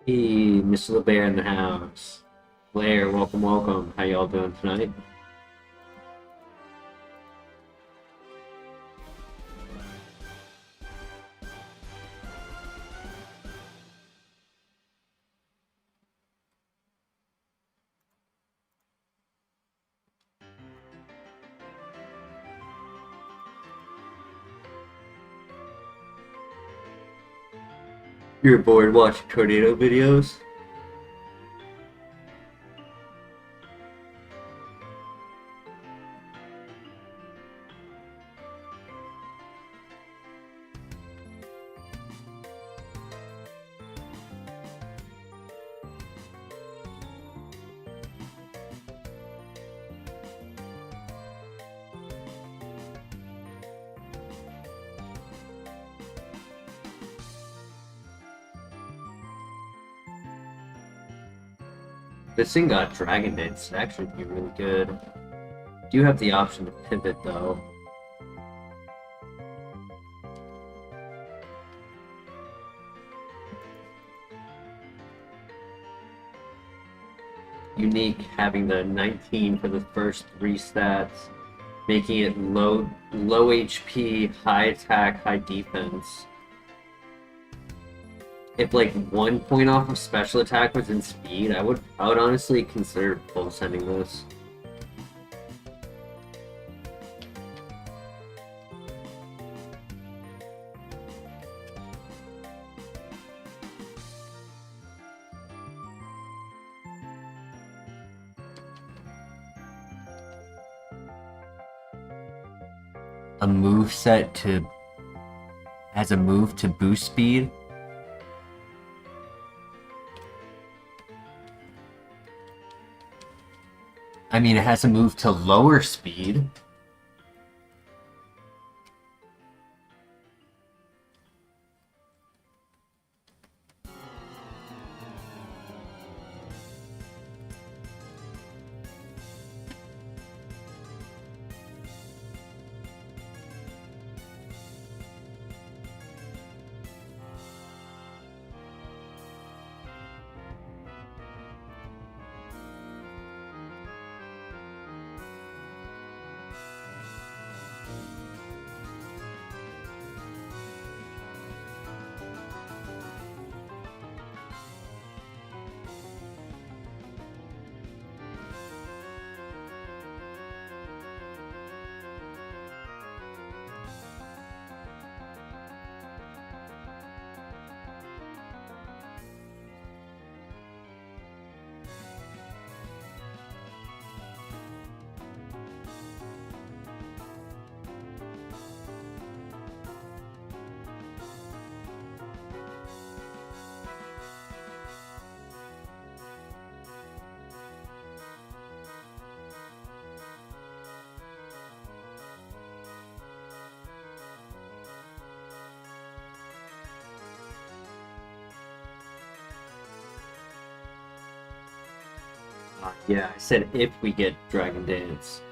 Hey, Mr. LeBear in the house. Blair, welcome, welcome. How y'all doing tonight? You're bored watching tornado videos? This thing got Dragon Dance. It'd actually be really good. Do have the option to pivot though. Unique having the 19 for the first 3 stats, making it low HP, high attack, high defense. If like 1 point off of special attack was in speed, I would honestly consider full sending this. A move set to has a move to boost speed. I mean, it has a move to lower speed. Yeah, I said if we get Dragon Dance.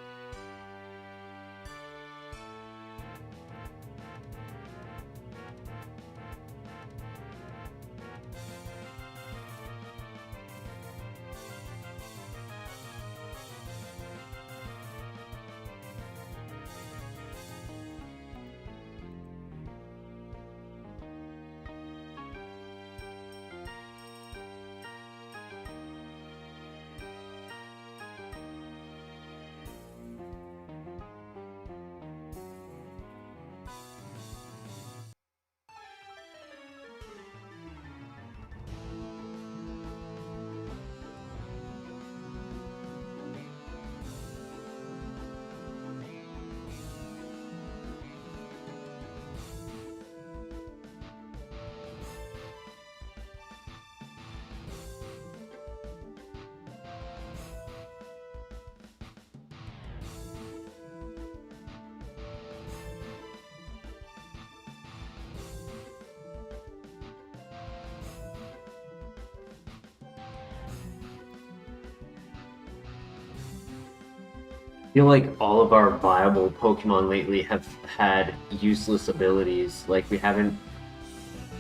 I feel like all of our viable Pokemon lately have had useless abilities. Like, we haven't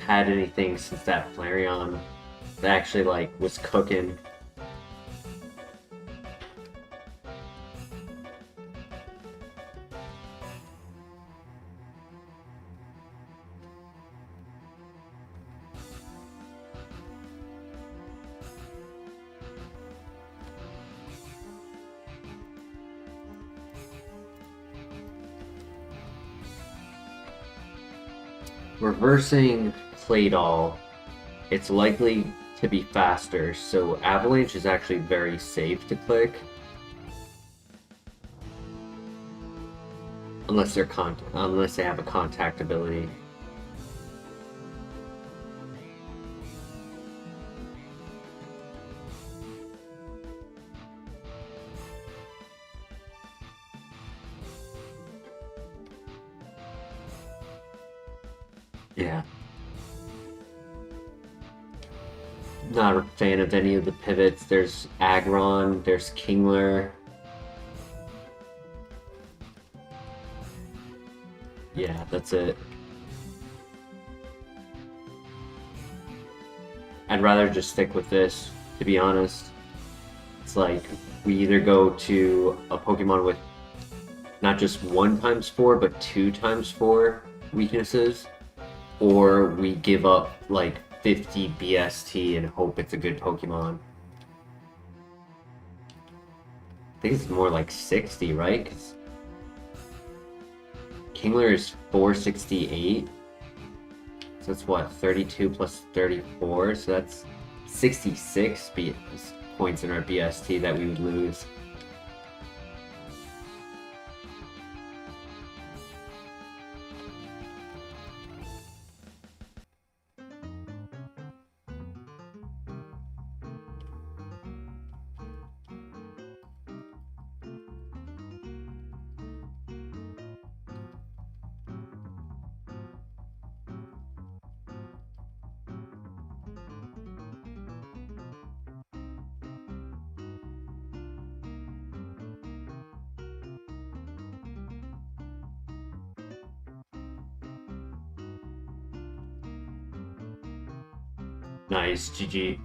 had anything since that Flareon. that actually like was cooking. Reversing Claydol, it's likely to be faster, so Avalanche is actually very safe to click. Unless they have a contact ability. Yeah. Not a fan of any of the pivots. There's Aggron, there's Kingler. Yeah, that's it. I'd rather just stick with this, to be honest. It's like, we either go to a Pokemon with not just 1x4, but 2x4 weaknesses, or we give up like 50 BST and hope it's a good Pokemon. I think it's more like 60, right? 'Cause Kingler is 468. So that's what, 32 plus 34? So that's 66 points in our BST that we would lose. Nice, GG.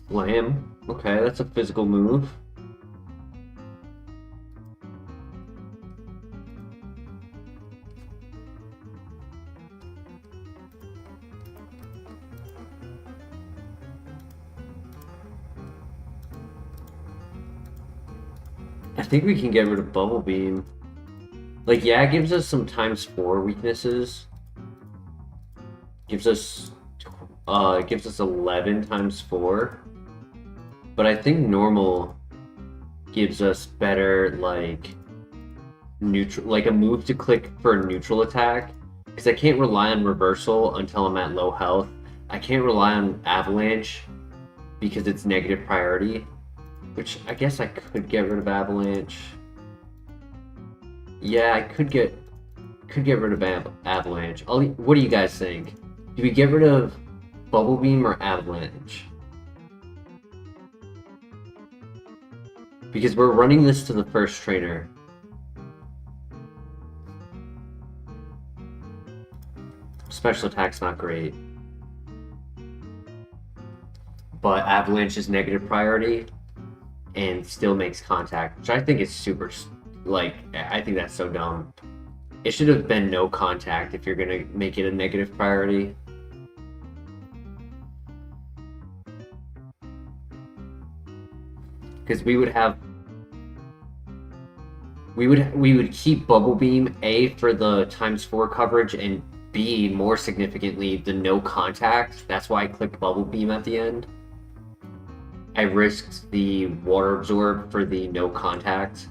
Slam. Okay, that's a physical move. I think we can get rid of Bubble Beam. Like, yeah, it gives us some ×4 weaknesses. Gives us 11 ×4. But I think normal gives us better, like, neutral, like a move to click for a neutral attack. Because I can't rely on reversal until I'm at low health. I can't rely on Avalanche because it's negative priority. Which I guess I could get rid of Avalanche. Yeah, I could get rid of Avalanche. What do you guys think? Do we get rid of Bubble Beam or Avalanche? Because we're running this to the first trainer. Special attack's not great. But Avalanche is negative priority and still makes contact, which I think is super, like, I think that's so dumb. It should have been no contact if you're gonna make it a negative priority. Because we would keep Bubble Beam, A, for the ×4 coverage, and B, more significantly, the no contact. That's why I clicked Bubble Beam at the end. I risked the Water Absorb for the no contact.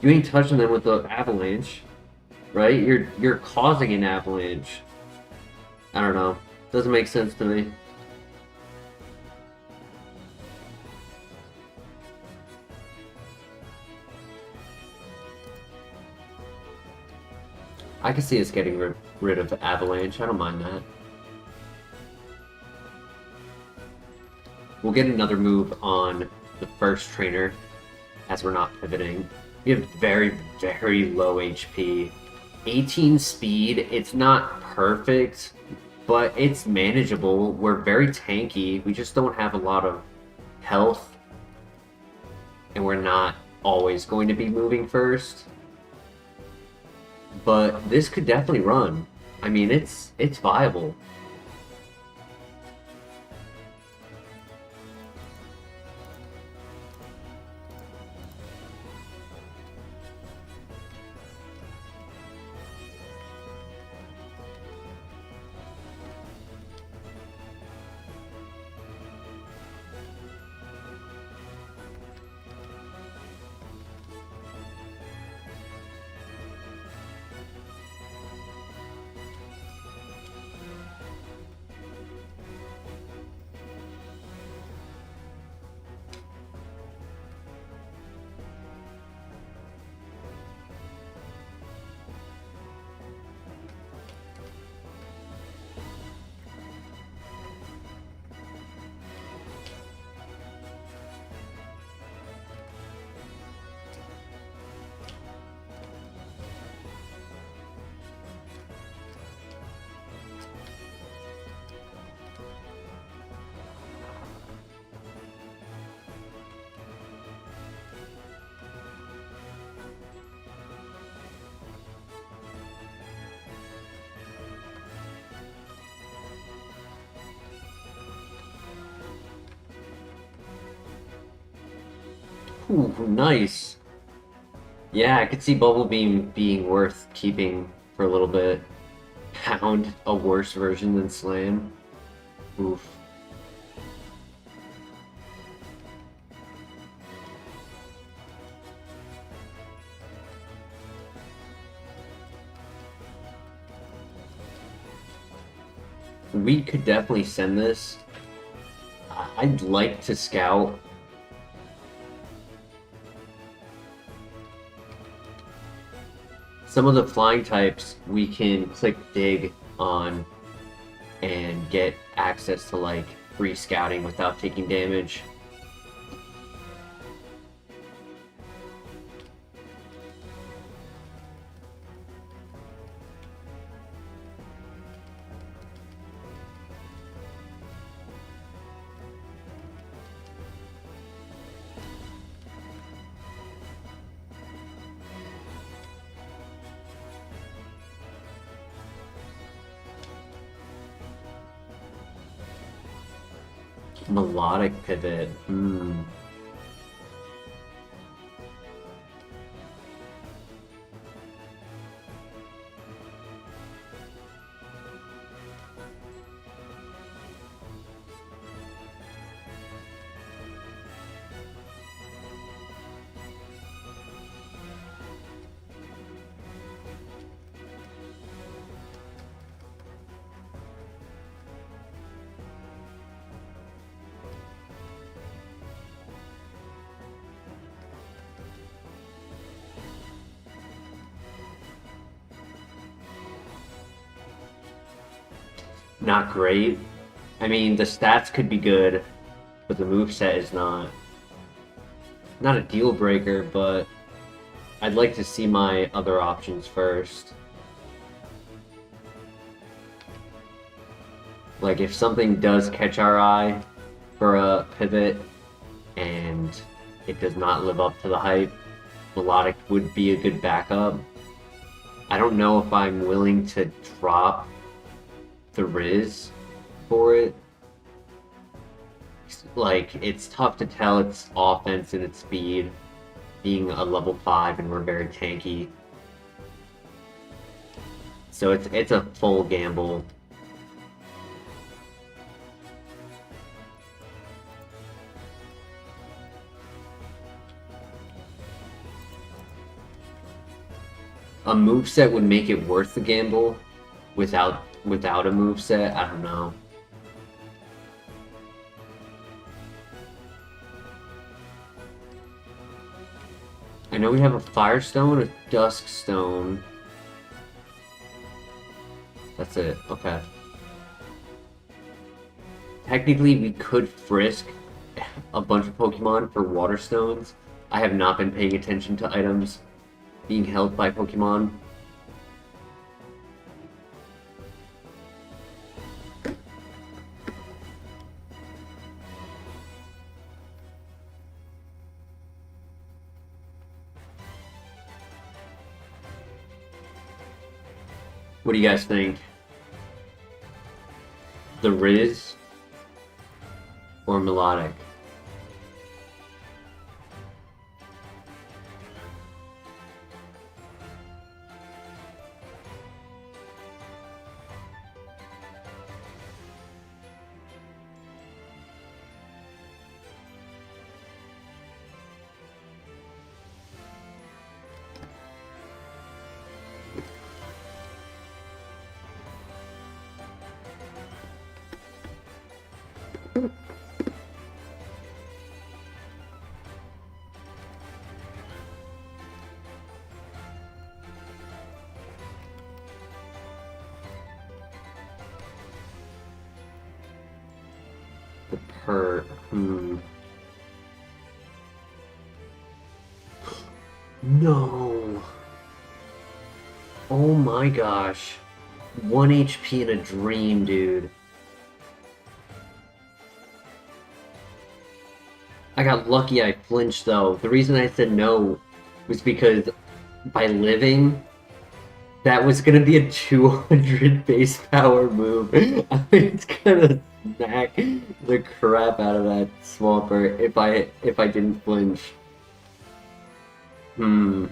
You ain't touching them with the Avalanche, right? You're causing an Avalanche. I don't know. Doesn't make sense to me. I can see us getting rid of Avalanche. I don't mind that. We'll get another move on the first trainer. as we're not pivoting. We have very, very low HP. 18 speed, it's not perfect, but it's manageable. We're very tanky. We just don't have a lot of health. And we're not always going to be moving first. But this could definitely run. I mean, it's viable. Ooh, nice. Yeah, I could see Bubble Beam being worth keeping for a little bit. Pound, a worse version than Slam. Oof. We could definitely send this. I'd like to scout. Some of the flying types we can click dig on and get access to like free scouting without taking damage. Melodic pivot. Not great. I mean, the stats could be good, but the moveset is not. Not a deal breaker, but I'd like to see my other options first. Like, if something does catch our eye for a pivot and it does not live up to the hype, Melodic would be a good backup. I don't know if I'm willing to drop the Riz for it. Like, it's tough to tell its offense and its speed, being a level 5 and we're very tanky. So it's a full gamble. A moveset would make it worth the gamble. Without a moveset, I don't know. I know we have a Firestone, a Dusk Stone. That's it, okay. Technically, we could frisk a bunch of Pokemon for Water Stones, I have not been paying attention to items being held by Pokemon. What do you guys think? The Riz or Melodic? The Pert. No. Oh my gosh. 1 HP in a dream, dude. I got lucky I flinched though. The reason I said no was because by living, that was gonna be a 200 base power move. I was gonna smack the crap out of that Swampert if I didn't flinch. I'm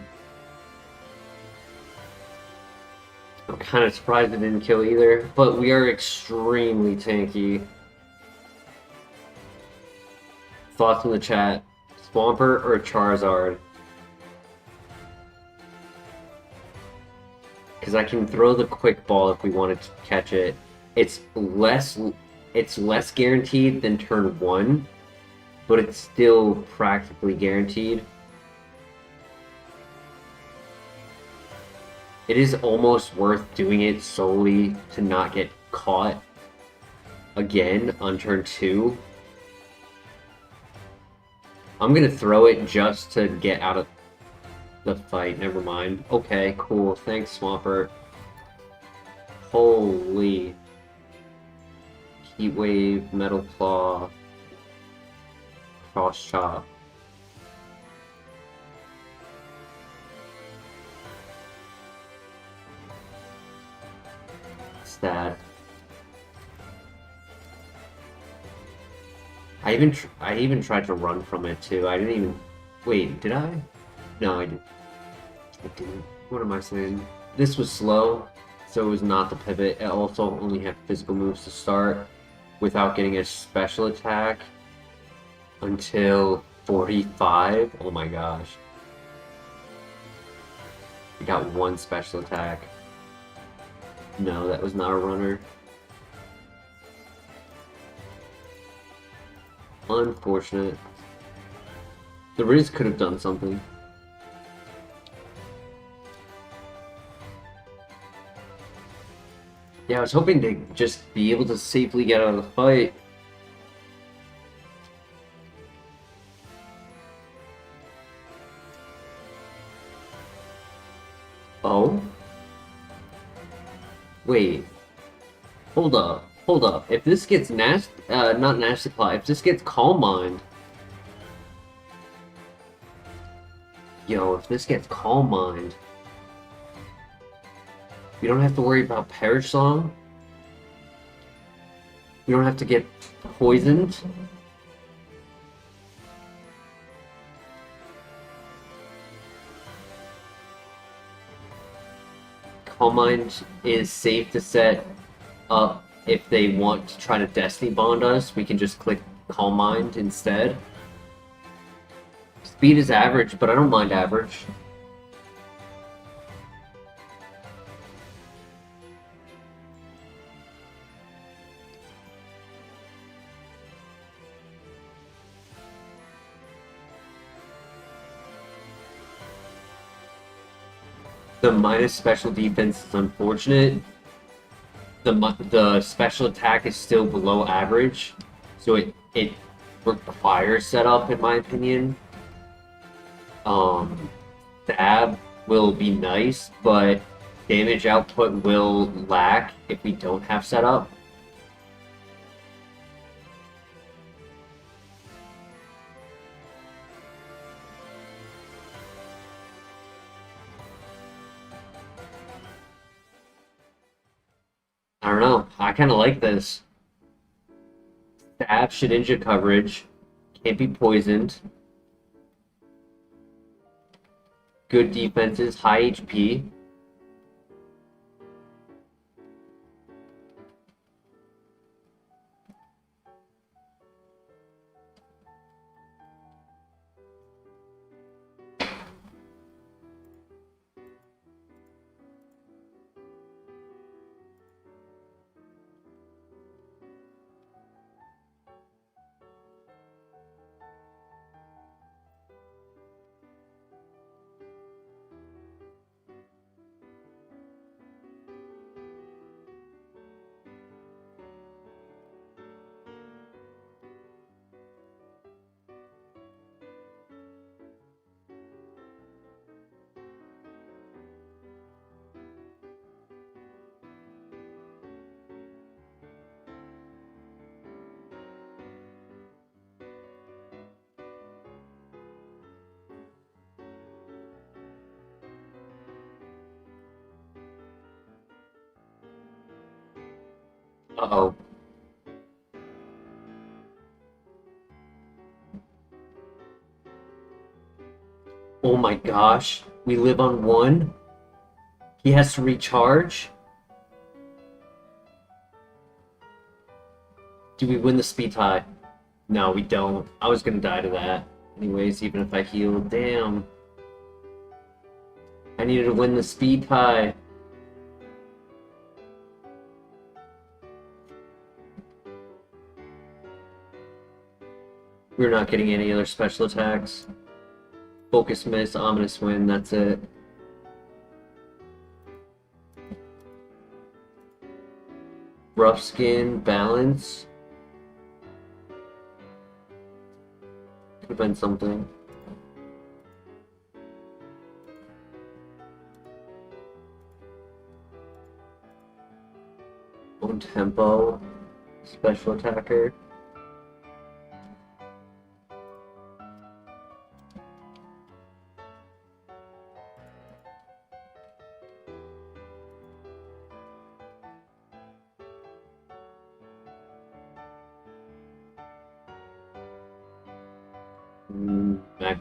kind of surprised it didn't kill either, but we are extremely tanky. Thoughts in the chat: Swampert or Charizard? Because I can throw the quick ball if we wanted to catch it. It's less guaranteed than turn 1, but it's still practically guaranteed. It is almost worth doing it solely to not get caught again on turn 2. I'm gonna throw it just to get out of the fight. Never mind. Okay, cool. Thanks, Swampert. Holy. Heat Wave, Metal Claw, Cross Chop. Stat. I even tried to run from it too. I didn't even. Wait, did I? No, I didn't. I didn't. What am I saying? This was slow, so it was not the pivot. It also only had physical moves to start without getting a special attack until 45. Oh my gosh. We got 1 special attack. No, that was not a runner. Unfortunate. The Riz could have done something. Yeah, I was hoping to just be able to safely get out of the fight. Oh? Wait. Hold up. Hold up. If this gets not Nash Supply, if this gets Calm Mind. Yo, if this gets Calm Mind. We don't have to worry about Perish Song. We don't have to get poisoned. Calm Mind is safe to set up if they want to try to Destiny Bond us. We can just click Calm Mind instead. Speed is average, but I don't mind average. The minus special defense is unfortunate. The special attack is still below average, so it requires setup in my opinion. Stab will be nice, but damage output will lack if we don't have setup. I don't know. I kind of like this. Stab should injure coverage. Can't be poisoned. Good defenses, high HP. Uh-oh. Oh my gosh. We live on 1. He has to recharge. Do we win the speed tie? No, we don't. I was gonna die to that. Anyways, even if I heal. Damn. I needed to win the speed tie. We're not getting any other special attacks. Focus miss, ominous win, that's it. Rough skin, balance. Could have been something. Own tempo, special attacker.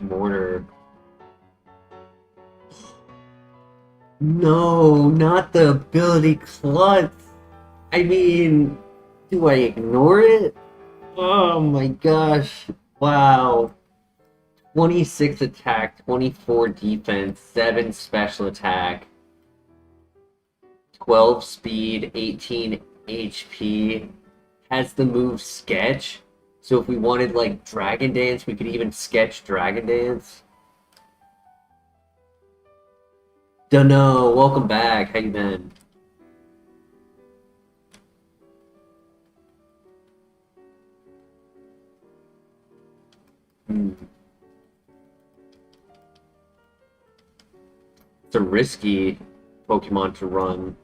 Mortar. No, not the ability clutch. I mean, do I ignore it? Oh my gosh. Wow. 26 attack, 24 defense, 7 special attack, 12 speed, 18 HP. Has the move sketch. So if we wanted like Dragon Dance, we could even sketch Dragon Dance. Dunno, welcome back. How you been? It's a risky Pokemon to run.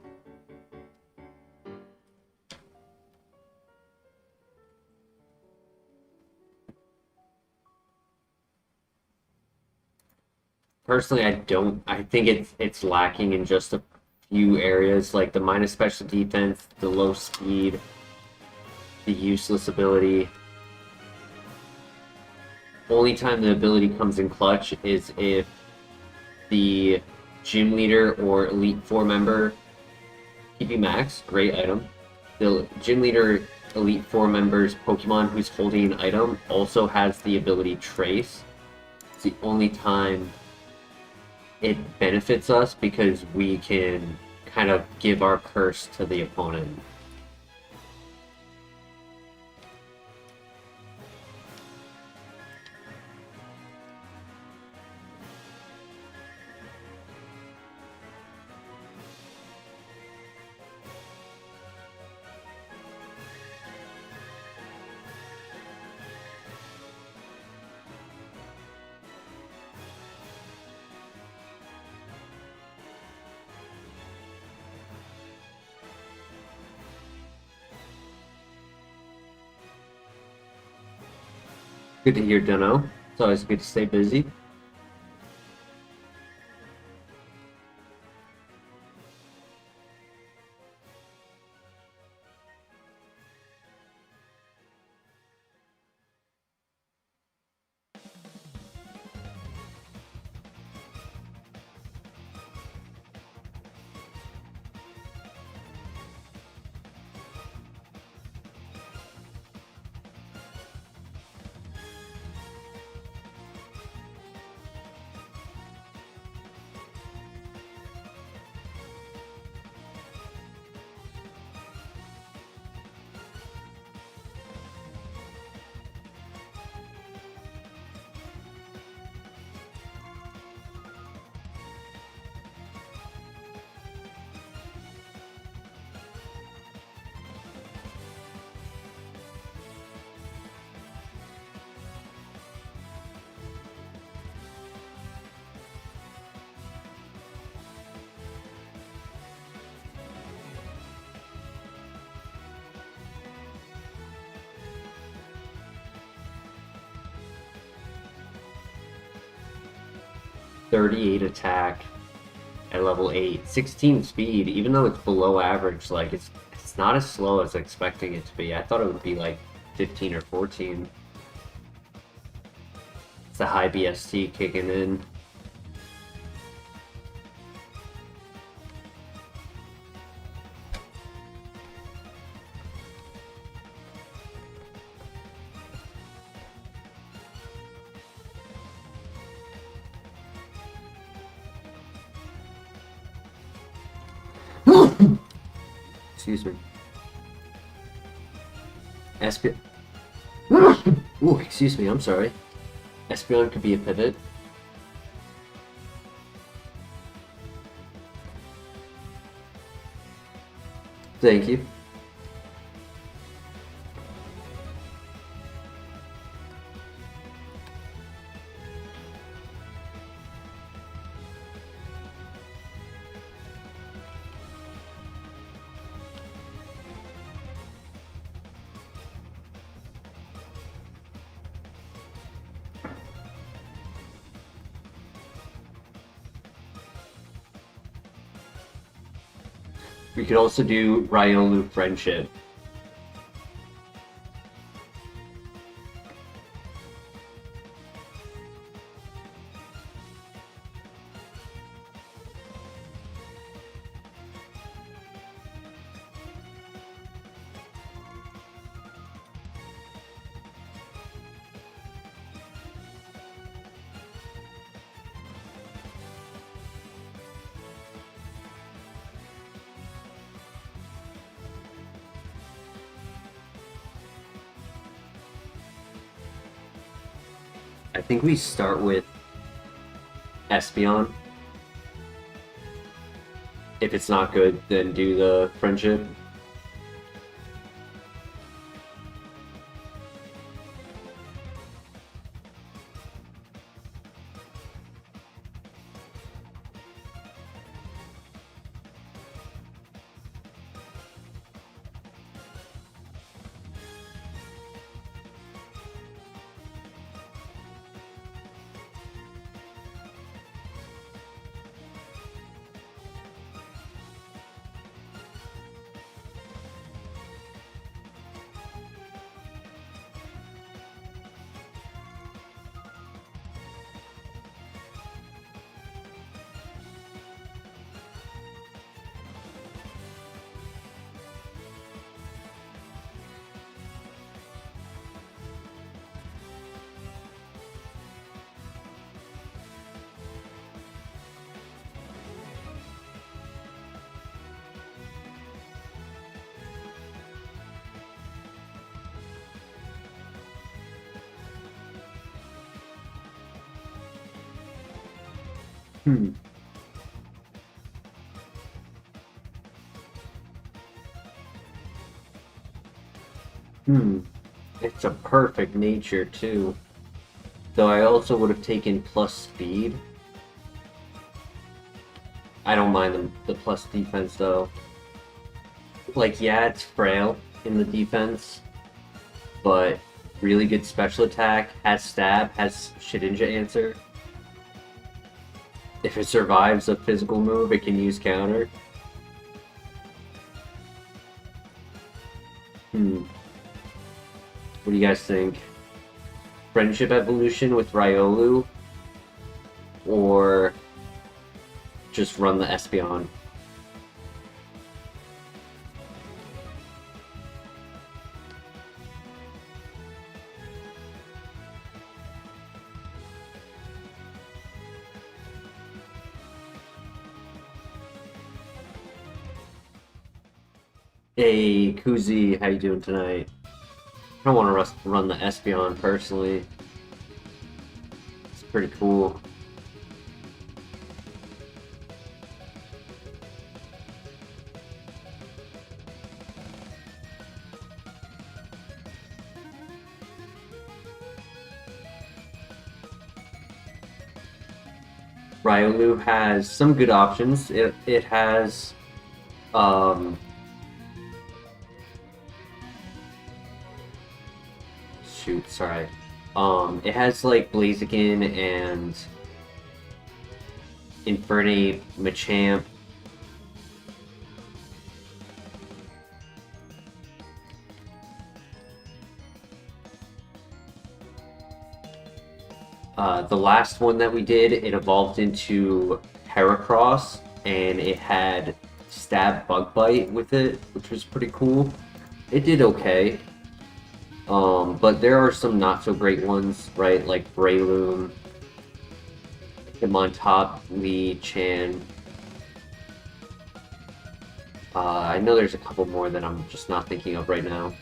Personally, I think it's lacking in just a few areas, like the minus special defense, the low speed, the useless ability. Only time the ability comes in clutch is if the gym leader or Elite Four member, PP Max, great item. The gym leader, Elite Four members Pokemon who's holding an item also has the ability Trace. It's the only time it benefits us because we can kind of give our curse to the opponent. Good to hear, Dunno. It's always good to stay busy. .38 attack at level 8, 16 speed. Even though it's below average, like it's not as slow as expecting it to be. I thought it would be like 15 or 14. It's the high BST kicking in. Excuse me. Espeon. Ooh, excuse me, I'm sorry. Espeon could be a pivot. Thank you. We could also do Ryolu Friendship. I think we start with Espeon. If it's not good, then do the Friendship. Hmm. It's a perfect nature too. Though I also would have taken plus speed. I don't mind the plus defense though. Like, yeah, it's frail in the defense, but really good special attack, has stab, has Shedinja answer. If it survives a physical move, it can use counter. What do you guys think? Friendship evolution with Riolu, or just run the Espeon? Hey, Kuzi, how you doing tonight? I don't want to run the Espeon personally. It's pretty cool. Riolu has some good options. It has shoot, sorry. It has like Blaziken and Infernape, Machamp. The last one that we did, it evolved into Heracross, and it had Stab Bug Bite with it, which was pretty cool. It did okay. But there are some not so great ones, right? Like Breloom, Hitmontop, Lee, Chan. I know there's a couple more that I'm just not thinking of right now.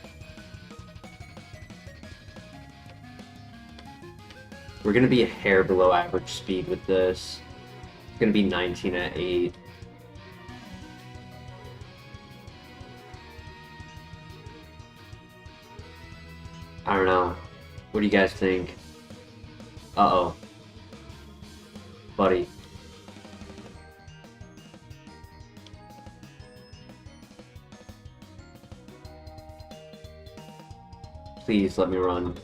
We're going to be a hair below average speed with this. It's going to be 19 at 8. I don't know. What do you guys think? Uh-oh. Buddy. Please let me run.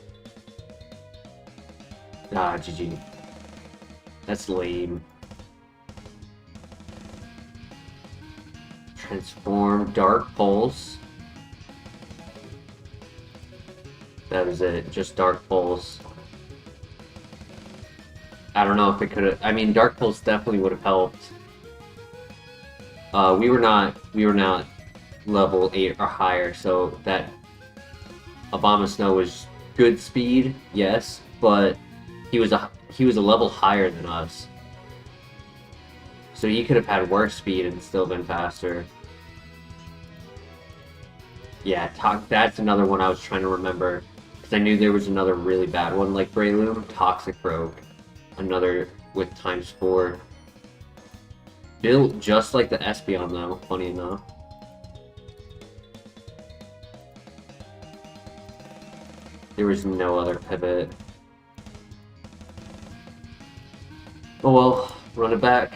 Ah, GG. That's lame. Transform Dark Pulse. That was it, just Dark Pulse. I don't know if it could have. I mean, Dark Pulse definitely would have helped. We were not level 8 or higher, so that Abomasnow was good speed, yes, but he was a level higher than us. So he could have had worse speed and still been faster. Yeah, that's another one I was trying to remember. Because I knew there was another really bad one like Breloom. Toxic Rogue. Another with ×4. Built just like the Espeon though, funny enough. There was no other pivot. Oh well, run it back.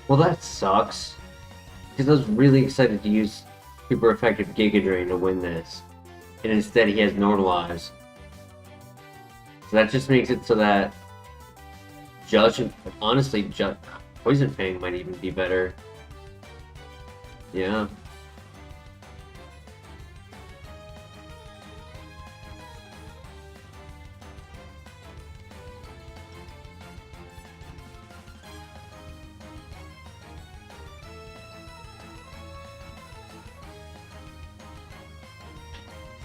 Well, that sucks. Because I was really excited to use super effective Giga Drain to win this. And instead he has Normalize. So that just makes it so that honestly, Poison Fang might even be better. Yeah.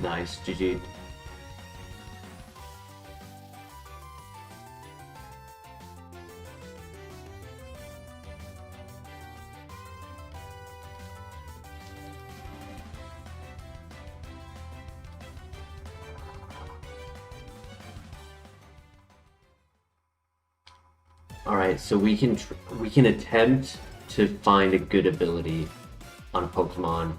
Nice, GG. Alright, so we can attempt to find a good ability on Pokemon.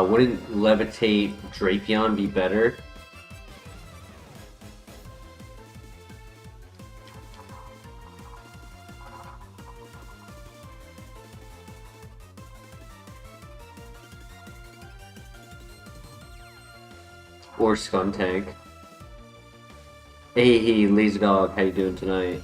Wouldn't Levitate Drapion be better? Or Skuntank? Hey, Lazy Dog, how you doing tonight?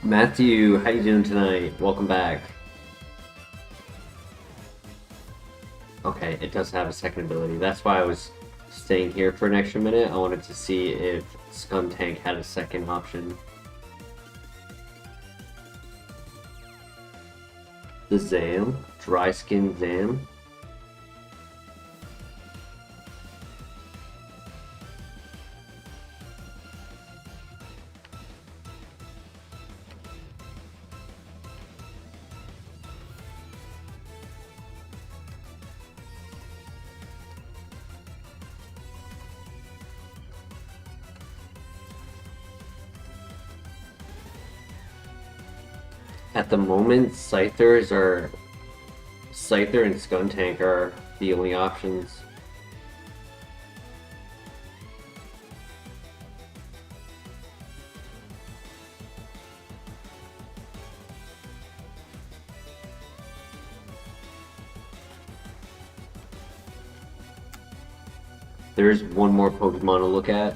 Matthew, how you doing tonight? Welcome back. Okay, it does have a second ability. That's why I was staying here for an extra minute. I wanted to see if Skuntank had a second option. The Zam? Dry Skin Zam? At the moment, Scyther and Skuntank are the only options. There's one more Pokemon to look at.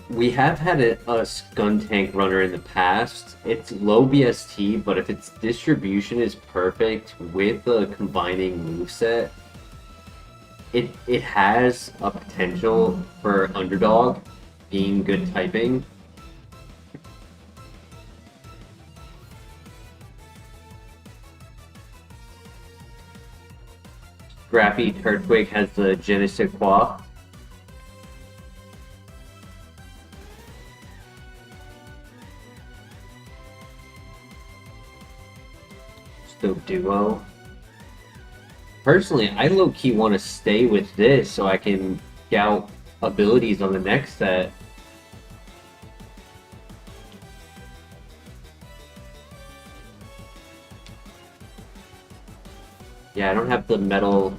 We have had a Skuntank runner in the past. It's low BST, but if its distribution is perfect with the combining moveset, it has a potential for Underdog being good typing. Scrappy Earthquake has the Je ne sais quoi. Still duo. Personally, I low-key want to stay with this so I can scout abilities on the next set. Yeah, I don't have the metal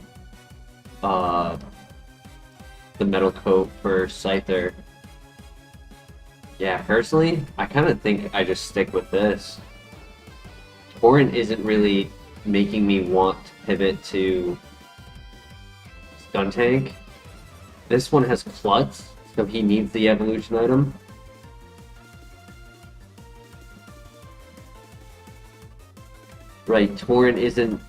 coat for Scyther. Yeah, personally, I kind of think I just stick with this. Torrent isn't really making me want to pivot to Stun Tank. This one has Klutz, so he needs the evolution item. Right, Torrent isn't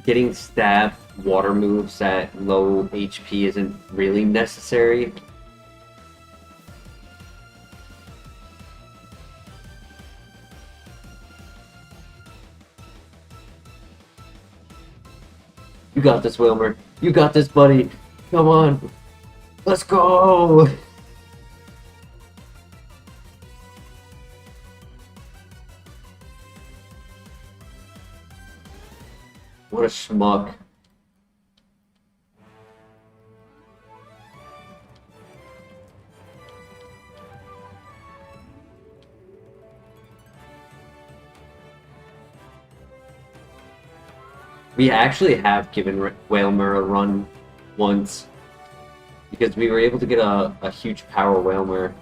getting stab water moves at low HP isn't really necessary. You got this, Wilmer. You got this, buddy. Come on. Let's go! What a schmuck. We actually have given Whalmer a run once because we were able to get a huge power Whalmer.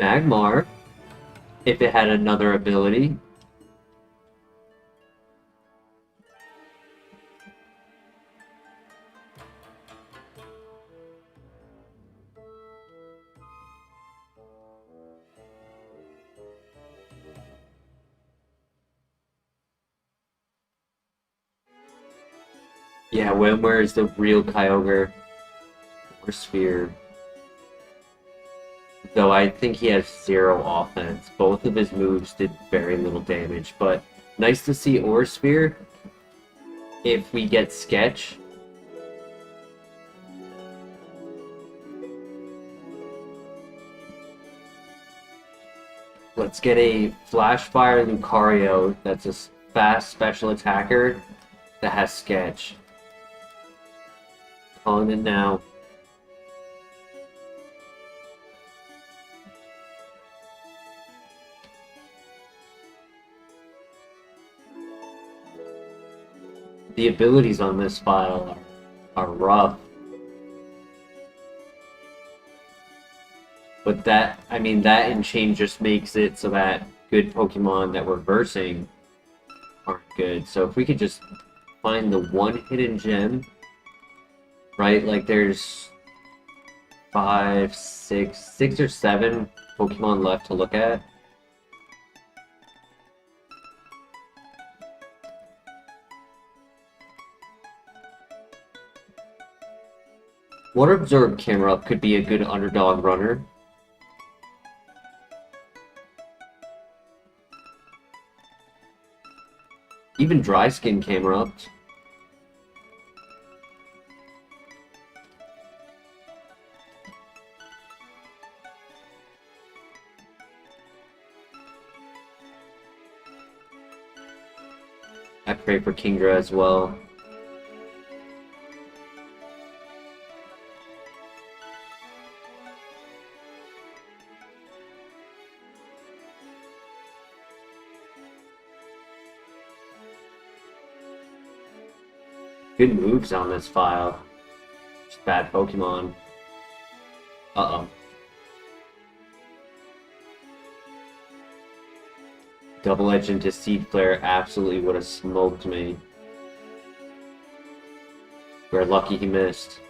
Magmar, if it had another ability. Yeah, Whalmer is the real Kyogre or Sphere. Though I think he has 0 offense. Both of his moves did very little damage, but nice to see Aura Sphere. If we get Sketch. Let's get a Flash Fire Lucario that's a fast special attacker that has Sketch. Calling it now. The abilities on this file are rough. But that, I mean, that and Chain just makes it so that good Pokemon that we're versing aren't good. So if we could just find the one hidden gem, right? Like there's 5, 6 or 7 Pokemon left to look at. Water Absorb Camerupt could be a good underdog runner. Even Dry Skin Camerupt. I pray for Kingdra as well. Good moves on this file. Just bad Pokemon. Uh-oh. Double Edge into Seed Flare absolutely would have smoked me. We're lucky he missed.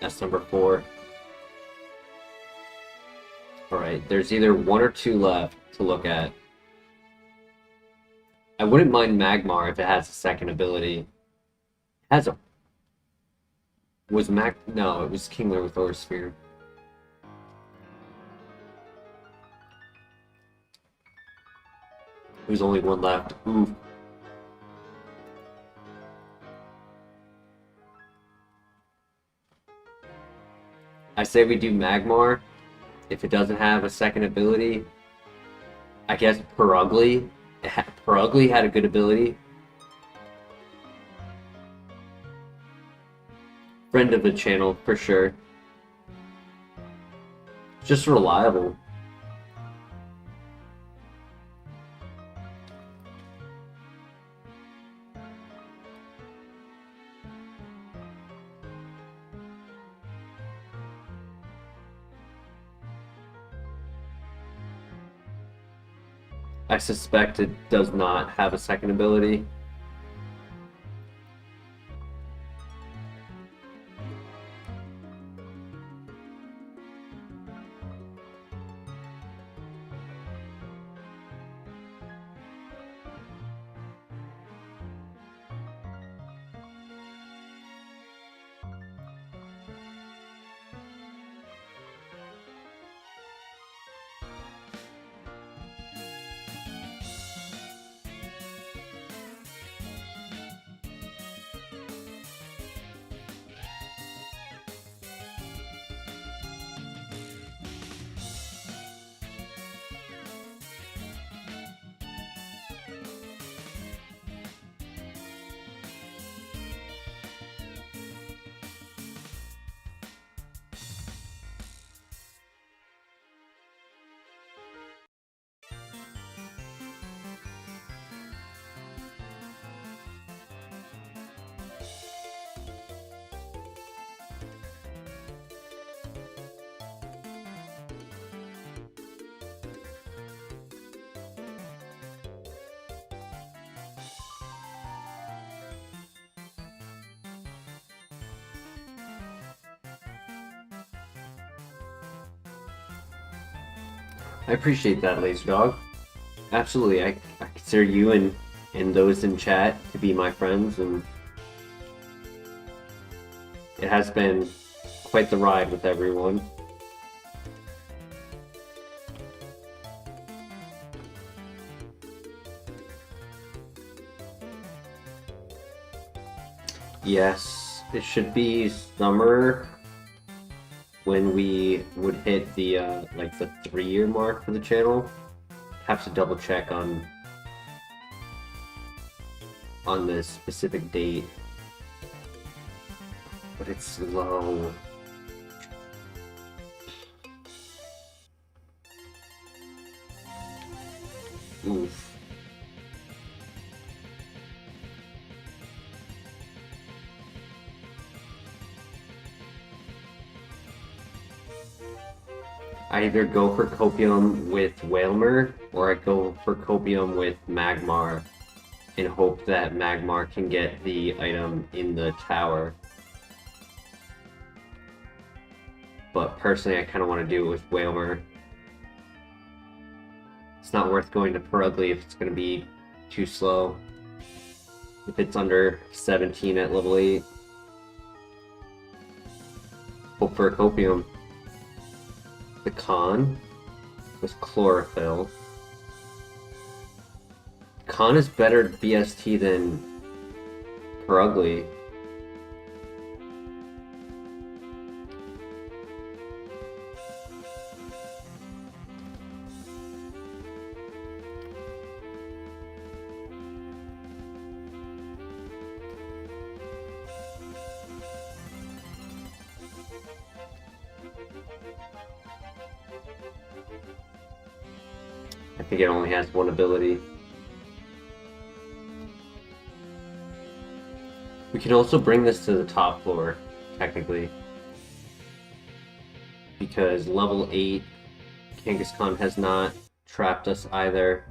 That's number 4. Alright, there's either 1 or 2 left to look at. I wouldn't mind Magmar if it has a second ability. It has a... Was No, it was Kingler with Aura Sphere. There's only 1 left. Ooh. I say we do Magmar. If it doesn't have a second ability, I guess Purugly. Purugly had a good ability. Friend of the channel, for sure. Just reliable. I suspect it does not have a second ability. I appreciate that, Laser Dog. Absolutely, I consider you and those in chat to be my friends, and it has been quite the ride with everyone. Yes, it should be summer when we would hit the like the 3-year mark for the channel. Have to double check on the specific date, but it's low. Oof. I either go for Copium with Whalmer, or I go for Copium with Magmar, and hope that Magmar can get the item in the tower. But personally, I kind of want to do it with Whalmer. It's not worth going to Purugly if it's going to be too slow. If it's under 17 at level 8. Hope for a Copium. The con was Chlorophyll. Con is better BST than Purugly. I think it only has 1 ability. We can also bring this to the top floor, technically. Because level 8 Kangaskhan has not trapped us either.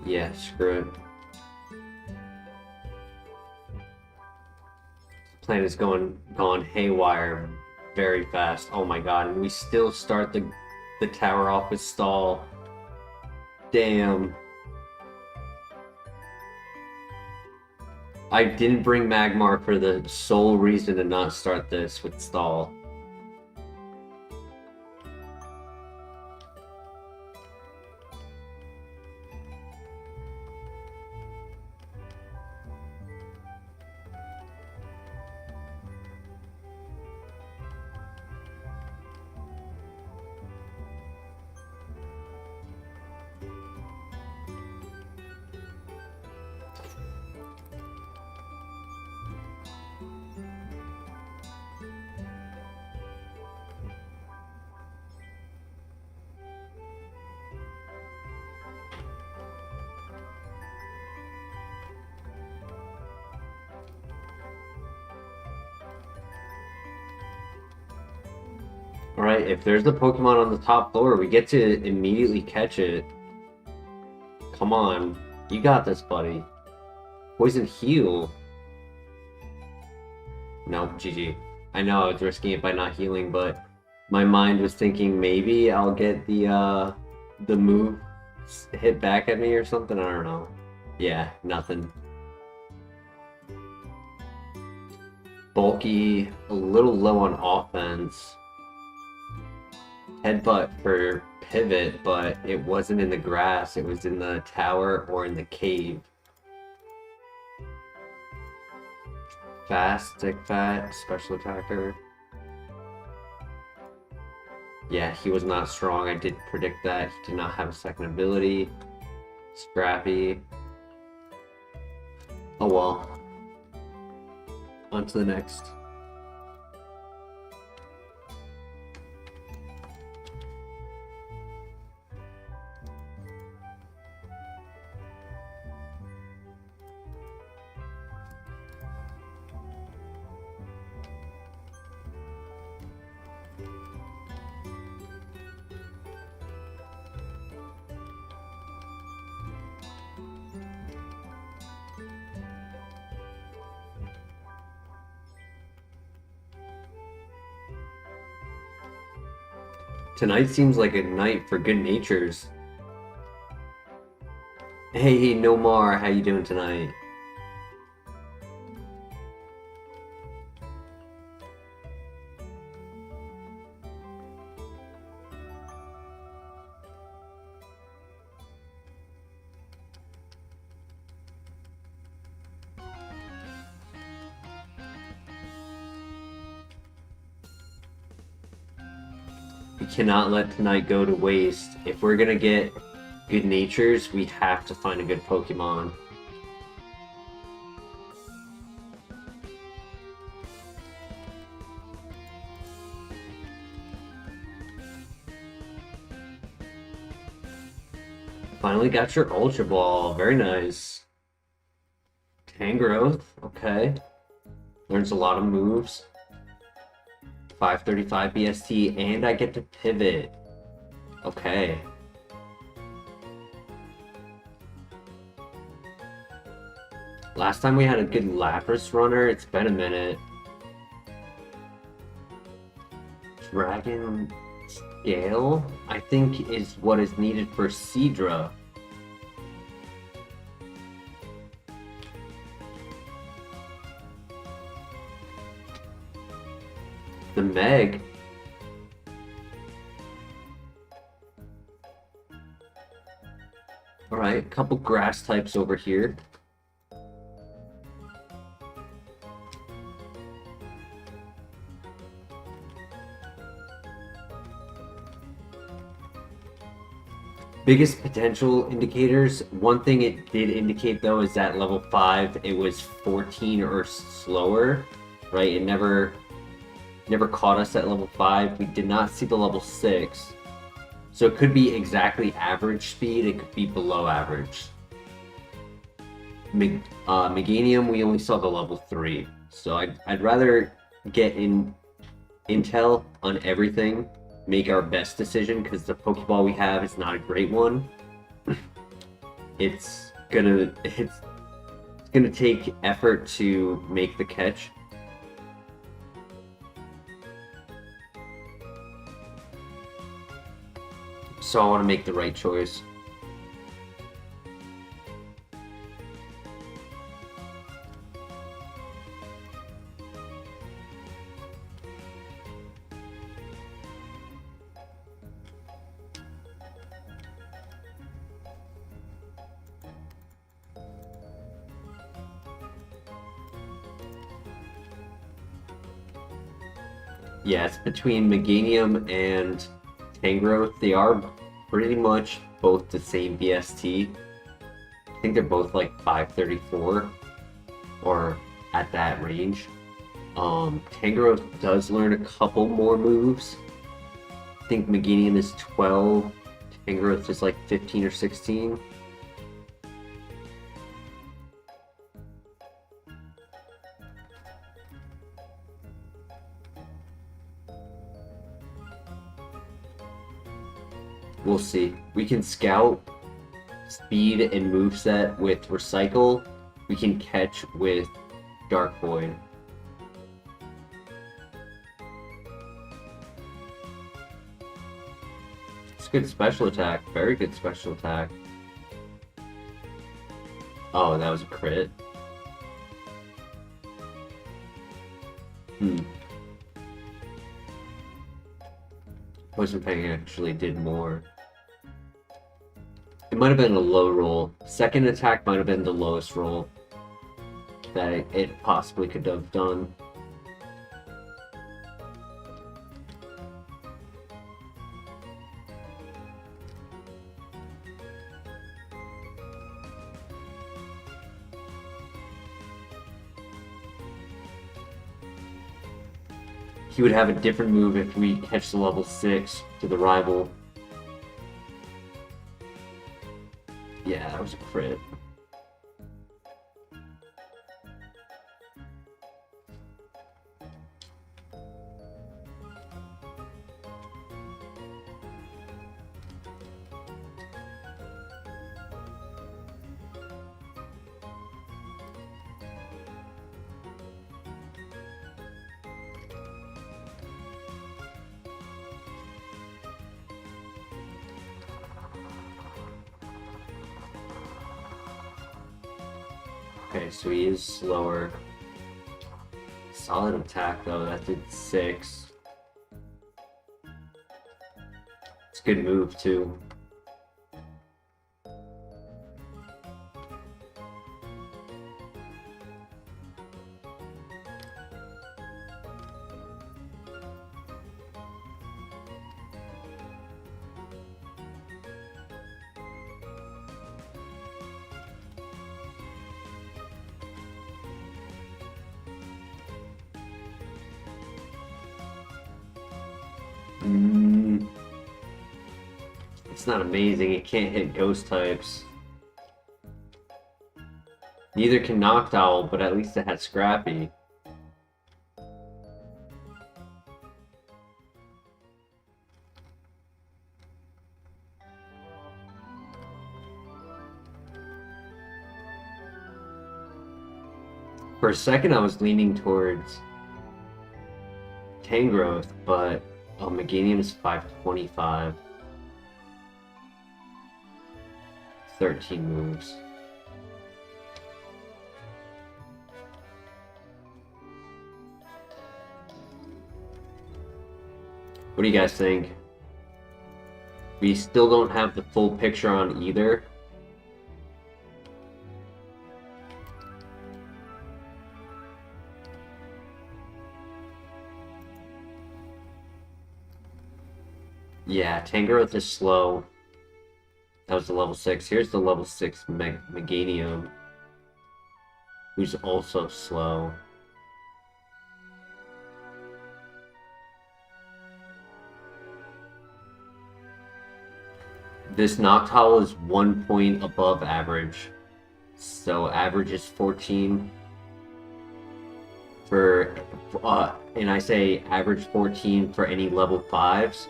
Yeah, screw it. Plan is gone haywire very fast. Oh my god, and we still start the tower off with stall. Damn. I didn't bring Magmar for the sole reason to not start this with stall. Alright, if there's a Pokemon on the top floor, we get to immediately catch it. Come on. You got this, buddy. Poison Heal. No, GG. I know I was risking it by not healing, but my mind was thinking maybe I'll get the move hit back at me or something. I don't know. Yeah, nothing. Bulky, a little low on offense. Headbutt for pivot, but it wasn't in the grass. It was in the tower or in the cave. Fast, stick fat, special attacker. Yeah, he was not strong. I did predict that. He did not have a second ability. Scrappy. Oh well. On to the next. Tonight seems like a night for good natures. Hey, Nomar, how you doing tonight? We cannot let tonight go to waste. If we're gonna get good natures, we have to find a good Pokemon. Finally got your Ultra Ball. Very nice. Tangrowth. Okay. Learns a lot of moves. 535 BST, and I get to pivot. Okay. Last time we had a good Lapras runner, it's been a minute. Dragon Scale, I think, is what is needed for Seadra. The Meg. Alright, a couple grass types over here. Biggest potential indicators. One thing it did indicate though is that level 5 it was 14 or slower, right? It never caught us at level 5. We did not see the level 6. So it could be exactly average speed, it could be below average. Meganium, we only saw the level 3. So I'd rather get in intel on everything, make our best decision, because the Pokeball we have is not a great one. it's gonna take effort to make the catch. So I want to make the right choice. Yeah, it's between Meganium and Tangrowth. They are pretty much both the same BST. I think they're both like 534 or at that range. Tangrowth does learn a couple more moves. I think Meganium is 12, Tangrowth is like 15 or 16. We'll see. We can scout speed and moveset with Recycle. We can catch with Dark Void. It's good special attack. Very good special attack. Oh, that was a crit. Poison Fang actually did more. It might have been a low roll. Second attack might have been the lowest roll that it possibly could have done. He would have a different move if we catch the level 6 to the rival. Yeah, that was a crit. Okay, so he is slower. Solid attack though, that did 6. It's a good move too. It's not amazing, it can't hit ghost types. Neither can Noctowl, but at least it had Scrappy. For a second I was leaning towards Tangrowth, but Meganium is 525. 13 moves. What do you guys think? We still don't have the full picture on either. Yeah, Tangrowth is slow. That was the level 6. Here's the level 6 Meganium, who's also slow. This Noctowl is 1 point above average. So average is 14 for and I say average 14 for any level 5s.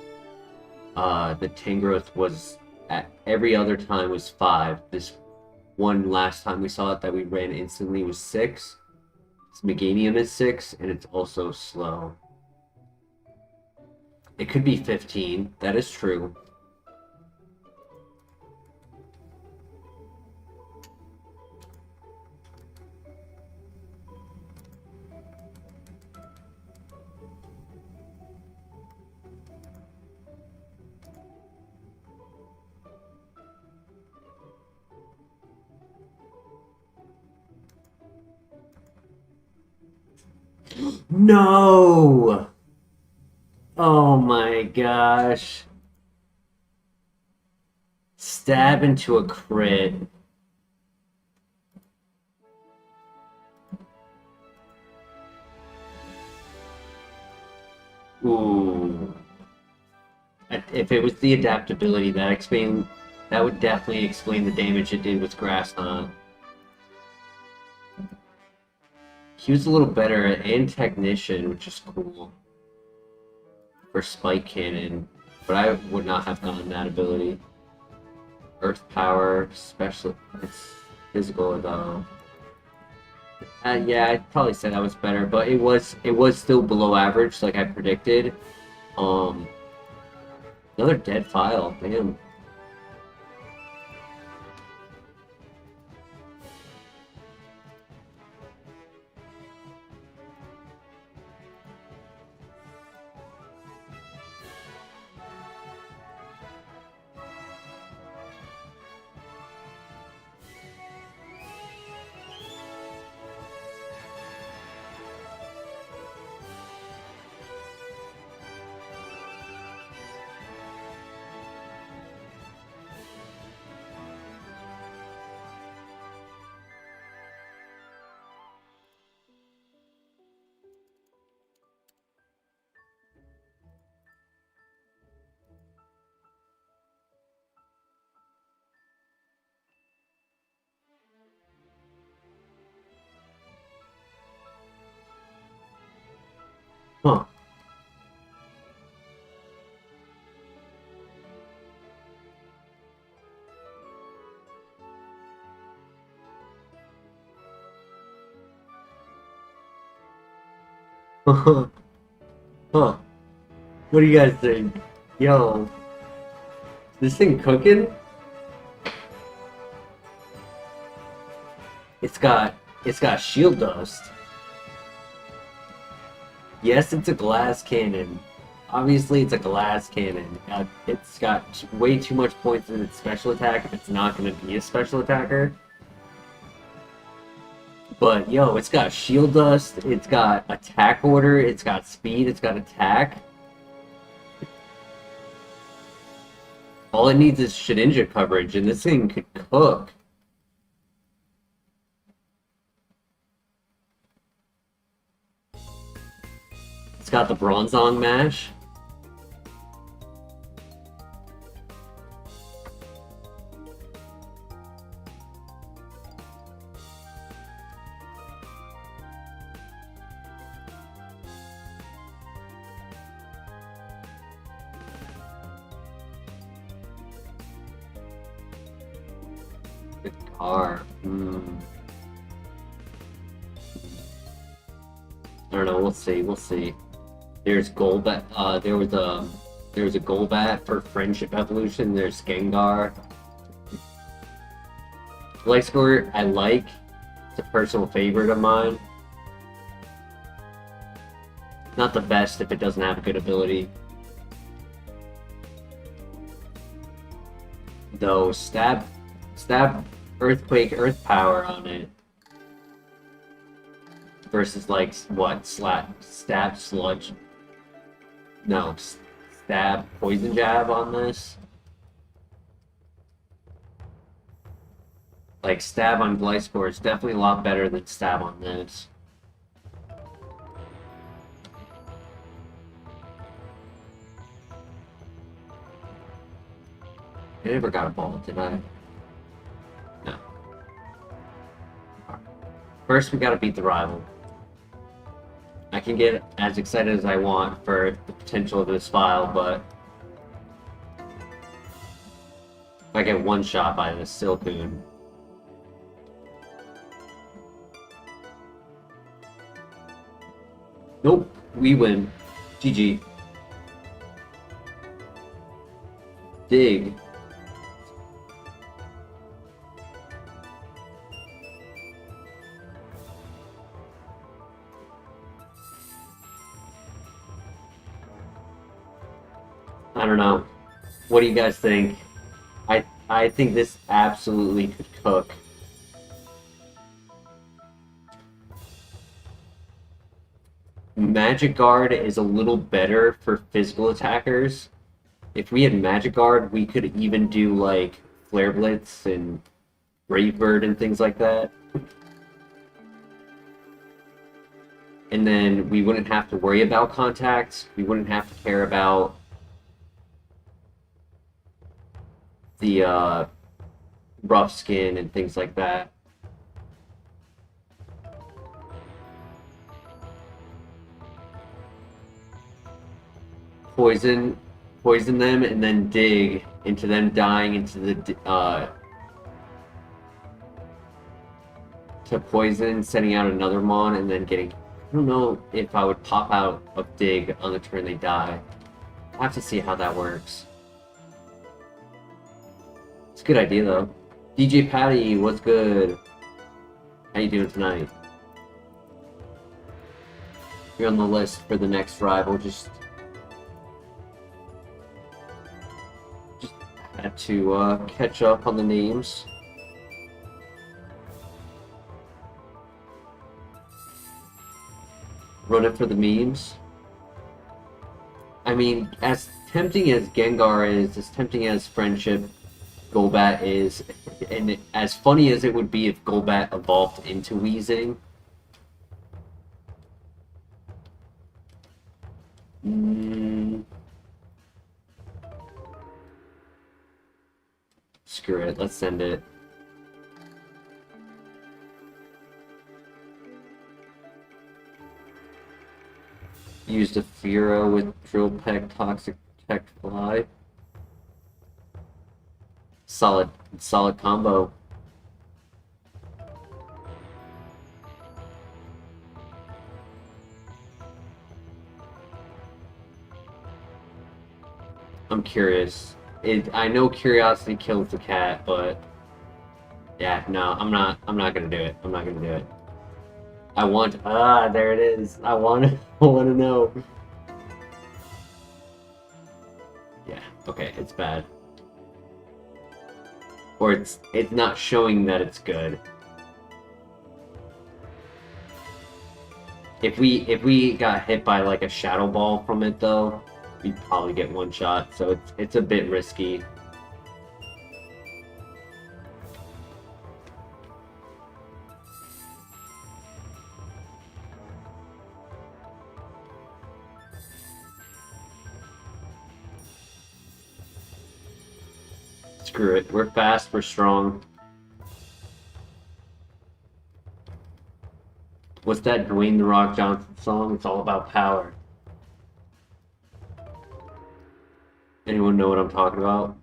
The Tangrowth was at every other time was 5. This one last time we saw it that we ran instantly was 6. Meganium is 6, and it's also slow. It could be 15. That is true. No! Oh my gosh. Stab into a crit. Ooh. If it was the adaptability, that would definitely explain the damage it did with Grass Knot. He was a little better at Technician, which is cool. For Spike Cannon, but I would not have gotten that ability. Earth Power, special, it's physical though. Yeah, I'd probably say that was better, but it was still below average, like I predicted. Another dead file, damn. Huh. Huh. What do you guys think? Yo, this thing cooking? It's got shield dust. Yes, it's a glass cannon. Obviously, it's a glass cannon. It's got way too much points in its special attack if it's not going to be a special attacker. But, yo, it's got shield dust, it's got attack order, it's got speed, it's got attack. All it needs is Shedinja coverage, and this thing could cook. It's got the Bronzong mash. The car. I don't know. We'll see. We'll see. There's Golbat. There was a Golbat for Friendship Evolution. There's Gengar. Gliscor, I like. It's a personal favorite of mine. Not the best if it doesn't have a good ability. Though stab, Earthquake, Earth Power on it. Versus like what? Stab Sludge. No, stab Poison Jab on this. Like stab on Gliscor is definitely a lot better than stab on this. I never got a ball, did I? No. First, we gotta beat the rival. I can get as excited as I want for the potential of this file, but if I get one shot by this Silcoon, Nope, we win. GG. Dig. I don't know. What do you guys think? I think this absolutely could cook. Magic Guard is a little better for physical attackers. If we had Magic Guard, we could even do like Flare Blitz and Brave Bird and things like that. And then we wouldn't have to worry about contacts. We wouldn't have to care about the rough skin and things like that. Poison them, and then dig into them dying into the to poison, sending out another mon, and then getting. I don't know if I would pop out of dig on the turn they die. I'll have to see how that works. It's a good idea though. DJ Patty, what's good? How you doing tonight? You're on the list for the next rival. Just had to catch up on the names. Run it for the memes. I mean, as tempting as Gengar is, as tempting as Friendship Golbat is, and as funny as it would be if Golbat evolved into Weezing, screw it, let's send it. Used a Furo with Drill Peck, Toxic Tech Fly. Solid combo. I'm curious. I know curiosity kills the cat, but yeah, no, I'm not gonna do it. I'm not gonna do it. I want there it is. I want to know. Yeah, okay, it's bad. Or it's not showing that it's good. If we got hit by like a shadow ball from it though, we'd probably get one shot, so it's a bit risky. Screw it. We're fast, we're strong. What's that Dwayne "The Rock" Johnson song? It's all about power. Anyone know what I'm talking about?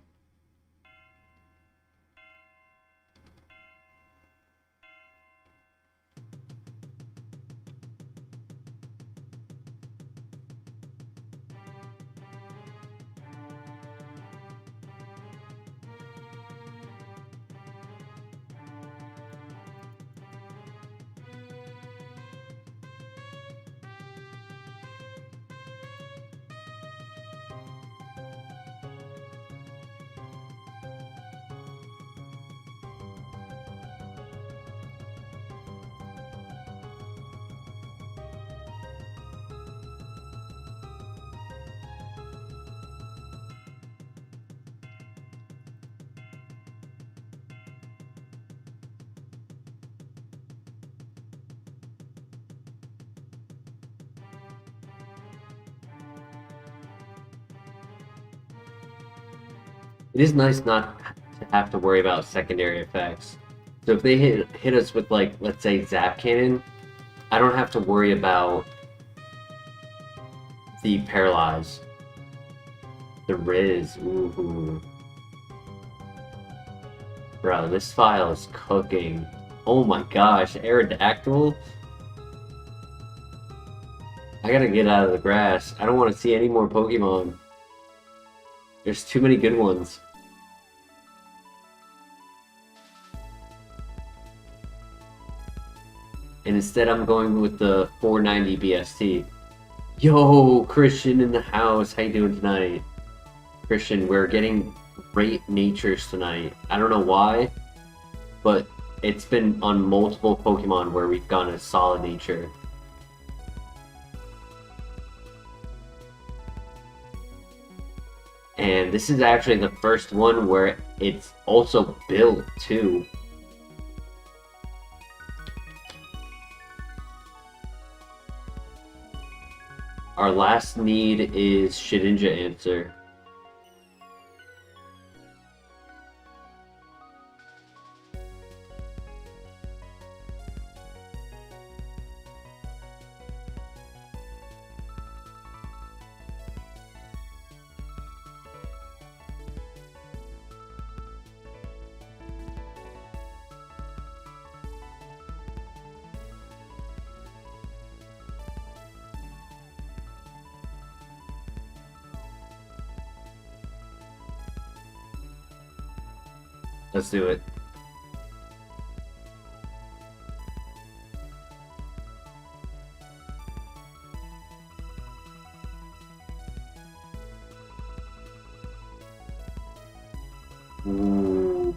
It is nice not to have to worry about secondary effects. So if they hit us with, like, let's say Zap Cannon, I don't have to worry about the Paralyze. The Riz, ooh. Bro, this file is cooking. Oh my gosh, Aerodactyl? I gotta get out of the grass. I don't want to see any more Pokemon. There's too many good ones. And instead I'm going with the 490 BST. Yo, Christian in the house. How you doing tonight? Christian, we're getting great natures tonight. I don't know why, but it's been on multiple Pokemon where we've gotten a solid nature. And this is actually the first one where it's also built too. Our last need is Shedinja answer. Let's do it. Ooh.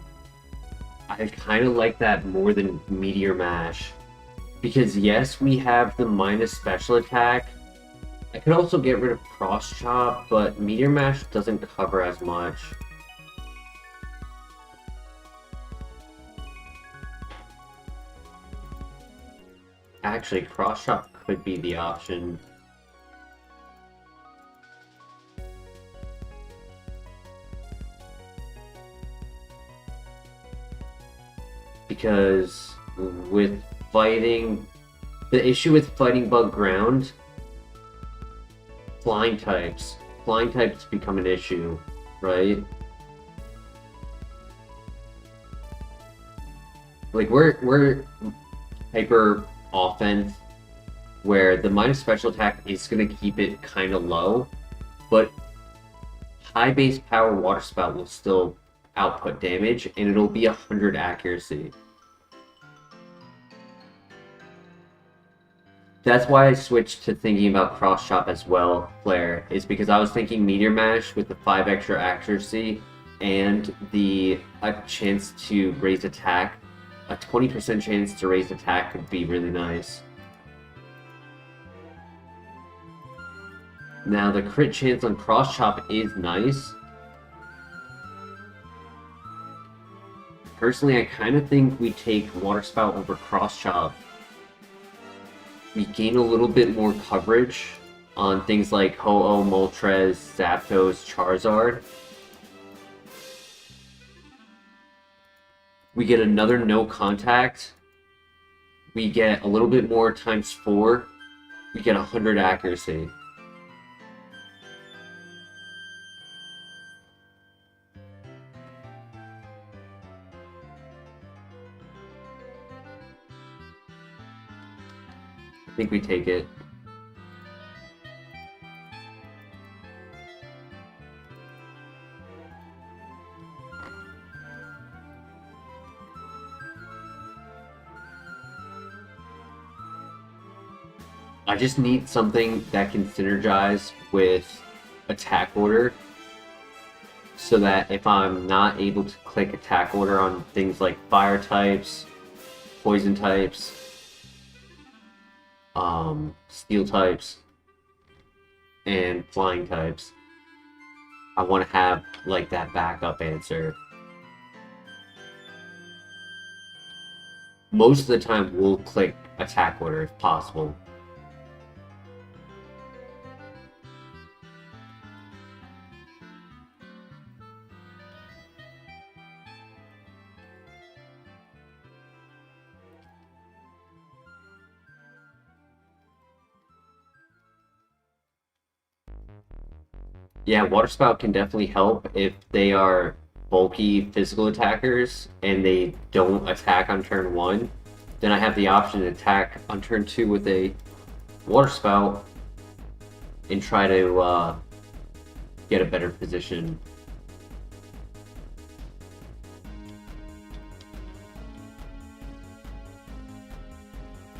I kind of like that more than Meteor Mash. Because yes, we have the minus special attack. I could also get rid of Cross Chop, but Meteor Mash doesn't cover as much. Actually, Cross Chop could be the option. Because with fighting, the issue with fighting bug ground, flying types become an issue, right? Like we're hyper offense where the minus special attack is going to keep it kind of low, but high base power water spout will still output damage and it'll be 100 accuracy. That's why I switched to thinking about Cross Chop as well, Claire, is because I was thinking Meteor Mash with the 5 extra accuracy and a chance to raise attack. A 20% chance to raise attack could be really nice. Now the crit chance on Cross Chop is nice. Personally, I kind of think we take Water Spout over Cross Chop. We gain a little bit more coverage on things like Ho-Oh, Moltres, Zapdos, Charizard. We get another no contact. We get a little bit more times 4. We get 100 accuracy. I think we take it. I just need something that can synergize with attack order so that if I'm not able to click attack order on things like fire types, poison types, steel types, and flying types, I want to have like that backup answer. Most of the time we'll click attack order if possible. Yeah, Water Spout can definitely help if they are bulky physical attackers and they don't attack on turn 1. Then I have the option to attack on turn 2 with a Water Spout and try to get a better position.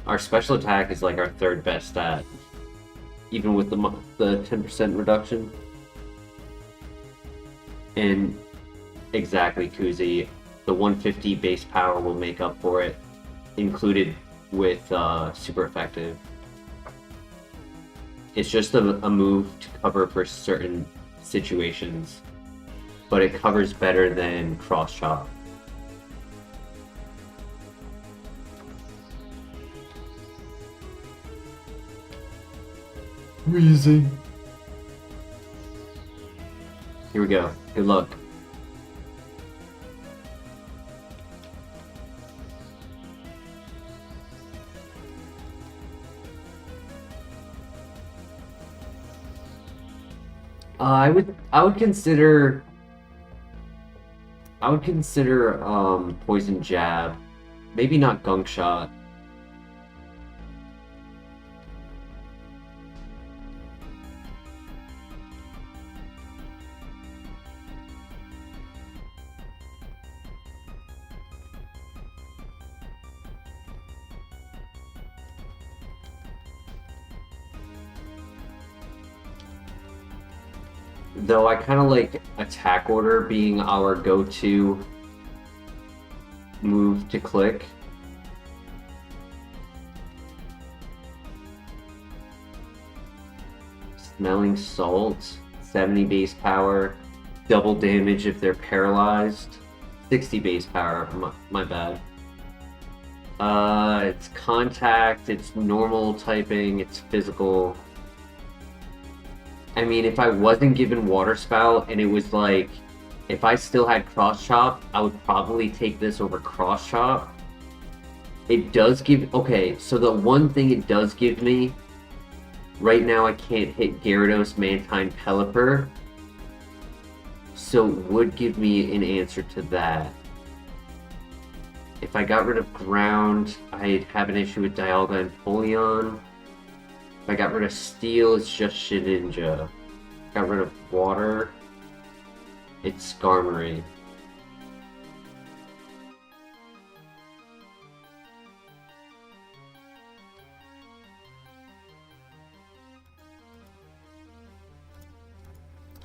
Our special attack is like our third best stat, even with the 10% reduction. And exactly, Kuzi, the 150 base power will make up for it, included with super effective. It's just a move to cover for certain situations, but it covers better than cross chop. Wheezing. Here we go. Good luck. I would consider poison jab. Maybe not gunk shot. Though I kind of like attack order being our go-to move to click. Smelling Salt, 70 base power, double damage if they're paralyzed, 60 base power, my bad. It's contact, it's normal typing, it's physical. I mean, if I wasn't given Water Spout and it was like, if I still had Cross Chop, I would probably take this over Cross Chop. It does give, okay, so the one thing it does give me, right now I can't hit Gyarados, Mantine, Pelipper, so it would give me an answer to that. If I got rid of Ground, I'd have an issue with Dialga and Folion. If I got rid of Steel, it's just Shedinja. Got rid of Water, it's Skarmory.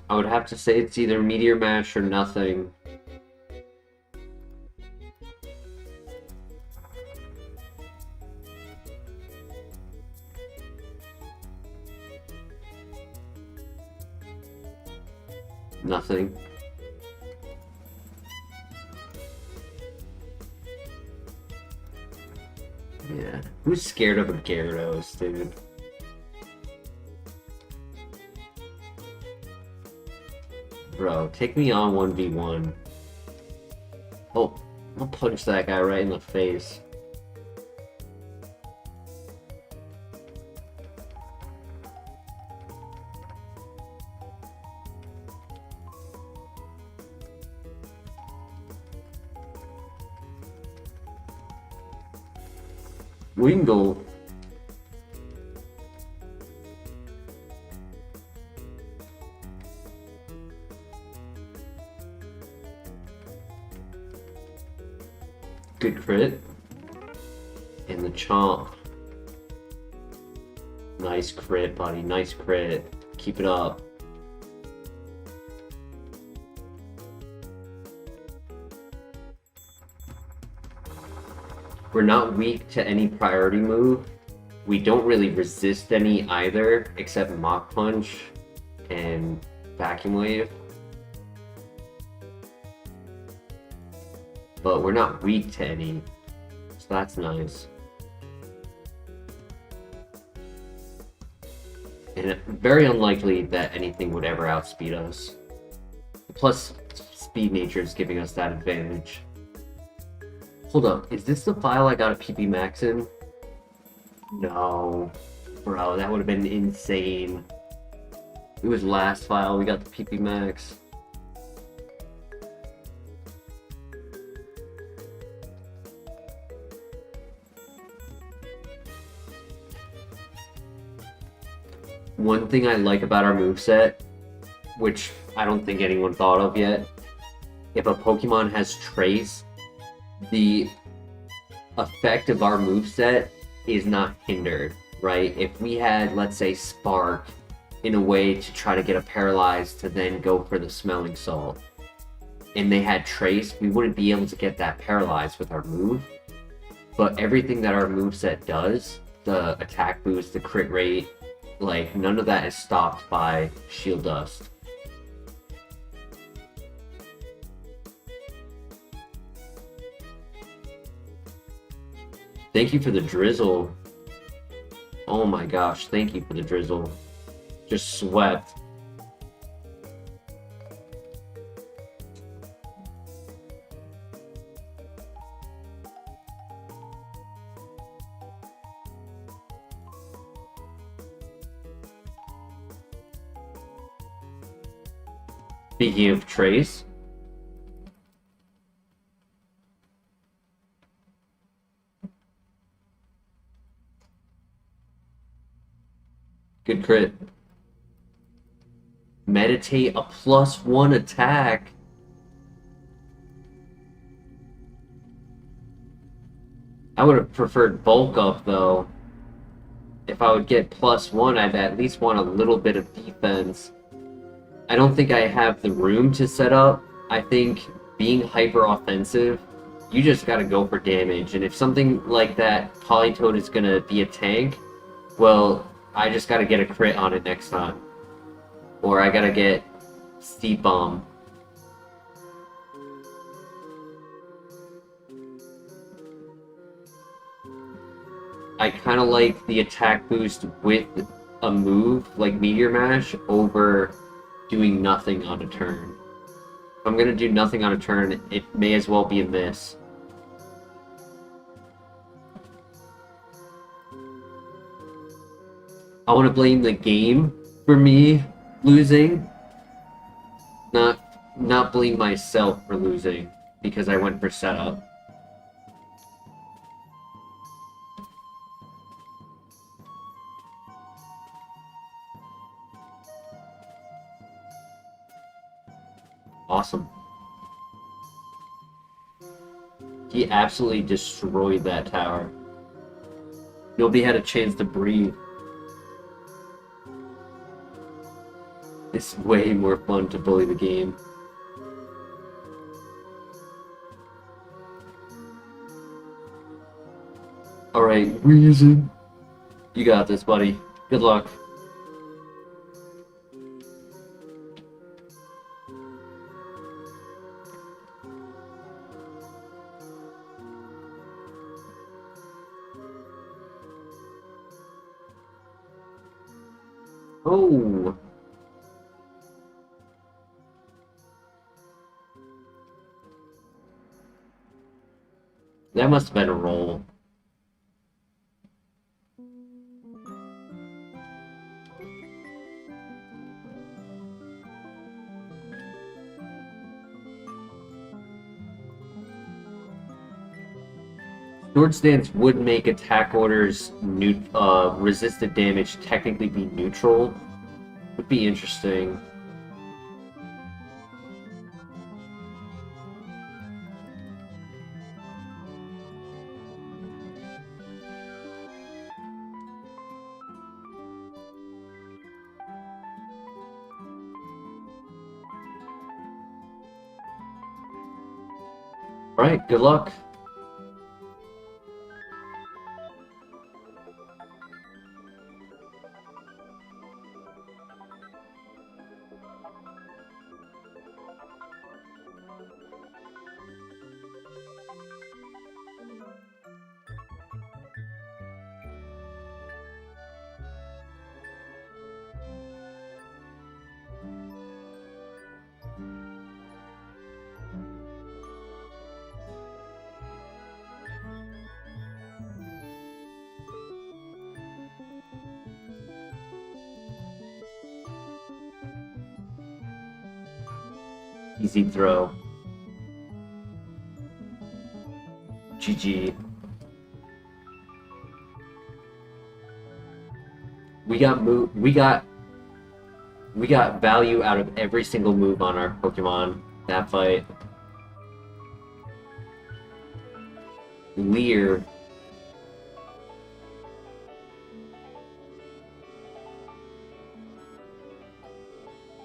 I would have to say it's either Meteor Mash or nothing. Nothing. Yeah. Who's scared of a Gyarados, dude? Bro, take me on 1v1. Oh, I'll punch that guy right in the face. Wingle. Good crit. And the Chomp. Nice crit, buddy. Nice crit. Keep it up. We're not weak to any priority move. We don't really resist any either, except Mach Punch and Vacuum Wave. But we're not weak to any, so that's nice. And very unlikely that anything would ever outspeed us. Plus, Speed Nature is giving us that advantage. Hold up, is this the file I got a PP Max in? No. Bro, that would have been insane. It was last file we got the PP Max. one thing I like about our moveset, which I don't think anyone thought of yet, if a Pokemon has Trace, the effect of our moveset is not hindered, right? If we had, let's say, Spark in a way to try to get a Paralyzed to then go for the Smelling Salt, and they had Trace, we wouldn't be able to get that Paralyzed with our move. But everything that our moveset does, the attack boost, the crit rate, like, none of that is stopped by Shield Dust. Thank you for the drizzle. Oh my gosh, thank you for the drizzle. Just swept. Speaking of Trace, good crit. Meditate, a +1 attack. I would have preferred bulk up though. If I would get +1, I'd at least want a little bit of defense. I don't think I have the room to set up. I think being hyper offensive, you just gotta go for damage. And if something like that Politoed is gonna be a tank, well, I just gotta get a crit on it next time. Or I gotta get Steep Bomb. I kinda like the attack boost with a move like Meteor Mash over doing nothing on a turn. If I'm gonna do nothing on a turn, it may as well be a miss. I want to blame the game for me losing, not blame myself for losing because I went for setup. Awesome. He absolutely destroyed that tower. Nobody had a chance to breathe. It's way more fun to bully the game. Alright, Reason. You got this, buddy. Good luck. Oh! That must have been a roll. Sword Stance would make attack orders resisted damage technically be neutral. Would be interesting. Alright, good luck. Easy throw. GG. We got We got value out of every single move on our Pokemon that fight. Leer.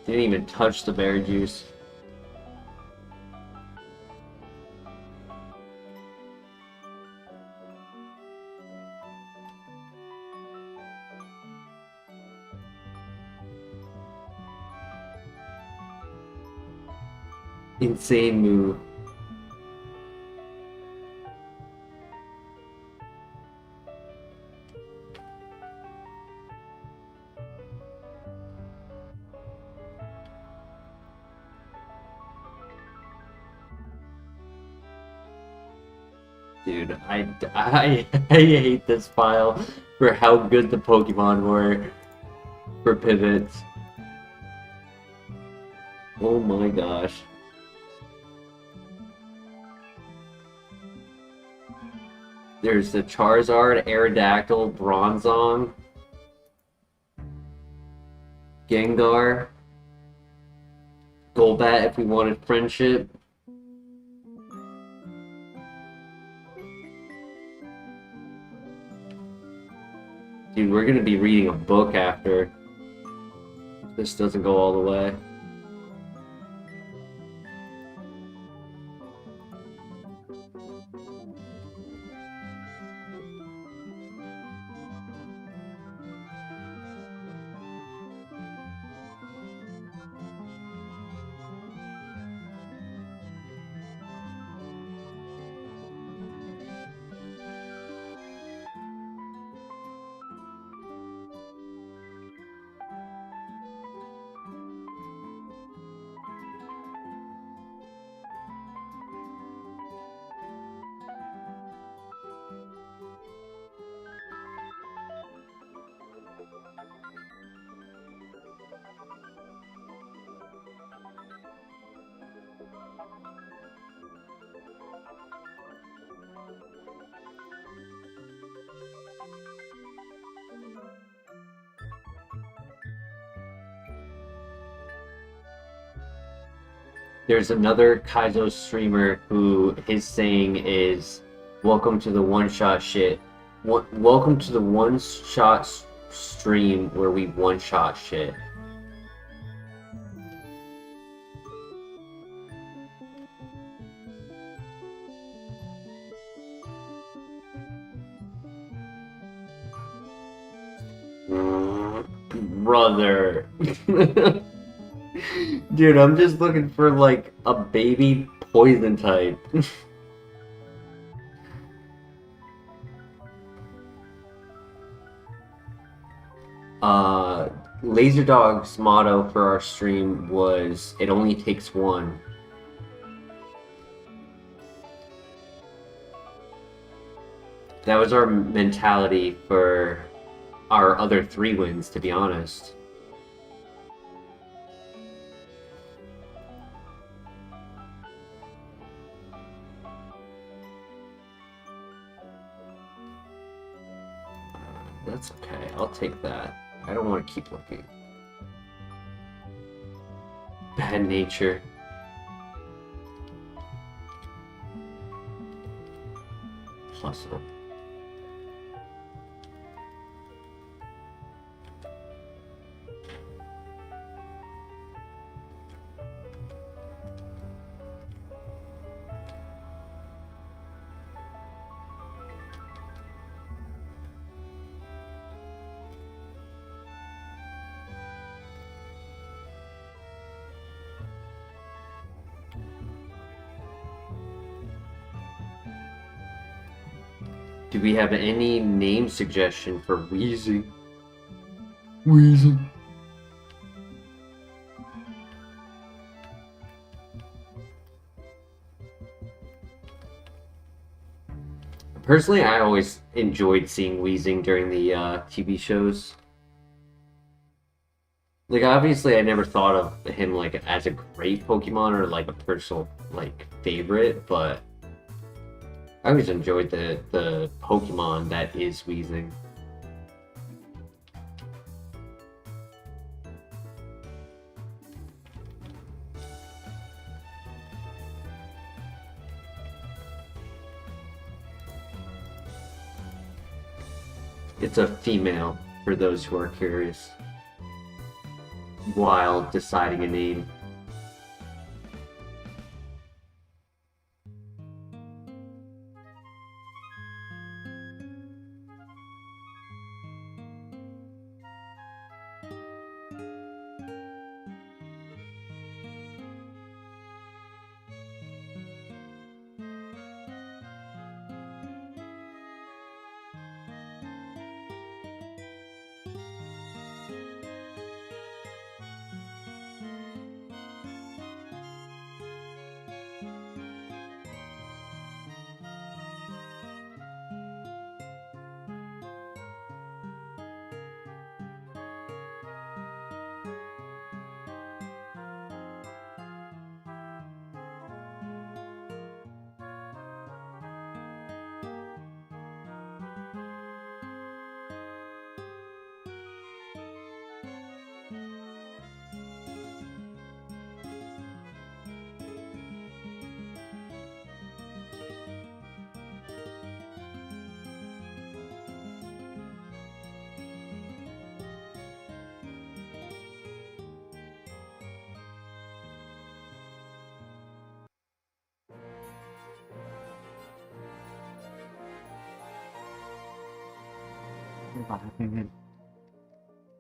Didn't even touch the berry juice. Insane move. Dude, I hate this file for how good the Pokemon were for pivots. Oh my gosh. There's the Charizard, Aerodactyl, Bronzong, Gengar, Golbat if we wanted friendship. Dude, we're gonna be reading a book after this doesn't go all the way. There's another Kaizo streamer who his saying is, "Welcome to the one-shot shit. Welcome to the one-shot stream where we one-shot shit." Brother. Dude, I'm just looking for like a baby poison type. Laser Dog's motto for our stream was, "It only takes one." That was our mentality for our other 3 wins, to be honest. That's okay, I'll take that. I don't want to keep looking. Bad nature. Hustle. Do we have any name suggestion for Wheezing? Wheezing. Personally, I always enjoyed seeing Wheezing during the TV shows. Like, obviously, I never thought of him like as a great Pokemon or like a personal like favorite, but I always enjoyed the Pokemon that is Wheezing. It's a female, for those who are curious, while deciding a name.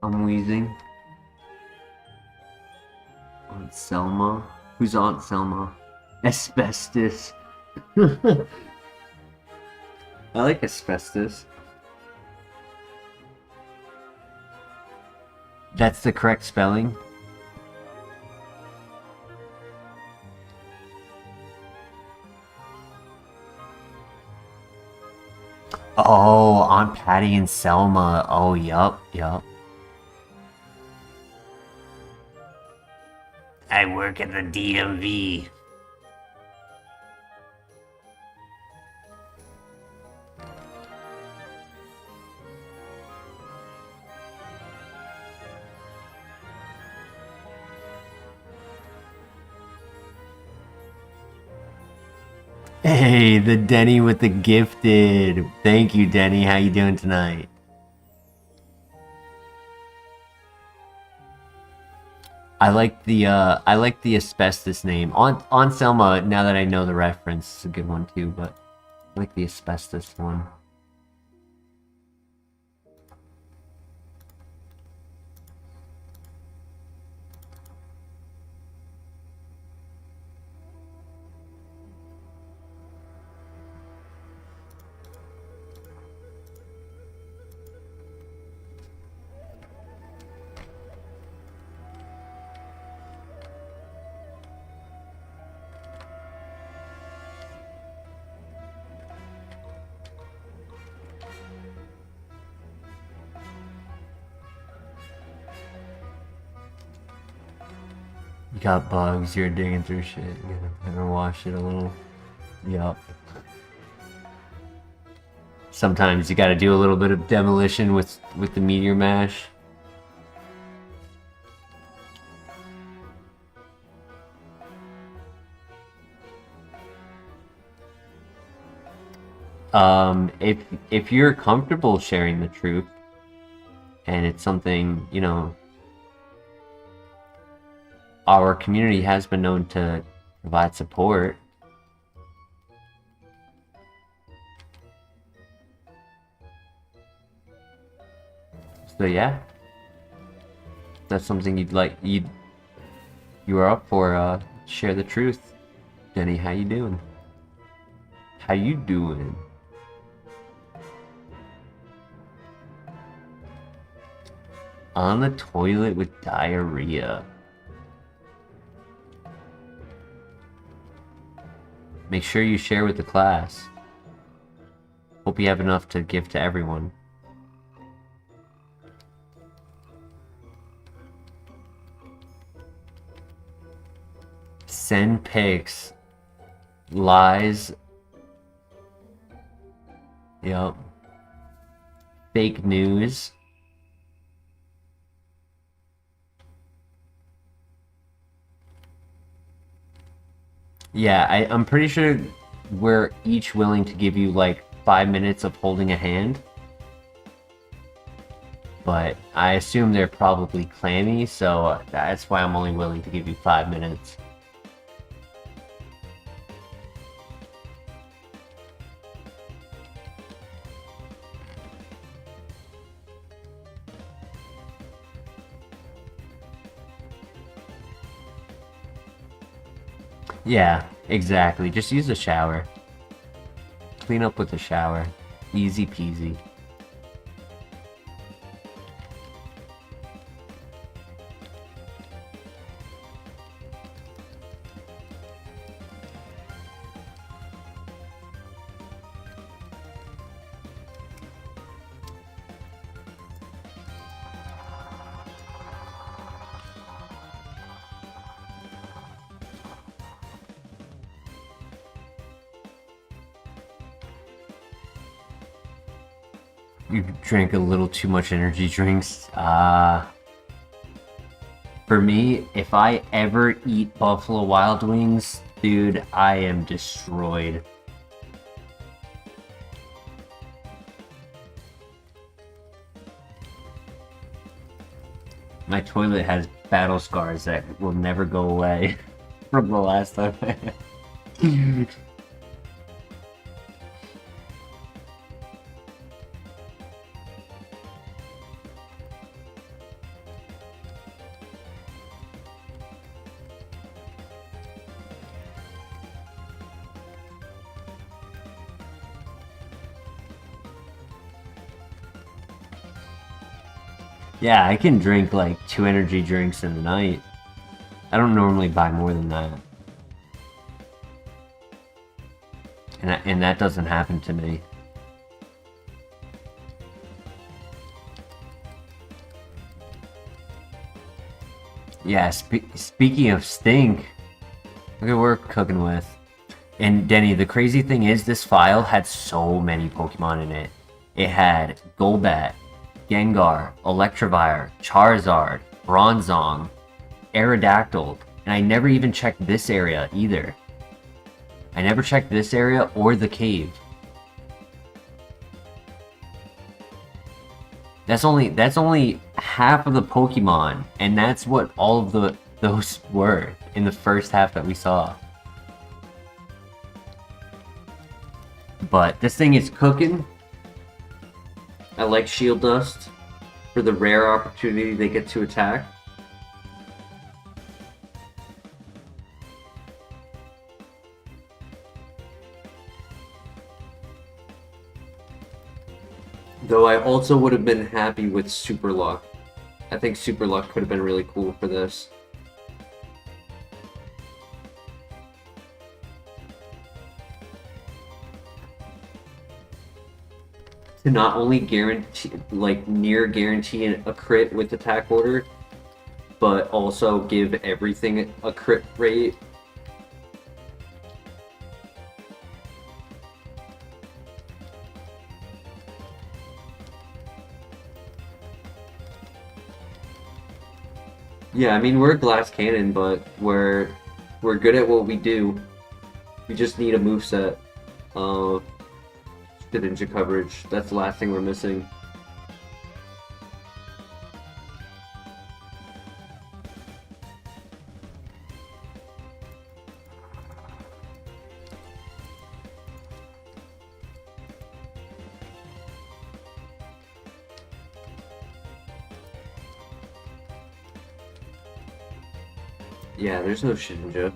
I'm wheezing. Aunt Selma? Who's Aunt Selma? Asbestos. I like asbestos. That's the correct spelling? Oh, Aunt Patty and Selma. Oh, yup. I work at the DMV. Hey, the Denny with the gifted. Thank you, Denny. How you doing tonight? I like the asbestos name. On Selma, now that I know the reference, it's a good one too, but I like the asbestos one. You got bugs, you're digging through shit. You gotta wash it a little. Yup. Sometimes you gotta do a little bit of demolition with the meteor mash. If you're comfortable sharing the truth, and it's something, you know, our community has been known to provide support. So yeah, that's something you are up for. Share the truth. Denny, how you doing? How you doing? On the toilet with diarrhea. Make sure you share with the class. Hope you have enough to give to everyone. Send pics. Lies. Yup. Fake news. Yeah, I'm pretty sure we're each willing to give you like 5 minutes of holding a hand. but I assume they're probably clammy, so that's why I'm only willing to give you 5 minutes. Yeah, exactly. Just use a shower. Clean up with the shower. Easy peasy. You drank a little too much energy drinks. For me, if I ever eat Buffalo Wild Wings, dude, I am destroyed. My toilet has battle scars that will never go away from the last time. Yeah, I can drink like 2 energy drinks in a night. I don't normally buy more than that. And that doesn't happen to me. Yeah, speaking of stink, look at what we're cooking with. And Denny, the crazy thing is this file had so many Pokemon in it. It had Golbat, Gengar, Electivire, Charizard, Bronzong, Aerodactyl, and I never even checked this area either. I never checked this area or the cave. That's only half of the Pokemon, and that's what all of those were in the first half that we saw. But this thing is cooking. I like Shield Dust for the rare opportunity they get to attack. Though I also would have been happy with Super Luck. I think Super Luck could have been really cool for this. To not only guarantee, like near guarantee a crit with attack order, but also give everything a crit rate. Yeah, I mean, we're a glass cannon, but we're good at what we do. We just need a moveset. The ninja coverage. That's the last thing we're missing. Yeah, there's no Shinja.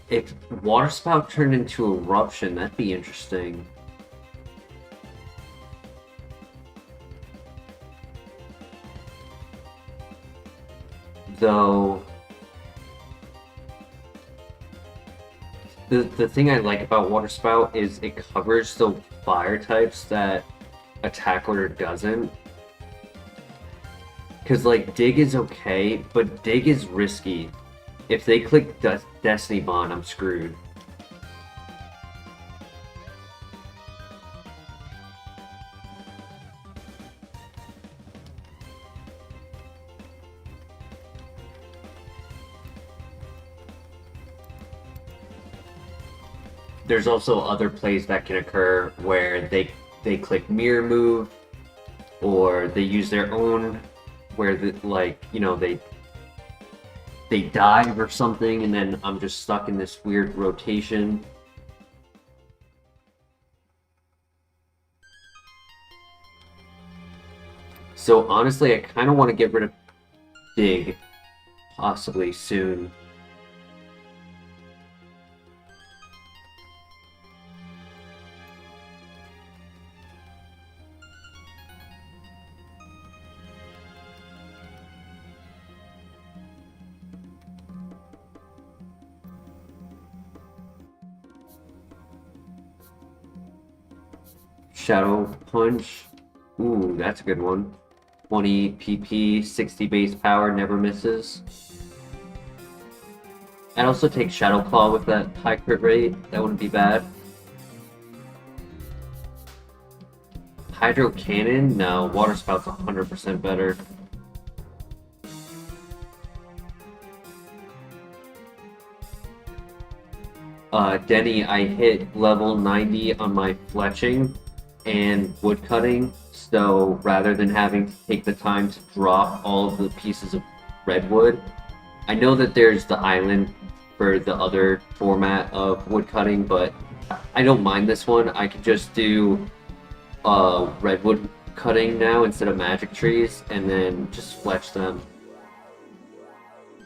If Water Spout turned into Eruption, that'd be interesting. Though, the thing I like about Water Spout is it covers the fire types that attack order doesn't. Because, like, Dig is okay, but Dig is risky. If they click Destiny Bond, I'm screwed. There's also other plays that can occur where they they click mirror move, or they use their own, where they dive or something, and then I'm just stuck in this weird rotation. So honestly, I kind of want to get rid of Dig, possibly soon. Shadow Punch. Ooh, that's a good one. 20 PP, 60 base power, never misses. I'd also take Shadow Claw with that high crit rate. That wouldn't be bad. Hydro Cannon? No, Water Spout's 100% better. Denny, I hit level 90 on my fletching and woodcutting, so rather than having to take the time to drop all of the pieces of redwood, I know that there's the island for the other format of woodcutting, but I don't mind this one. I could just do redwood cutting now instead of magic trees, and then just fletch them.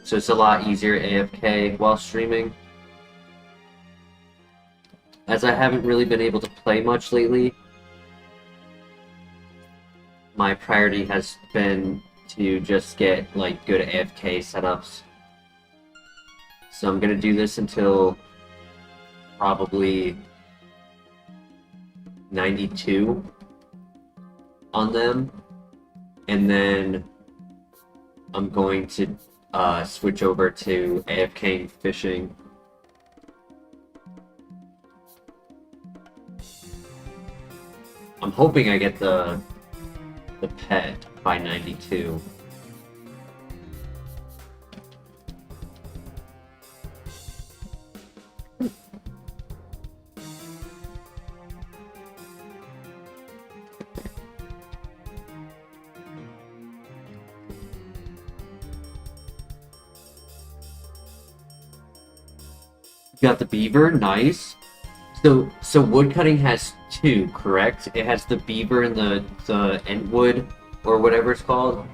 So it's a lot easier AFK while streaming. As I haven't really been able to play much lately, my priority has been to just get like good AFK setups. So I'm gonna do this until probably 92 on them, and then I'm going to switch over to AFK fishing. I'm hoping I get the pet by 92. Got the beaver, nice. So woodcutting has two, correct? It has the beaver and the Entwood, or whatever it's called.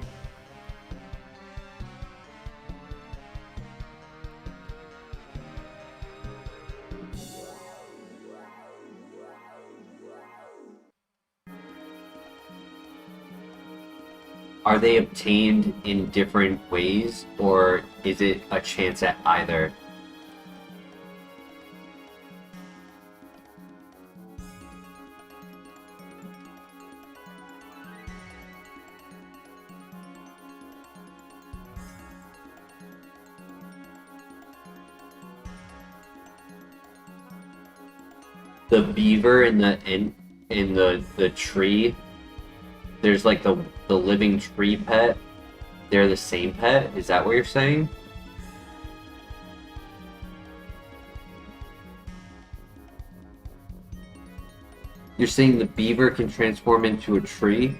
Are they obtained in different ways, or is it a chance at either? The beaver and the tree, there's like the living tree pet. They're the same pet? Is that what you're saying? You're saying the beaver can transform into a tree?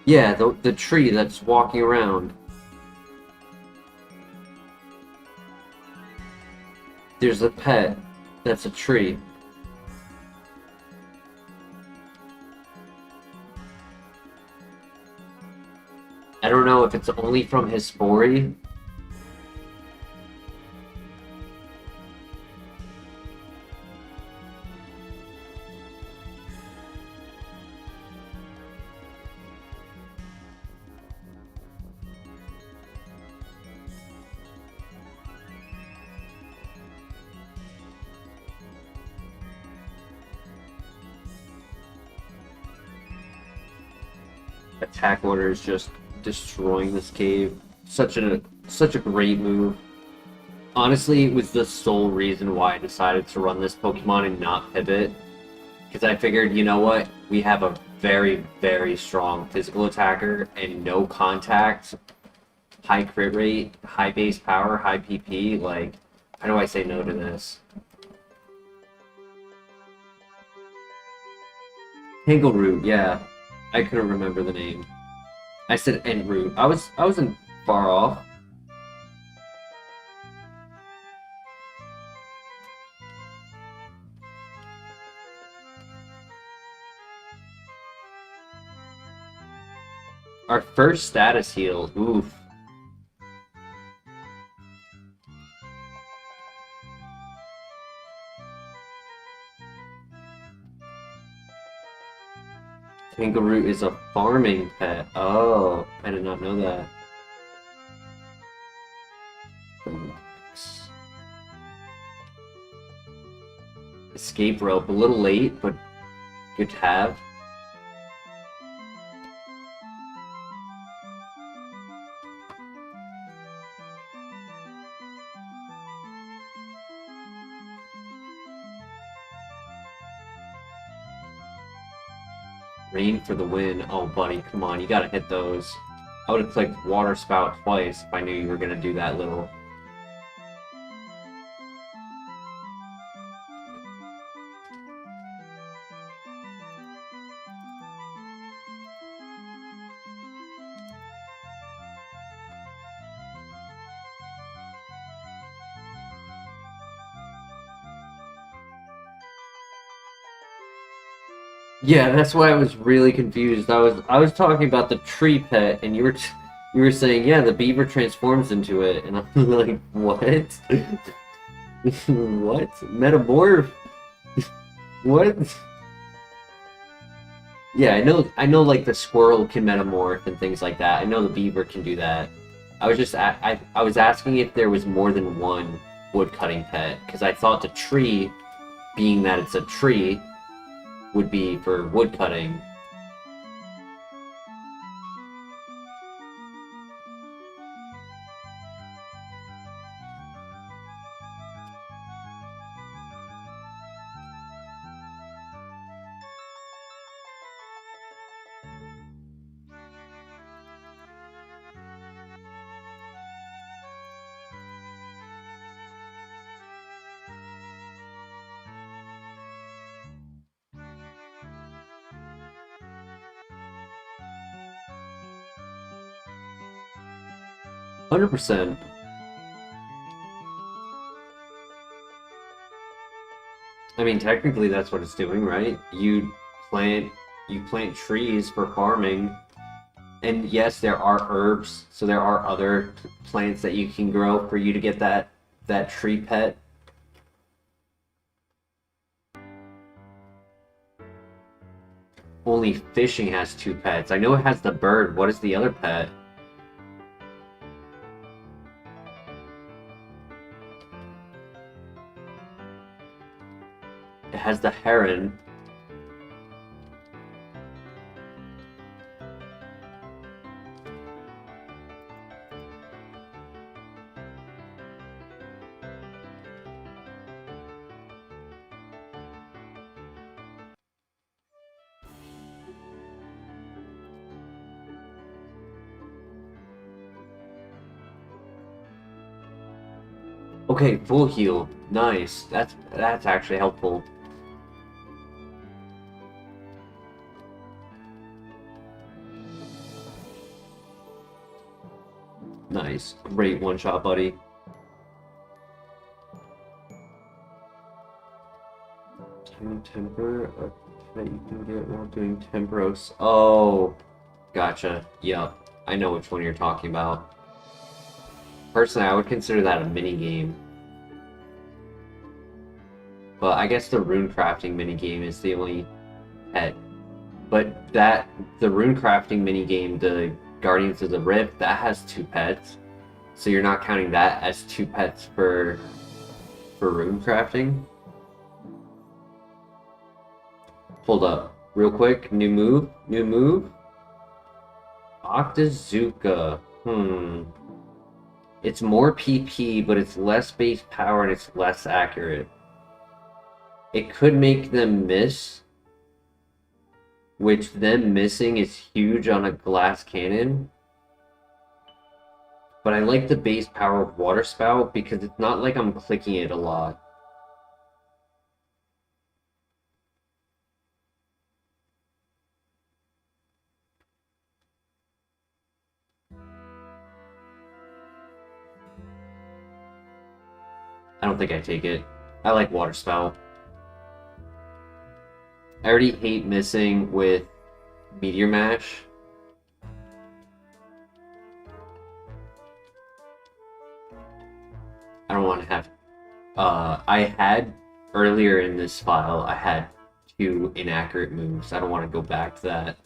Yeah, the tree that's walking around. There's a pet that's a tree. I don't know if it's only from his Hespori. Attack order is just destroying this cave. Such a great move. Honestly, it was the sole reason why I decided to run this Pokemon and not pivot. Because I figured, you know what? We have a very, very strong physical attacker and no contact, high crit rate, high base power, high PP. Like, how do I say no to this? Tangleroot, yeah. I couldn't remember the name. I said Enroot. I wasn't far off. Our first status heal. Oof. Kangaroo is a farming pet. Oh, I did not know that. Escape rope. A little late, but good to have. Rain for the win. Oh, buddy, come on. You gotta hit those. I would have clicked Water Spout twice if I knew you were gonna do that little. 'Yeah, that's why I was really confused. I was talking about the tree pet, and you were saying, yeah, the beaver transforms into it, and I'm like, what? What? Metamorph? What? Yeah, I know, like the squirrel can metamorph and things like that. I know the beaver can do that. I was just I was asking if there was more than one woodcutting pet because I thought the tree, being that it's a tree, would be for woodcutting. 100%. I mean, technically that's what it's doing, right? Plant you plant trees for farming. And yes, there are herbs, so there are other plants that you can grow for you to get that tree pet. Only fishing has 2 pets. I know it has the bird. What is the other pet? It has the heron. Okay, full heal. Nice. That's actually helpful. Nice. Great one shot, buddy. Temper that you can get while doing Temperos. Oh, gotcha. Yup. I know which one you're talking about. Personally, I would consider that a mini game. But I guess the rune crafting mini game is the only pet. But the rune crafting mini game, the Guardians of the Rift, that has 2 pets. So you're not counting that as 2 pets for rune crafting? Hold up. Real quick, new move? New move? Octazooka. It's more PP, but it's less base power and it's less accurate. It could make them miss, which them missing is huge on a glass cannon. But I like the base power of Water Spout because it's not like I'm clicking it a lot. I don't think I take it. I like Water Spout. I already hate missing with Meteor Mash. I don't want to have... I had, earlier in this file, I had 2 inaccurate moves. I don't want to go back to that.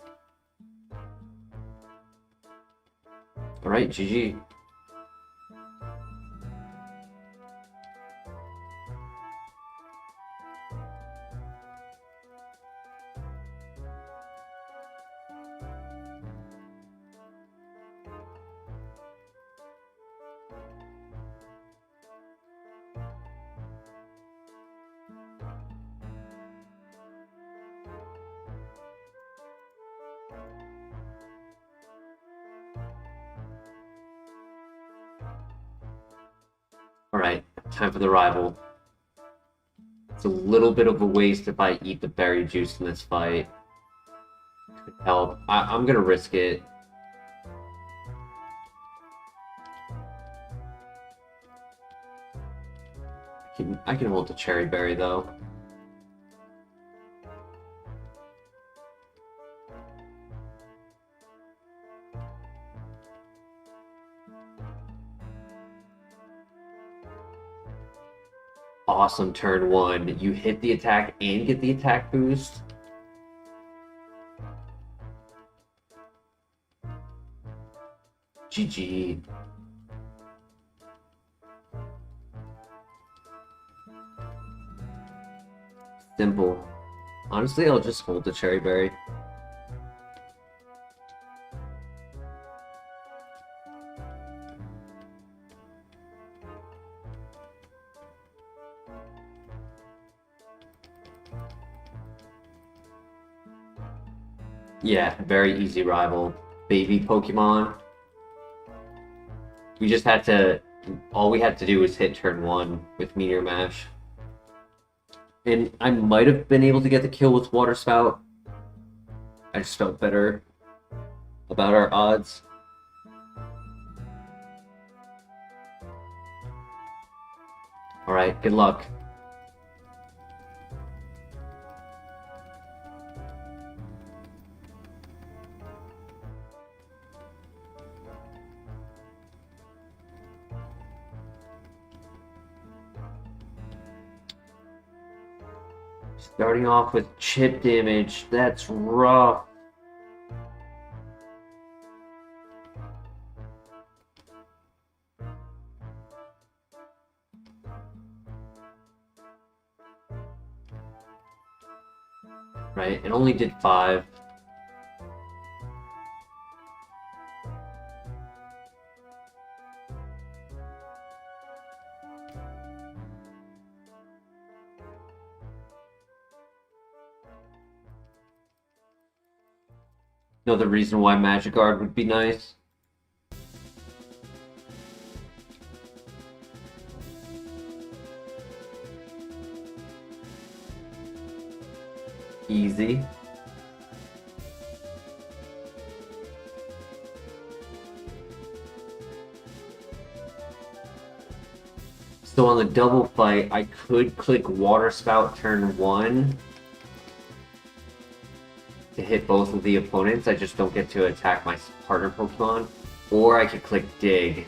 Alright, GG. Alright, time for the rival. It's a little bit of a waste if I eat the berry juice in this fight. Could help. I'm gonna risk it. I can hold the cherry berry though. Awesome turn 1. You hit the attack and get the attack boost. GG. Simple. Honestly, I'll just hold the cherry berry. Yeah, very easy rival. Baby Pokemon. We just had to... All we had to do was hit turn 1 with Meteor Mash. And I might have been able to get the kill with Water Spout. I just felt better about our odds. Alright, good luck. Starting off with chip damage, that's rough. Right, it only did 5. Another reason why Magikarp would be nice. Easy. So on the double fight, I could click Water Spout turn 1 to hit both of the opponents. I just don't get to attack my partner Pokemon. Or I could click Dig.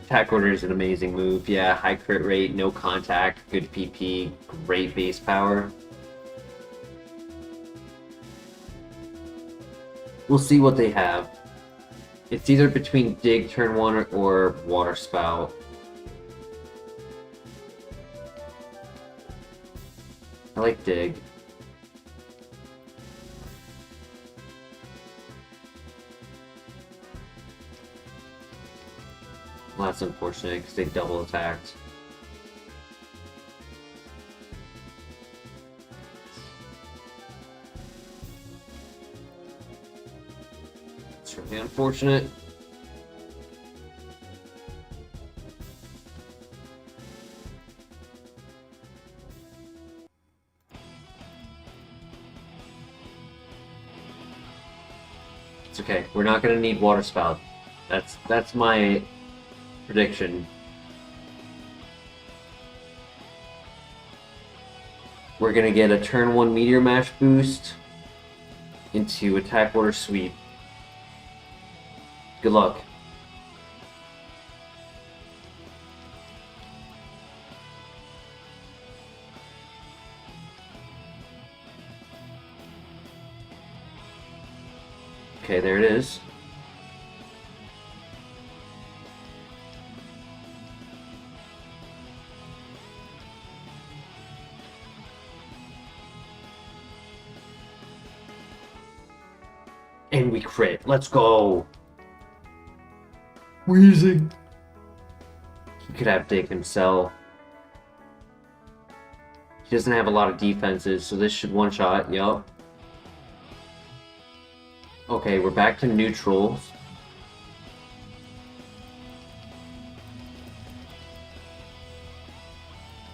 Attack Order is an amazing move. Yeah, high crit rate, no contact, good PP, great base power. We'll see what they have. It's either between Dig turn 1 or Water Spout. I like dig. Well, that's unfortunate because they double attacked. It's really unfortunate. It's okay. We're not gonna need water spout. That's my prediction. We're gonna get a turn 1 Meteor Mash boost into attack order sweep. Good luck. Okay, there it is. And we crit. Let's go. Wheezing. He could have dig himself. He doesn't have a lot of defenses, so this should one-shot. Yup. Okay, we're back to neutrals.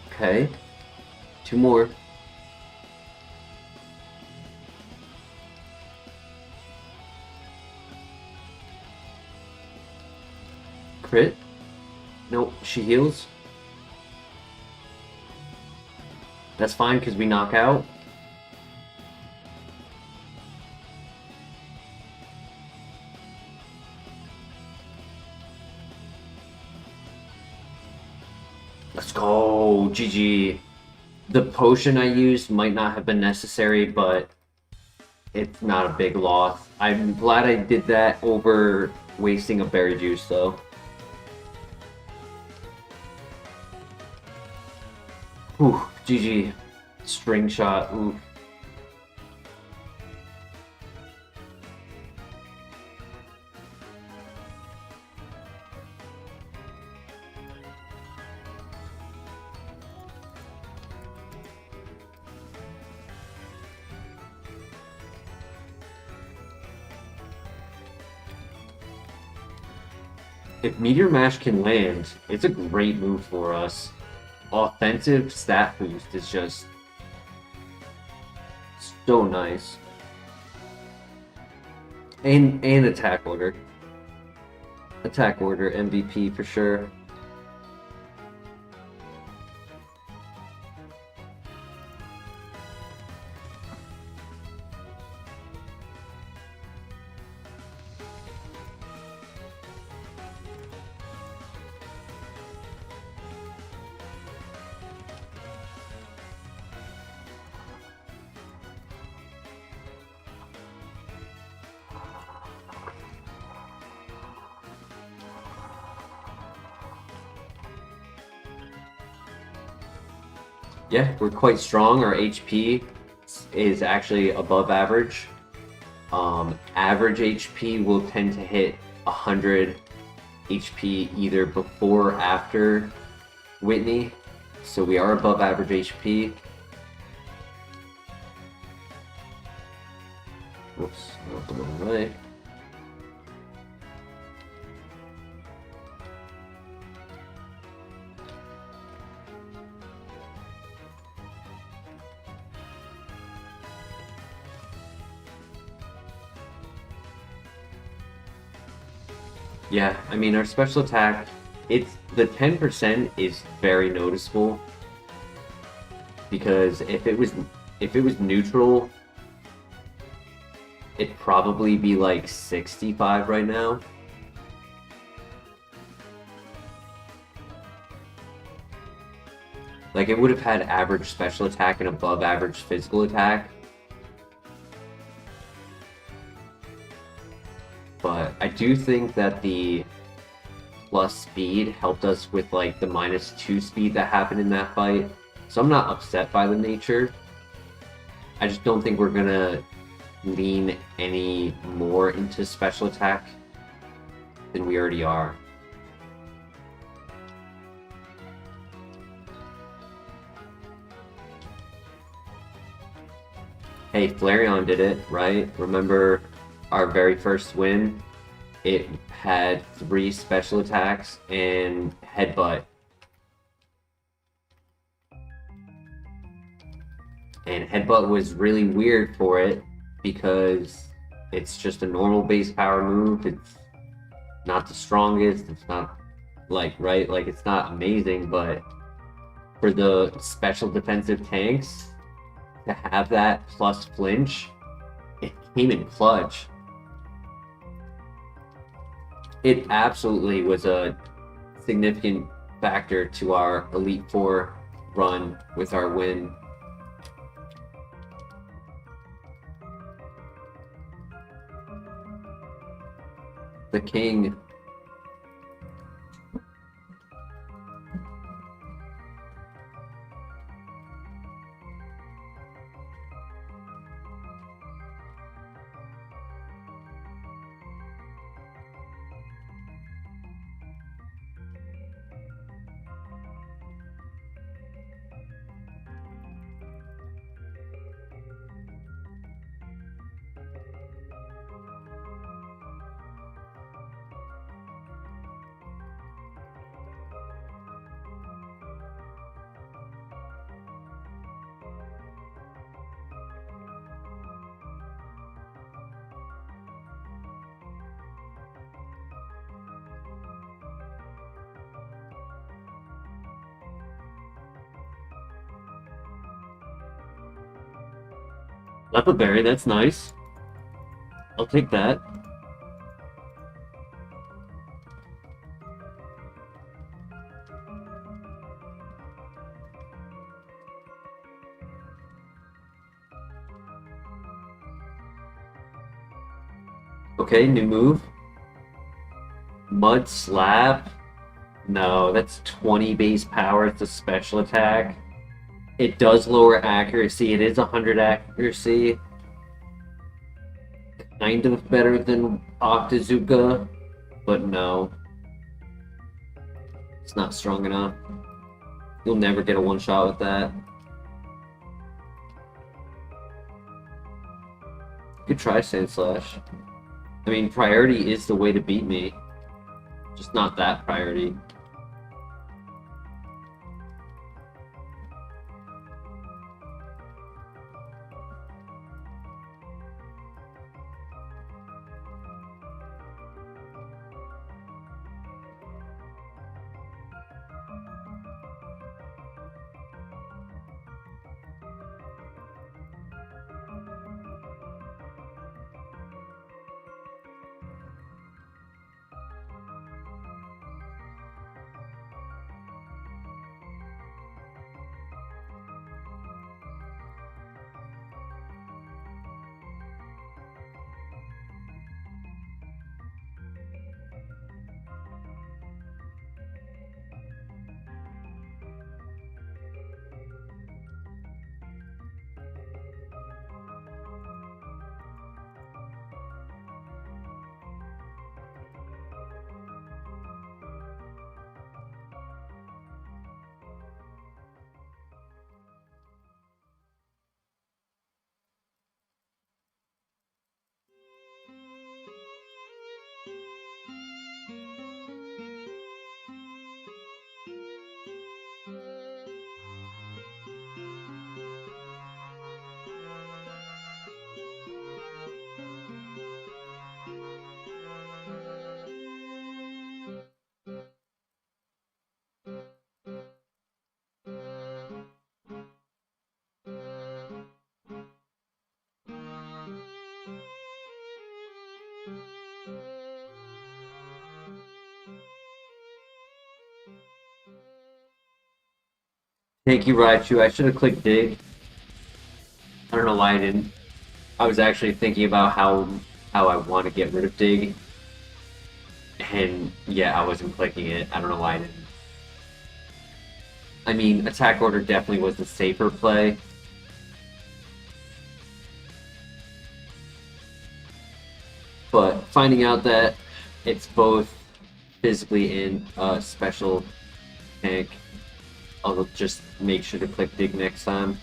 Okay. 2 more. Crit? Nope, she heals. That's fine because we knock out. Let's go, GG. The potion I used might not have been necessary, but it's not a big loss. I'm glad I did that over wasting a berry juice, though. Whew, GG. String shot, ooh. If Meteor Mash can land, it's a great move for us. Offensive stat boost is just so nice. And attack order. Attack order MVP for sure. Yeah, we're quite strong. Our HP is actually above average. Average HP will tend to hit 100 HP either before or after Whitney. So we are above average HP. Whoops, not the wrong way. Yeah, I mean our special attack, it's the 10% is very noticeable because if it was neutral, it'd probably be like 65 right now. Like it would have had average special attack and above average physical attack. But I do think that the plus speed helped us with like the -2 speed that happened in that fight. So I'm not upset by the nature. I just don't think we're gonna lean any more into special attack than we already are. Hey, Flareon did it, right? Remember our very first win? It had 3 special attacks and headbutt. And headbutt was really weird for it because it's just a normal base power move. It's not the strongest. It's not like, right? Like, it's not amazing, but for the special defensive tanks, to have that plus flinch, it came in clutch. It absolutely was a significant factor to our Elite Four run with our win. The king. Leopard berry, that's nice. I'll take that. Okay, new move. Mud Slap? No, that's 20 base power. It's a special attack. It does lower accuracy. It is 100 accuracy. Kind of better than Octazooka, but no. It's not strong enough. You'll never get a one-shot with that. You could try Sand Slash. I mean, priority is the way to beat me. Just not that priority. Thank you, Raichu. I should have clicked dig. I don't know why I didn't. I was actually thinking about how I want to get rid of dig. And yeah, I wasn't clicking it. I don't know why I didn't. I mean, attack order definitely was the safer play. finding out that it's both physically and special tank. I'll just make sure to click dig next time.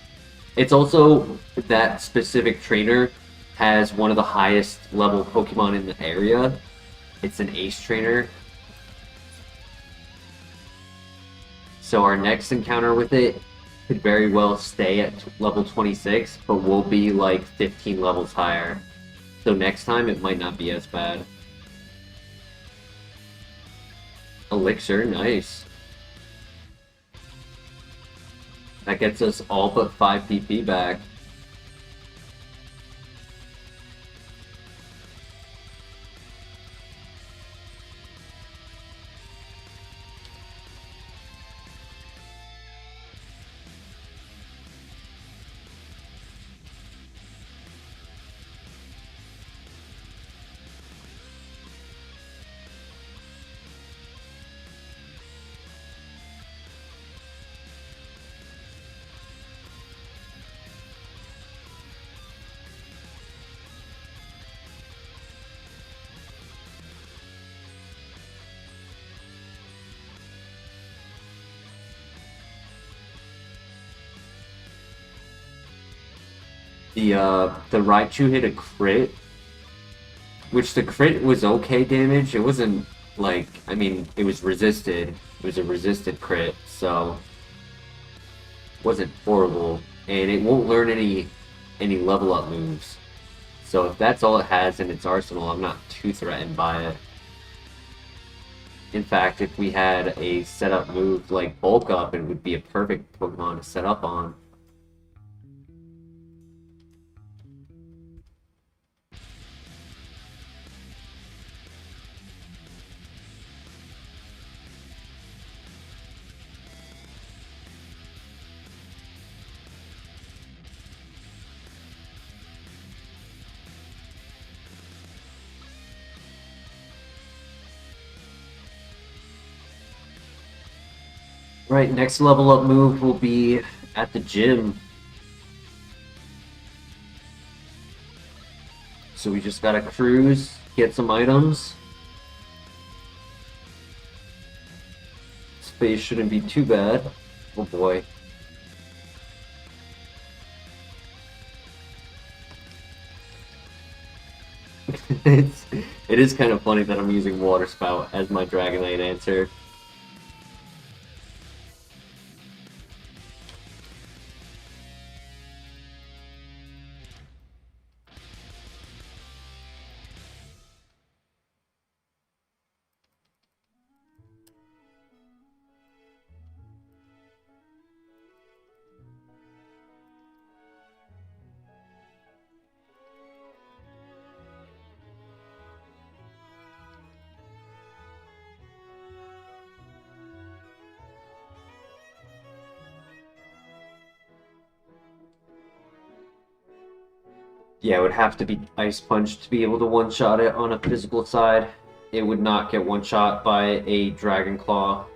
It's also that specific trainer has one of the highest level Pokemon in the area. It's an ace trainer. So our next encounter with it could very well stay at level 26, but we'll be like 15 levels higher. So next time it might not be as bad. Elixir, nice. That gets us all but 5 PP back. The Raichu hit a crit, which the crit was okay damage. It wasn't like, I mean, it was resisted. It was a resisted crit, so it wasn't horrible. And it won't learn any level up moves. So if that's all it has in its arsenal, I'm not too threatened by it. In fact, if we had a setup move like Bulk Up, it would be a perfect Pokemon to set up on. Right, next level up move will be at the gym. So we just gotta cruise, get some items. Space shouldn't be too bad. Oh boy. It is kind of funny that I'm using Water Spout as my Dragonite answer. Yeah, it would have to be Ice Punch to be able to one-shot it on a physical side. It would not get one-shot by a Dragon Claw.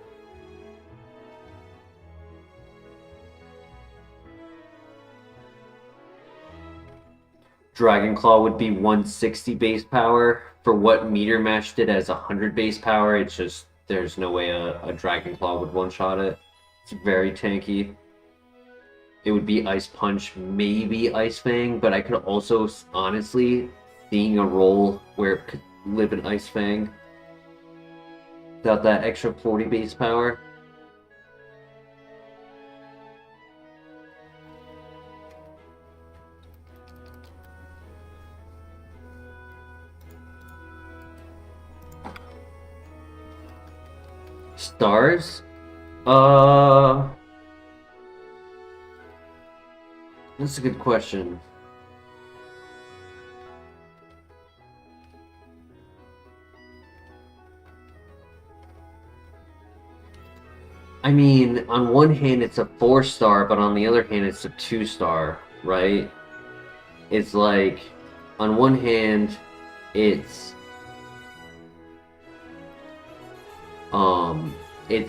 Dragon Claw would be 160 base power. For what Meteor Mash did as 100 base power, it's just, there's no way a Dragon Claw would one-shot it. It's very tanky. It would be Ice Punch, maybe Ice Fang, but I could also, honestly, seeing a role where it could live in Ice Fang without that extra 40 base power. Stars? That's a good question. I mean, on one hand it's a 4-star, but on the other hand it's a 2-star, right? It's like, on one hand, it's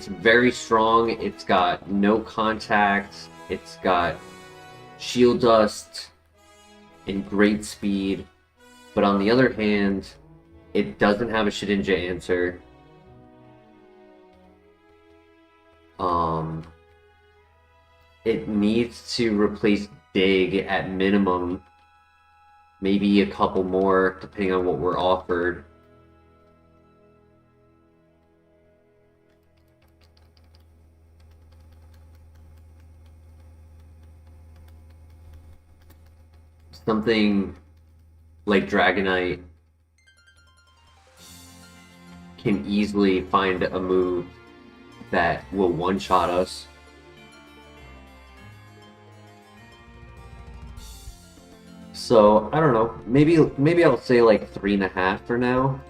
very strong, it's got no contact, it's got shield dust and great speed, but on the other hand, It doesn't have a Shedinja answer. It needs to replace Dig at minimum. Maybe a couple more, depending on what we're offered. Something like Dragonite can easily find a move that will one-shot us. So, I don't know. Maybe I'll say like 3.5 for now.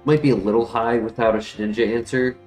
Might be a little high without a Shedinja answer.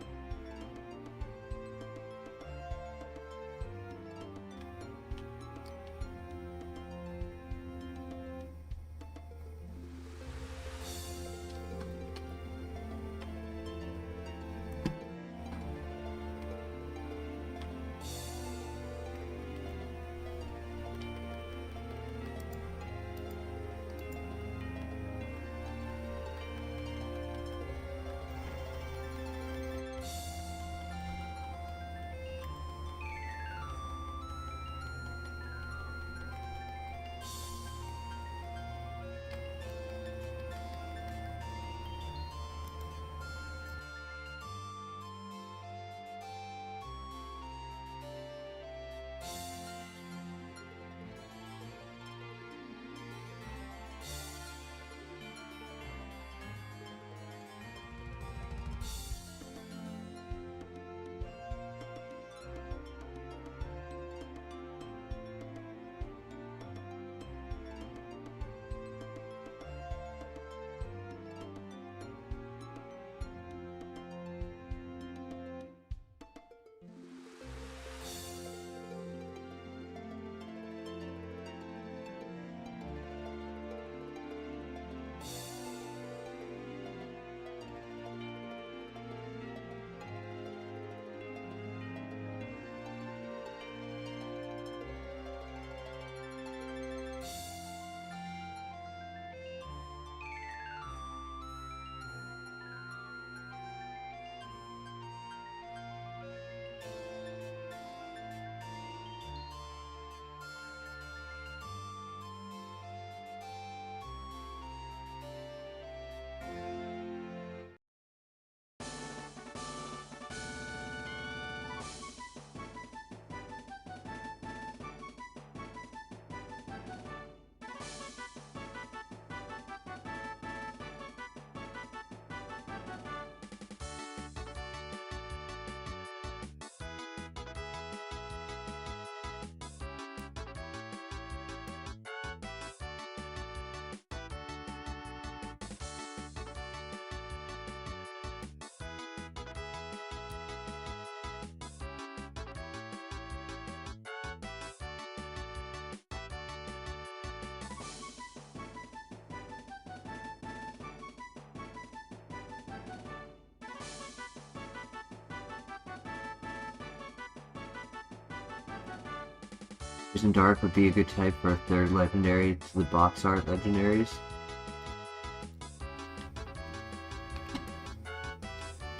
Poison Dark would be a good type for a third legendary to the box art legendaries.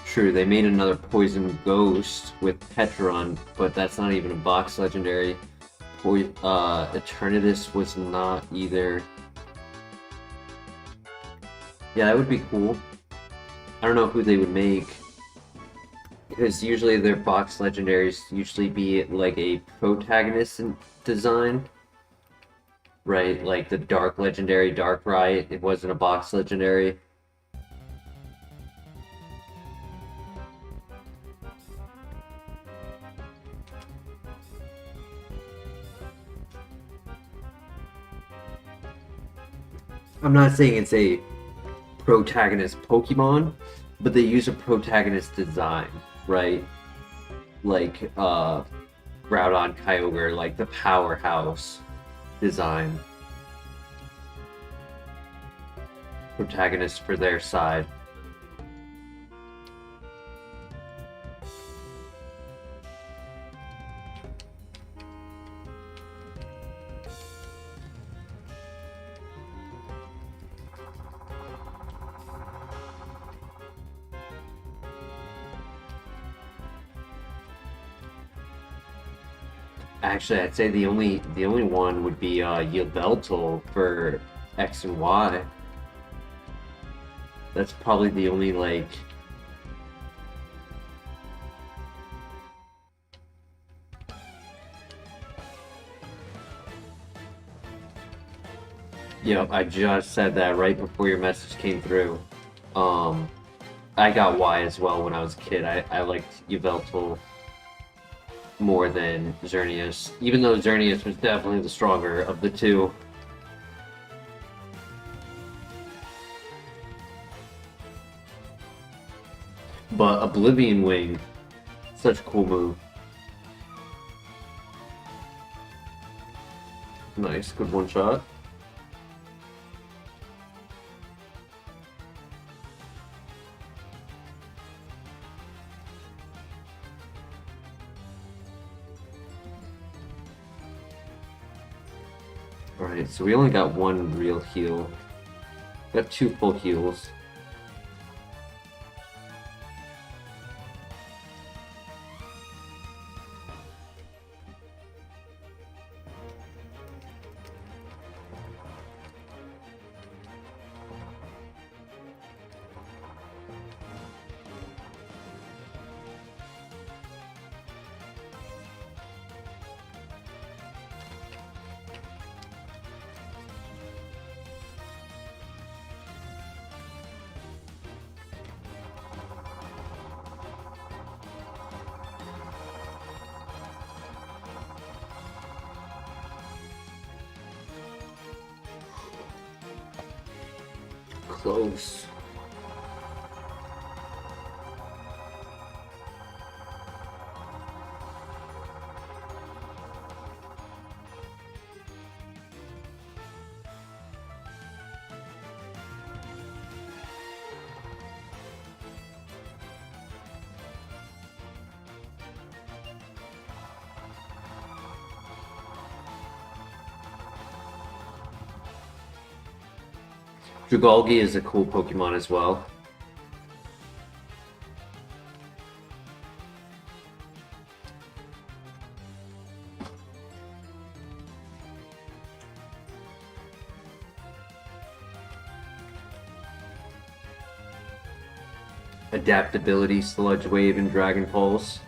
True, they made another Poison Ghost with Petron, but that's not even a box legendary. Eternatus was not either. Yeah, that would be cool. I don't know who they would make. Because usually their box legendaries usually be like a protagonist design. Right, like the Dark Legendary Darkrai, it wasn't a box legendary. I'm not saying it's a protagonist Pokemon, but they use a protagonist design, right? Like, Groudon Kyogre, like the powerhouse design. Protagonist for their side. Actually, I'd say the only one would be Yveltal for X and Y. That's probably the only like. Yep, I just said that right before your message came through. I got Y as well when I was a kid. I liked Yveltal more than Xerneas, even though Xerneas was definitely the stronger of the two. But Oblivion Wing, such a cool move. Nice, good one shot. Alright, so we only got one real heal. Got two full heals. Close. Drugalgi is a cool Pokemon as well. Adaptability, Sludge Wave, and Dragon Pulse.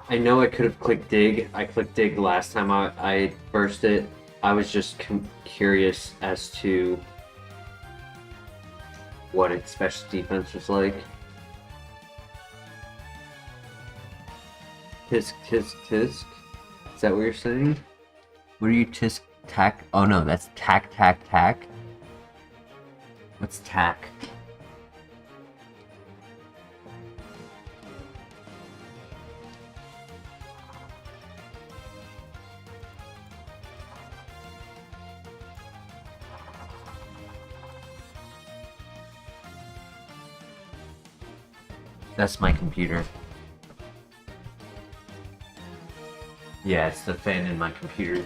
I know I could have clicked dig. I clicked dig last time I burst it. I was just curious as to what its special defense was like. Tisk, tisk, tisk. Is that what you're saying? What are you tisk, tack? Oh no, that's tack, tack, tack. What's tack? That's my computer. Yeah, it's the fan in my computer.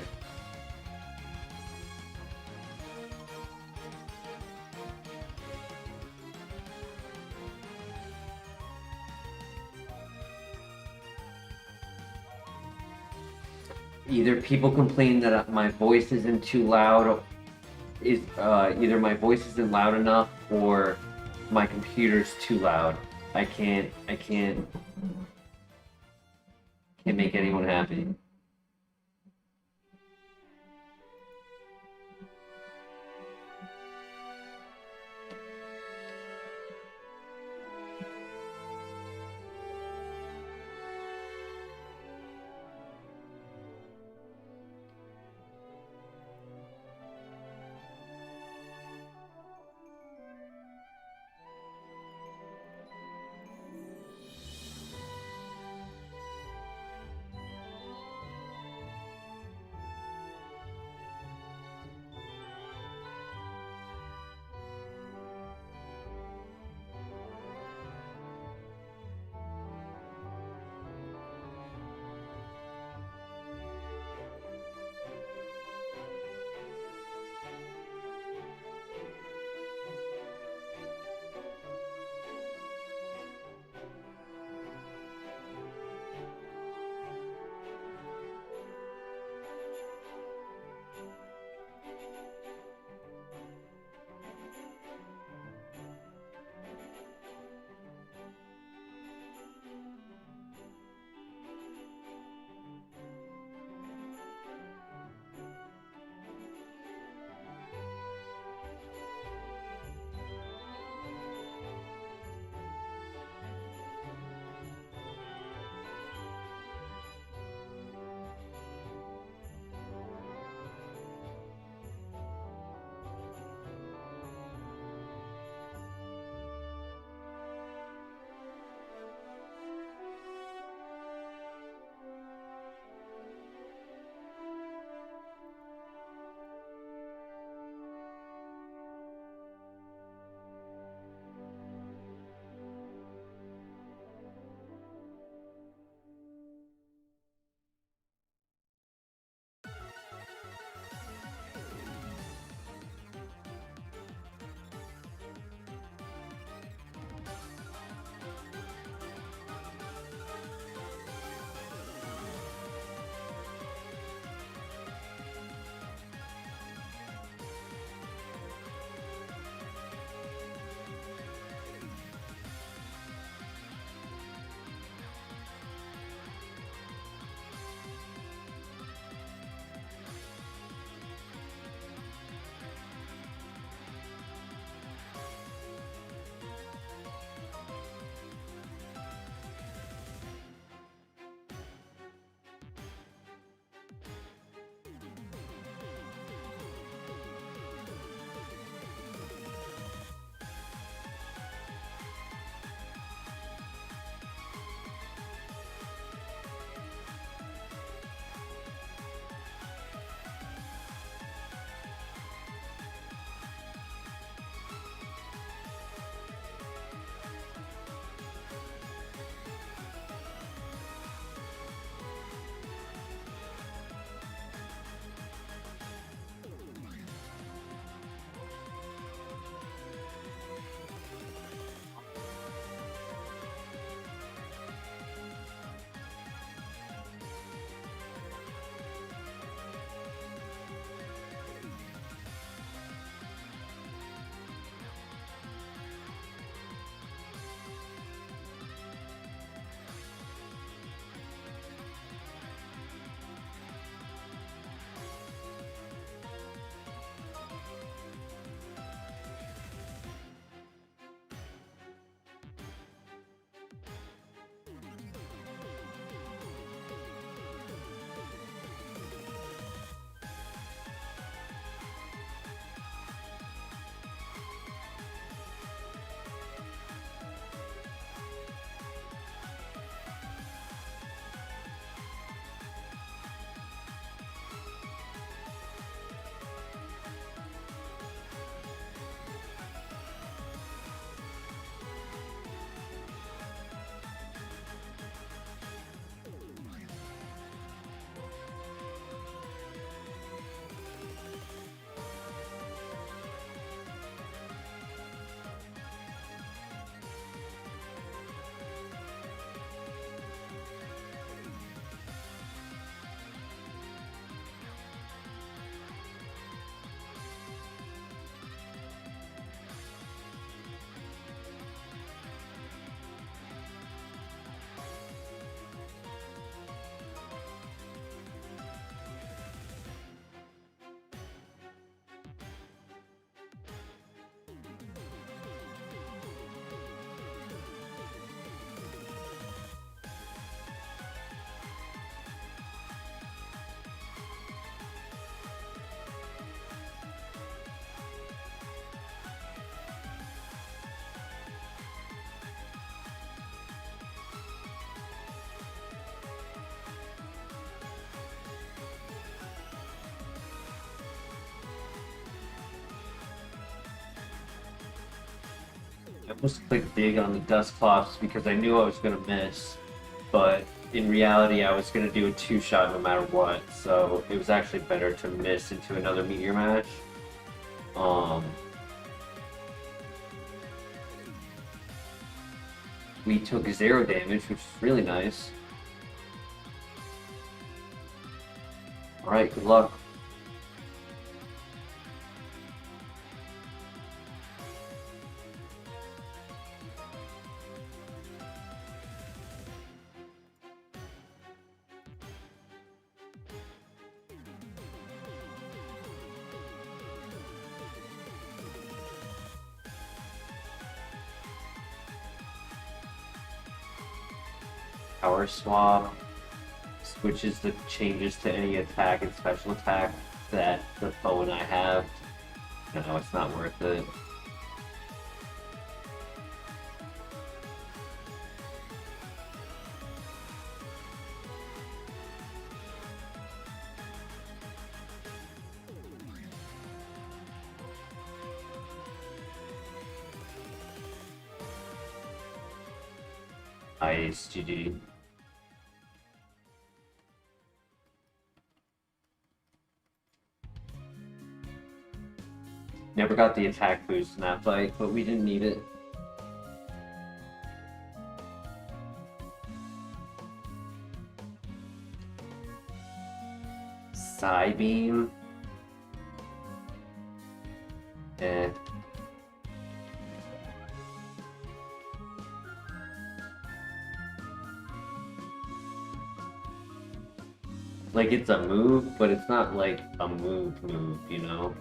either people complain that my voice isn't too loud, either my voice isn't loud enough or my computer's too loud. I can't make anyone happy. I almost clicked dig on the Dusclops because I knew I was going to miss, but in reality I was going to do a 2-shot no matter what, so it was actually better to miss into another Meteor match. We took 0 damage, which is really nice. Alright, good luck. Power swap switches the changes to any attack and special attack that the foe and I have. No, it's not worth it. Nice, GG. Never got the attack boost in that fight, but we didn't need it. Psybeam? Eh. Like, it's a move, but it's not like a move, you know?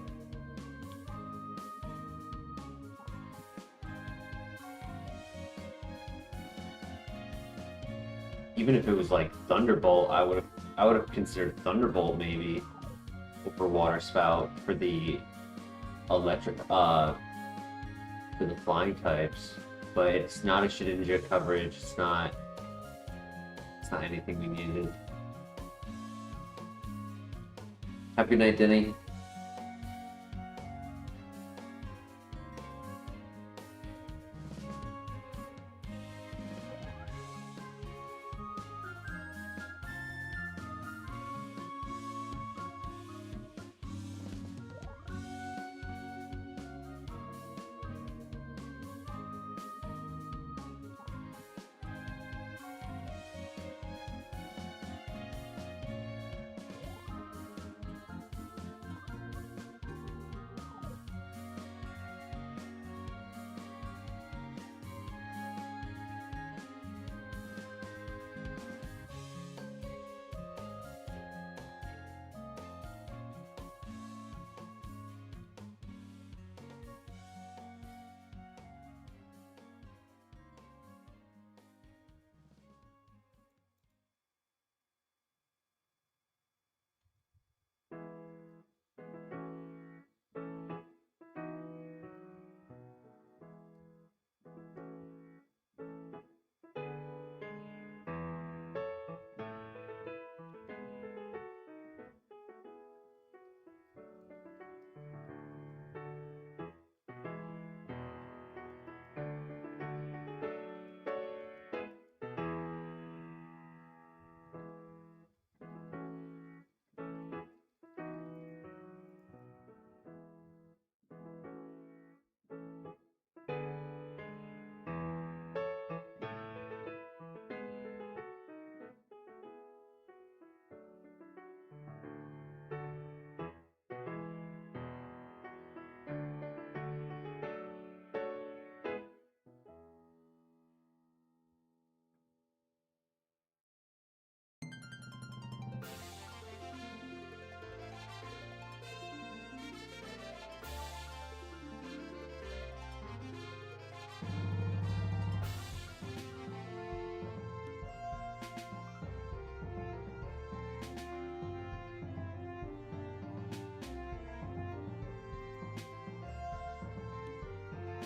Even if it was like Thunderbolt, I would have considered Thunderbolt maybe over Water Spout for the electric for the flying types. But it's not a Shedinja coverage, it's not anything we needed. Have a good night, Denny.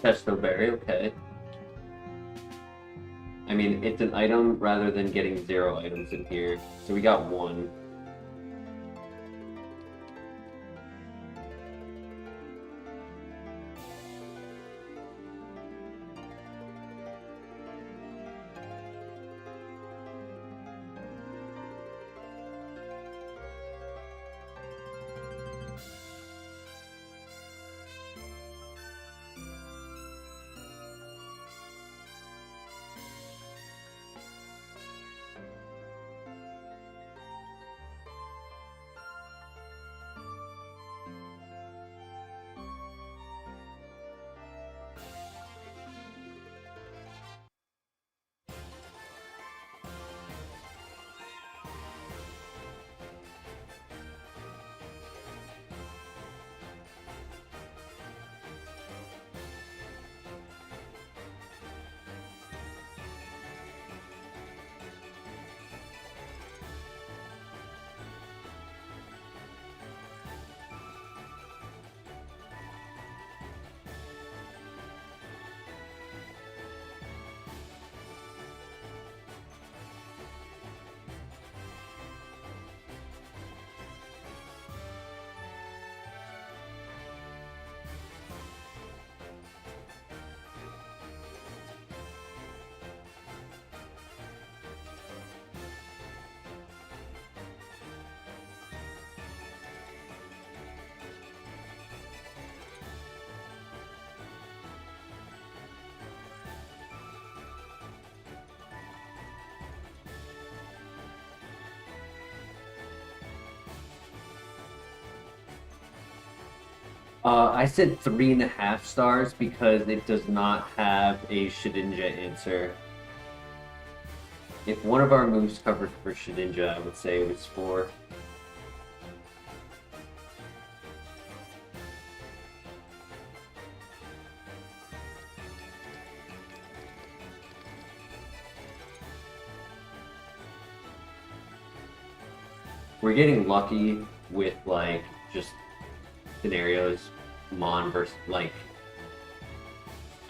Pesto Berry, okay. I mean, it's an item rather than getting 0 items in here. So we got 1. I said 3.5 stars because it does not have a Shedinja answer. If one of our moves covered for Shedinja, I would say it was 4. We're getting lucky with like just scenarios, Mon versus like.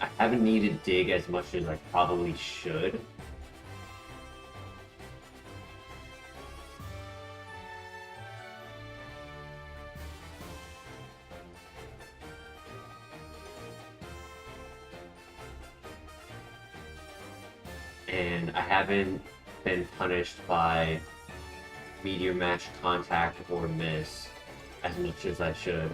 I haven't needed dig as much as I probably should. And I haven't been punished by meteor match contact or miss as much as I should.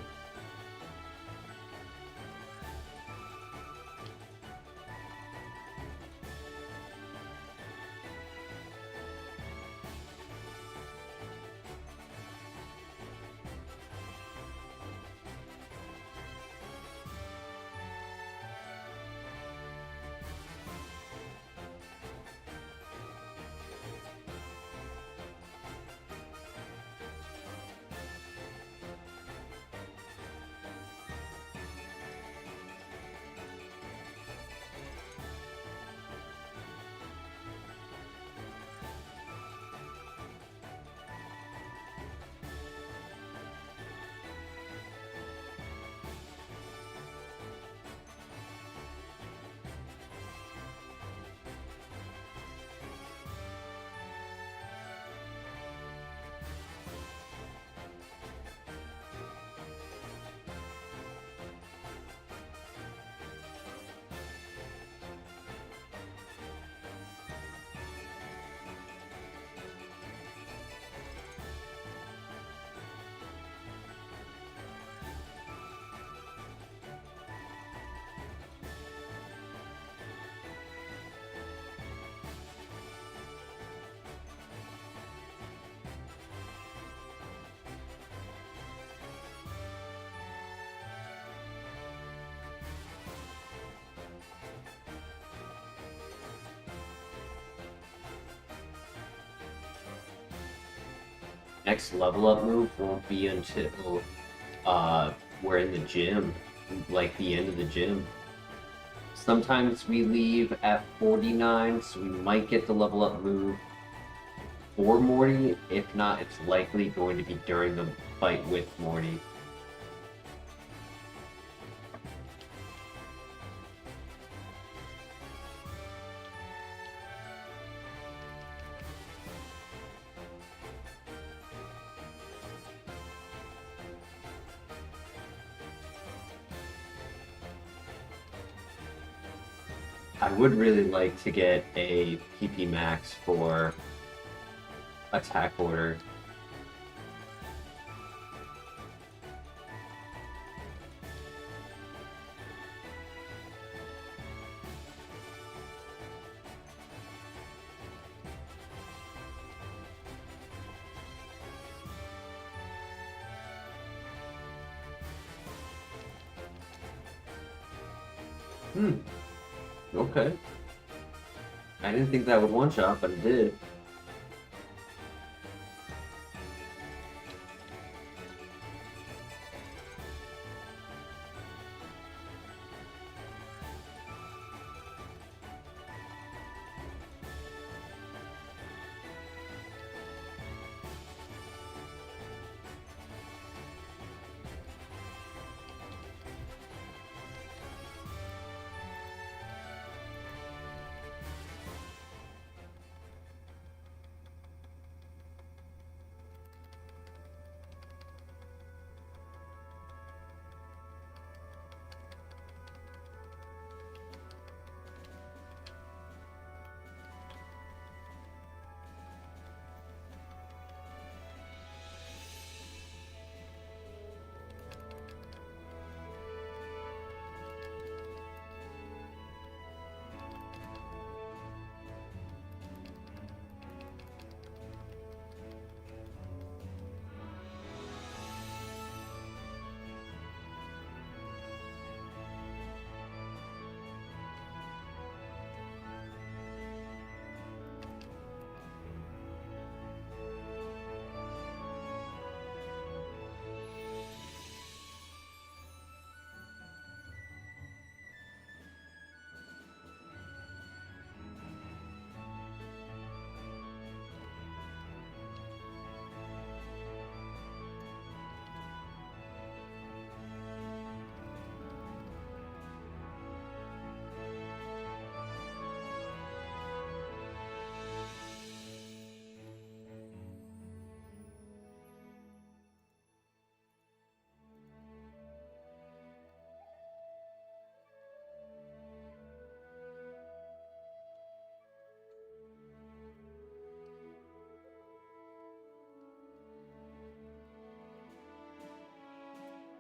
Next level up move won't be until we're in the gym, like the end of the gym. Sometimes we leave at 49, so we might get the level up move for Morty. If not, it's likely going to be during the fight with Morty. I would really like to get a PP max for attack order. Okay. I didn't think that would one-shot, but it did.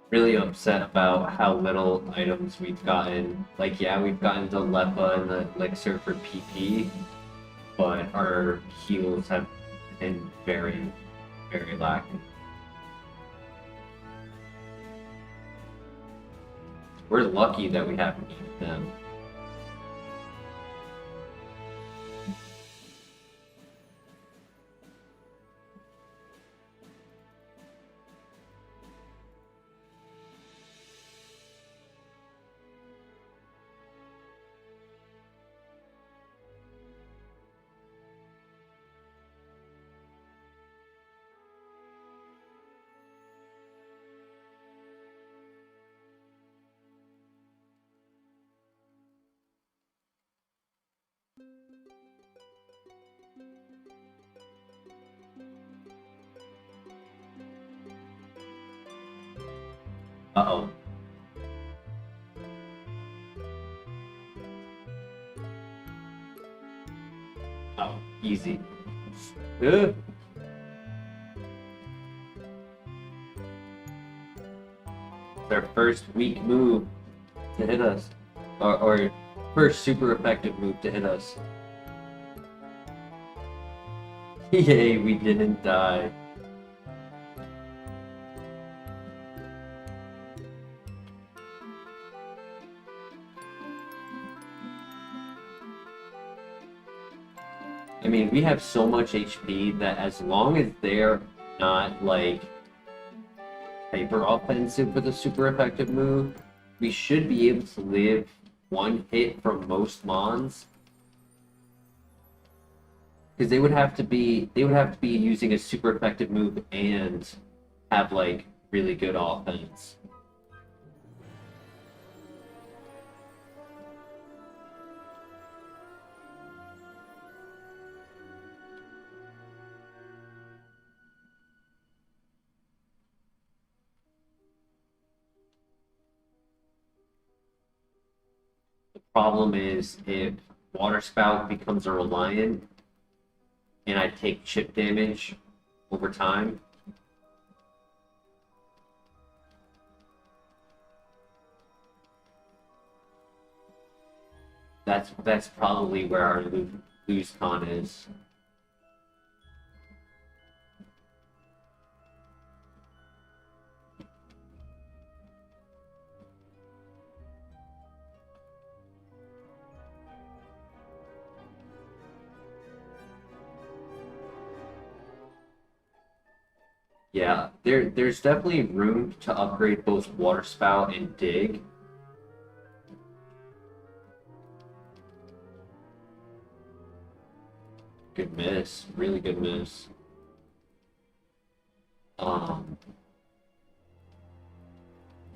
really upset about how little items we've gotten. Like, yeah, we've gotten the Lepa and the Elixir for PP, but our heals have been very, very lacking. We're lucky that we haven't needed them. Uh-oh. Oh, easy. Ugh. It's our first weak move to hit us. Or first super effective move to hit us. Yay, we didn't die. I mean, we have so much HP that as long as they're not, like, hyper offensive with a super effective move, we should be able to live one hit from most mons. Because they would have to be using a super effective move and have, like, really good offense. The problem is if Water Spout becomes a Reliant and I take chip damage over time, that's probably where our lose con is. Yeah, there's definitely room to upgrade both Water Spout and Dig. Good miss, really good miss. Um,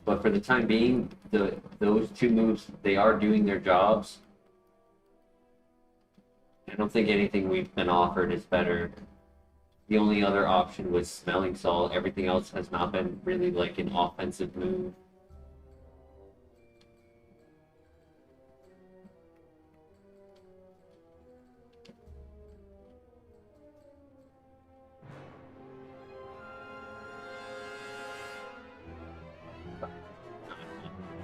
but for the time being, those two moves, they are doing their jobs. I don't think anything we've been offered is better. The only other option was Smelling Salt. Everything else has not been really like an offensive move.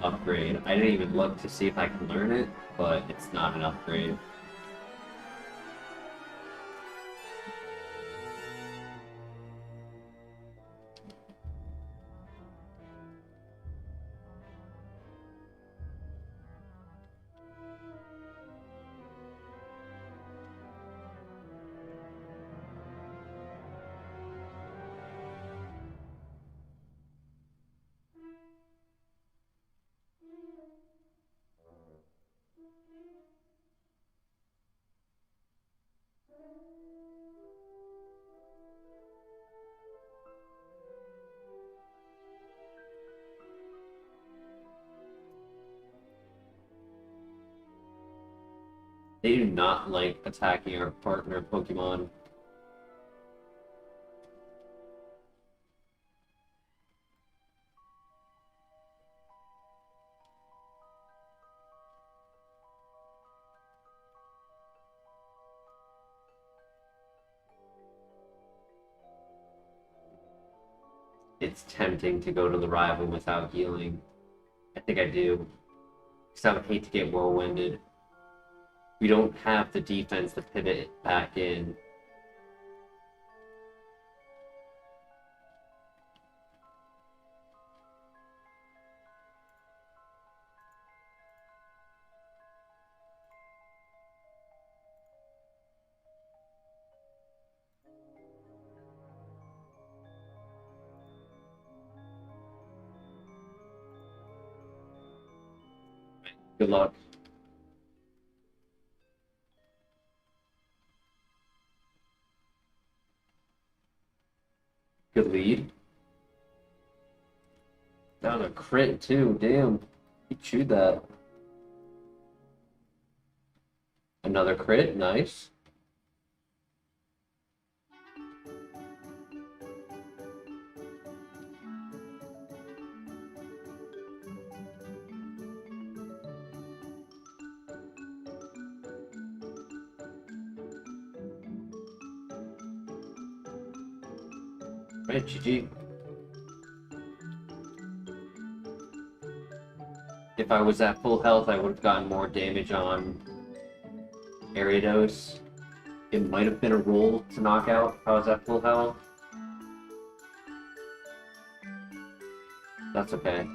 Upgrade. I didn't even look to see if I can learn it, but it's not an upgrade. They do not like attacking our partner Pokemon. it's tempting to go to the rival without healing. I think I do. Because I would hate to get whirlwinded. We don't have the defense to pivot back in. Good luck. Good lead. Down a crit too, damn. He chewed that. Another crit, nice. Right, GG. If I was at full health, I would have gotten more damage on Ariados. It might have been a roll to knock out if I was at full health. That's okay.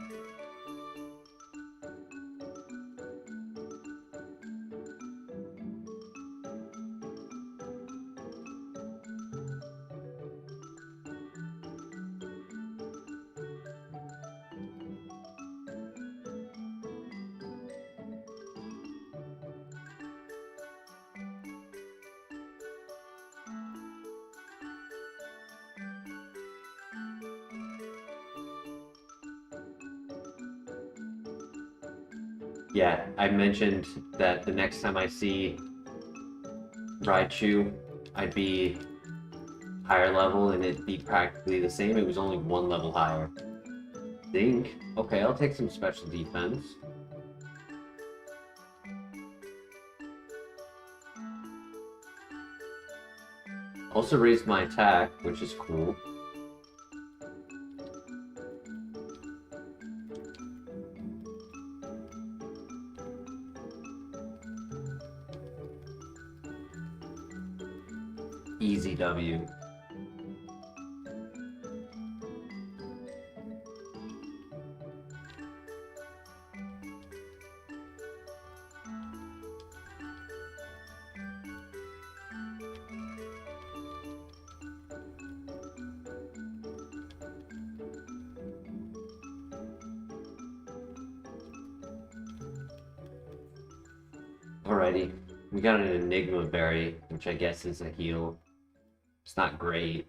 Yeah, I mentioned that the next time I see Raichu, I'd be higher level and it'd be practically the same. It was only one level higher. Think. Okay, I'll take some special defense. Also raised my attack, which is cool. Easy W. Alrighty, we got an Enigma Berry, which I guess is a heal. It's not great.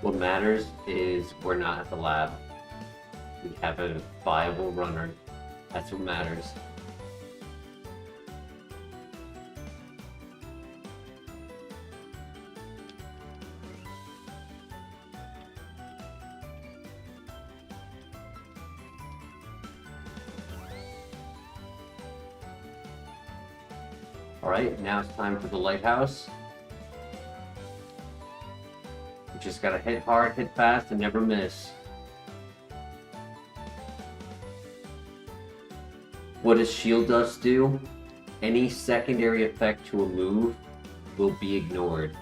What matters is we're not at the lab. We have a viable runner. That's what matters. Alright, now it's time for the lighthouse. We just gotta hit hard, hit fast, and never miss. What does Shield Dust do? Any secondary effect to a move will be ignored.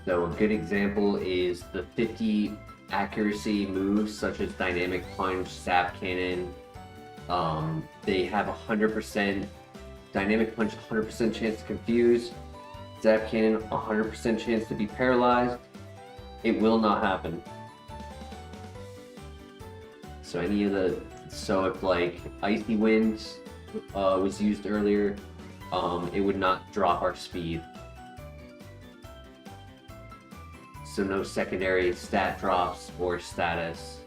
So a good example is the 50 accuracy moves such as Dynamic Punch, Sap Cannon. They have 100% Dynamic Punch, 100% chance to confuse. Zap Cannon, 100% chance to be paralyzed. It will not happen. So if like Icy Wind was used earlier, it would not drop our speed. So no secondary stat drops or status.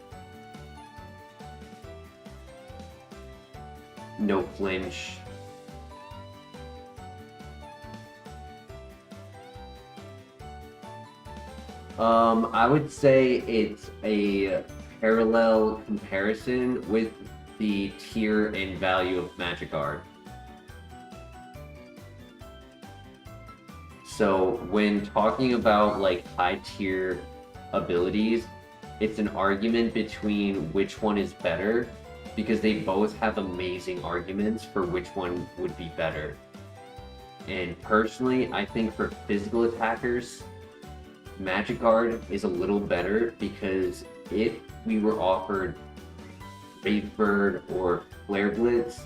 No flinch. I would say it's a parallel comparison with the tier and value of Magic Art. So when talking about like high tier abilities, it's an argument between which one is better because they both have amazing arguments for which one would be better. And personally, I think for physical attackers, Magic Guard is a little better because if we were offered Wraith Bird or Flare Blitz,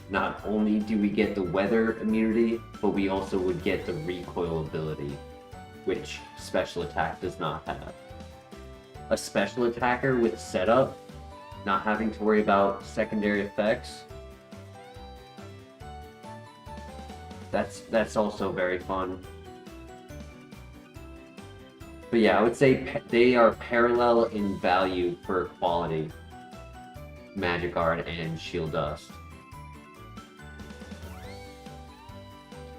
not only do we get the weather immunity, but we also would get the recoil ability, which special attack does not have. A special attacker with setup, not having to worry about secondary effects, that's also very fun. But yeah, I would say they are parallel in value for quality. Magic Guard and Shield Dust.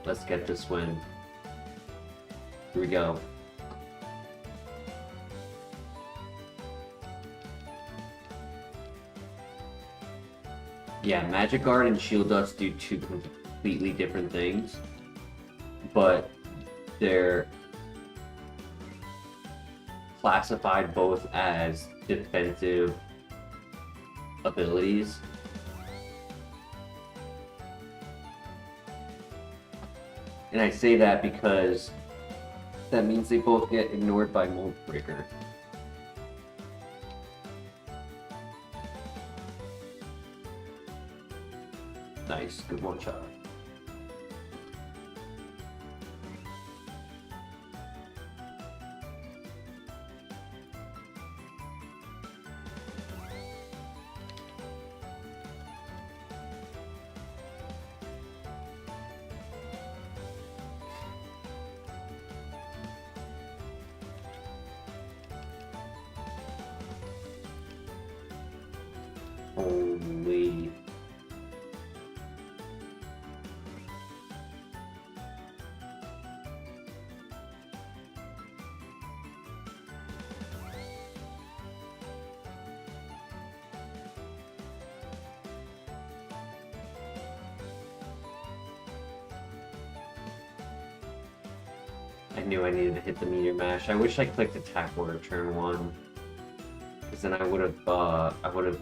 Let's get this win. Here we go. Yeah, Magic Guard and Shield Dust do two completely different things, but they're classified both as defensive abilities. And I say that because that means they both get ignored by Mold Breaker. Nice, good one shot. Holy. I knew I needed to hit the Meteor Mash. I wish I clicked Attack Order turn 1, because then I would have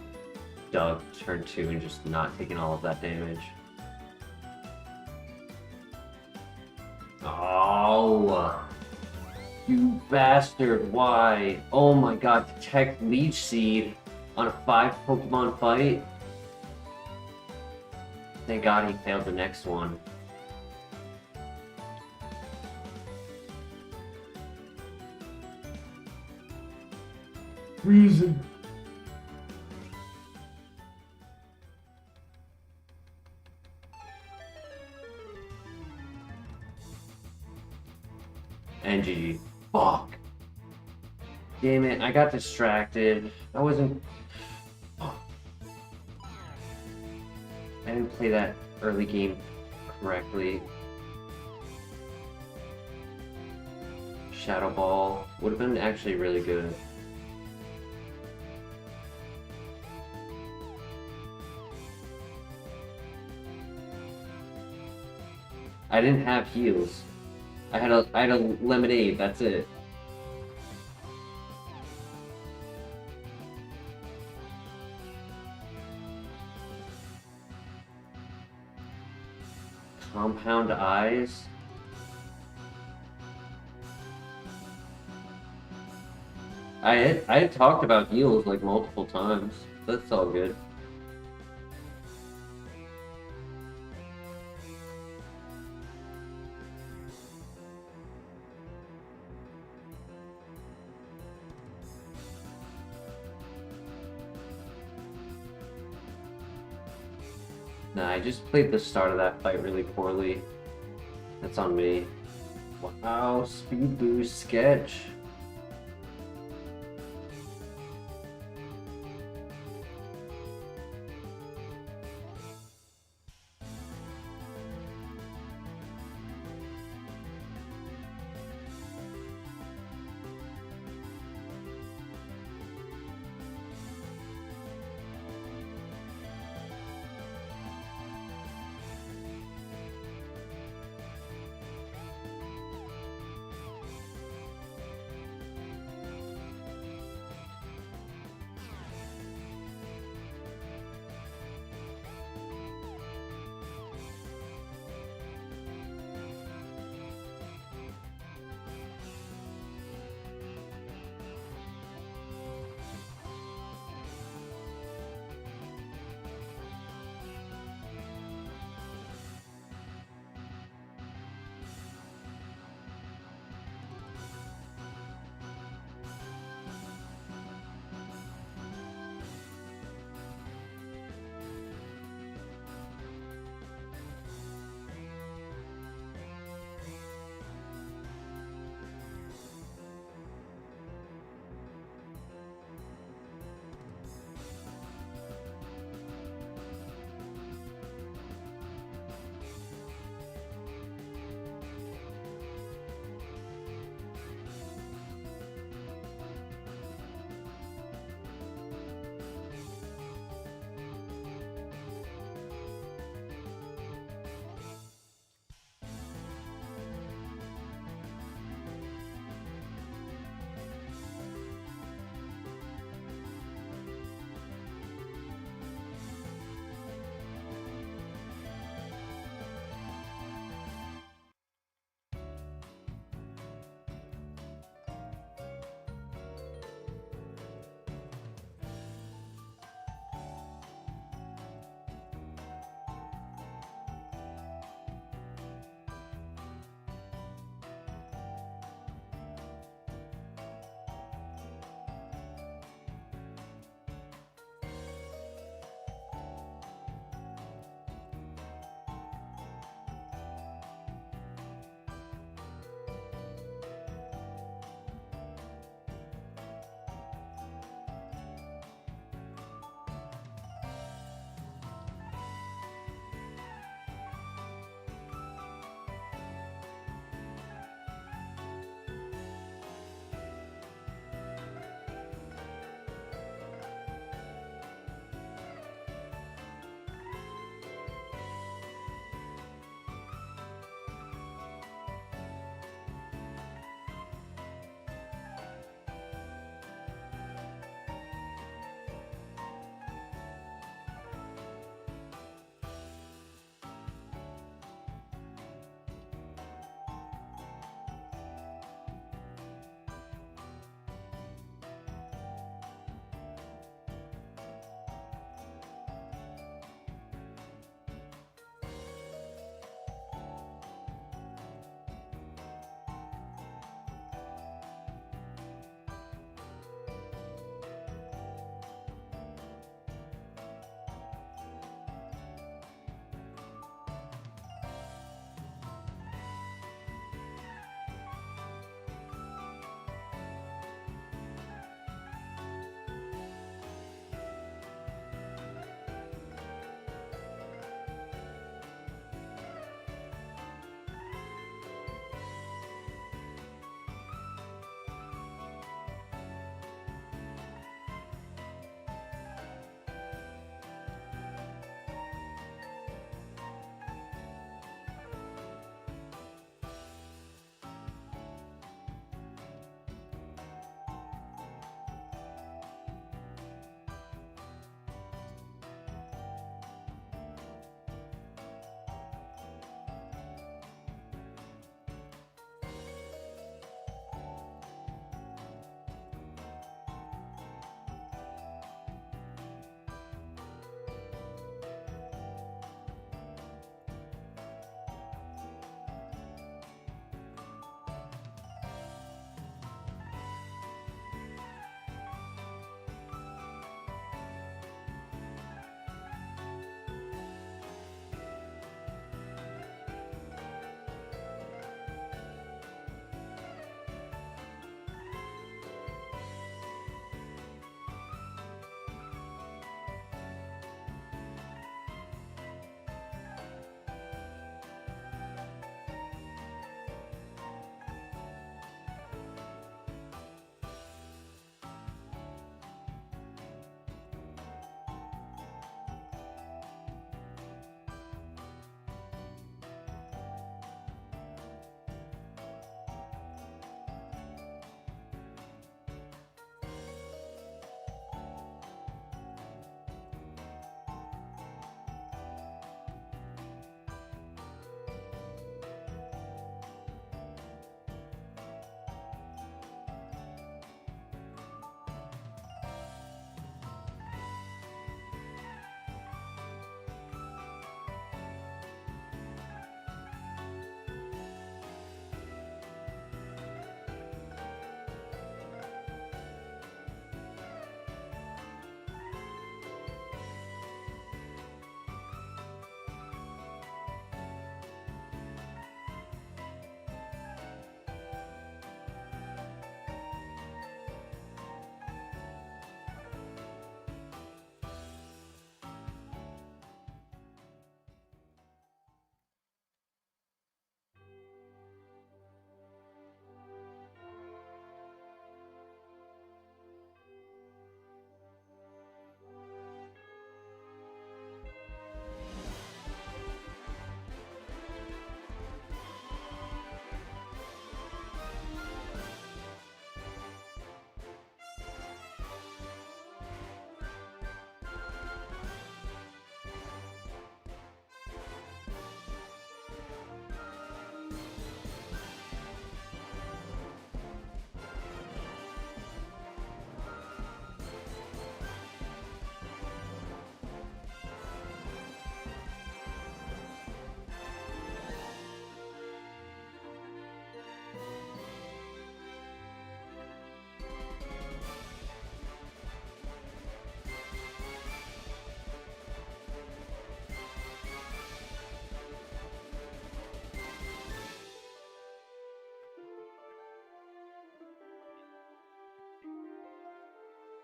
dug turn 2 and just not taken all of that damage. Oh, you bastard! Why? Oh my God! Detect Leech Seed on a 5 Pokemon fight. Thank God he failed the next one. Reason. And GG. Fuck. Damn it, I got distracted. I wasn't... Oh. I didn't play that early game correctly. Shadow Ball would have been actually really good. I didn't have heals. I had a lemonade, that's it. Compound Eyes. I had talked about heals like multiple times. That's all good. Nah, I just played the start of that fight really poorly. That's on me. Wow, speed boost sketch.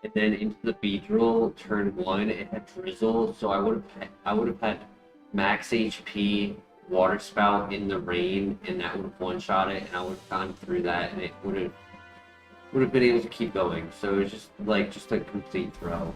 And then into the Beedrill, turn 1, it had Drizzle, so I would have had max HP Water Spout in the rain, and that would have one-shot it, and I would have gone through that, and it would have been able to keep going. So it was just a complete throw.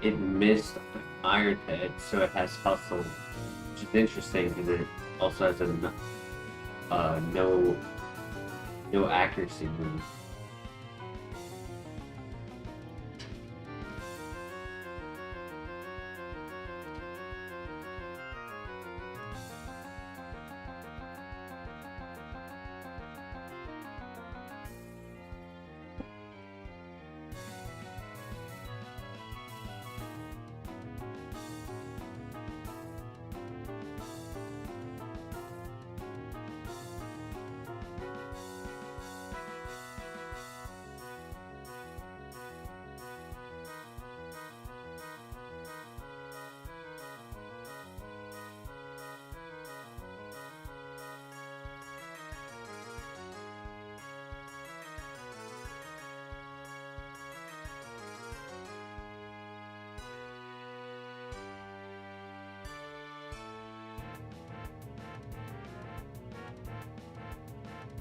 It missed Iron Head, so it has Hustle, which is interesting because it also has a no accuracy move.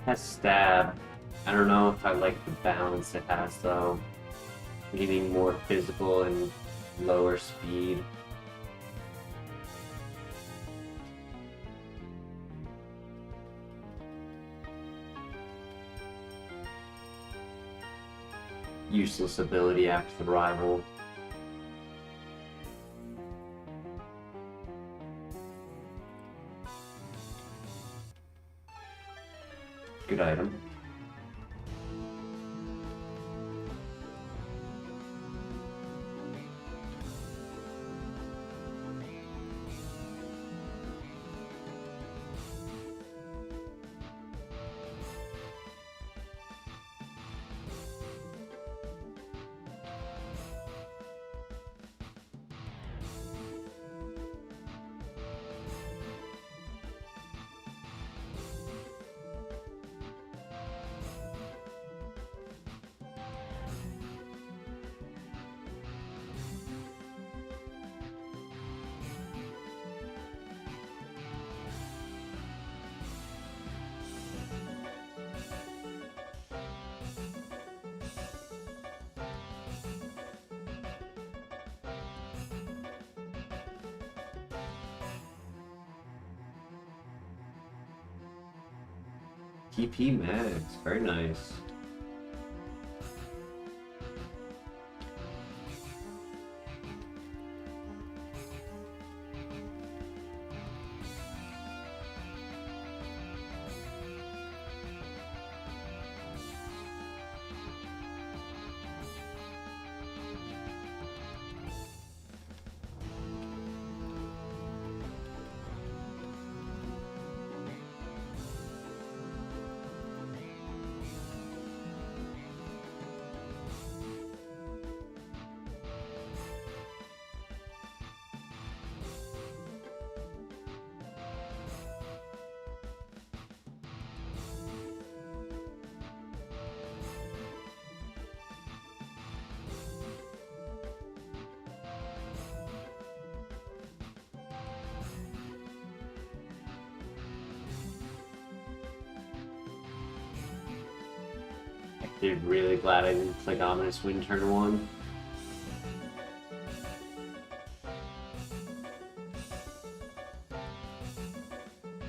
Has Stab. I don't know if I like the balance it has though. Meaning more physical and lower speed. Useless ability after the rival. Good item. TP Max, very nice. Actually, really glad I didn't click Ominous Wind turn 1.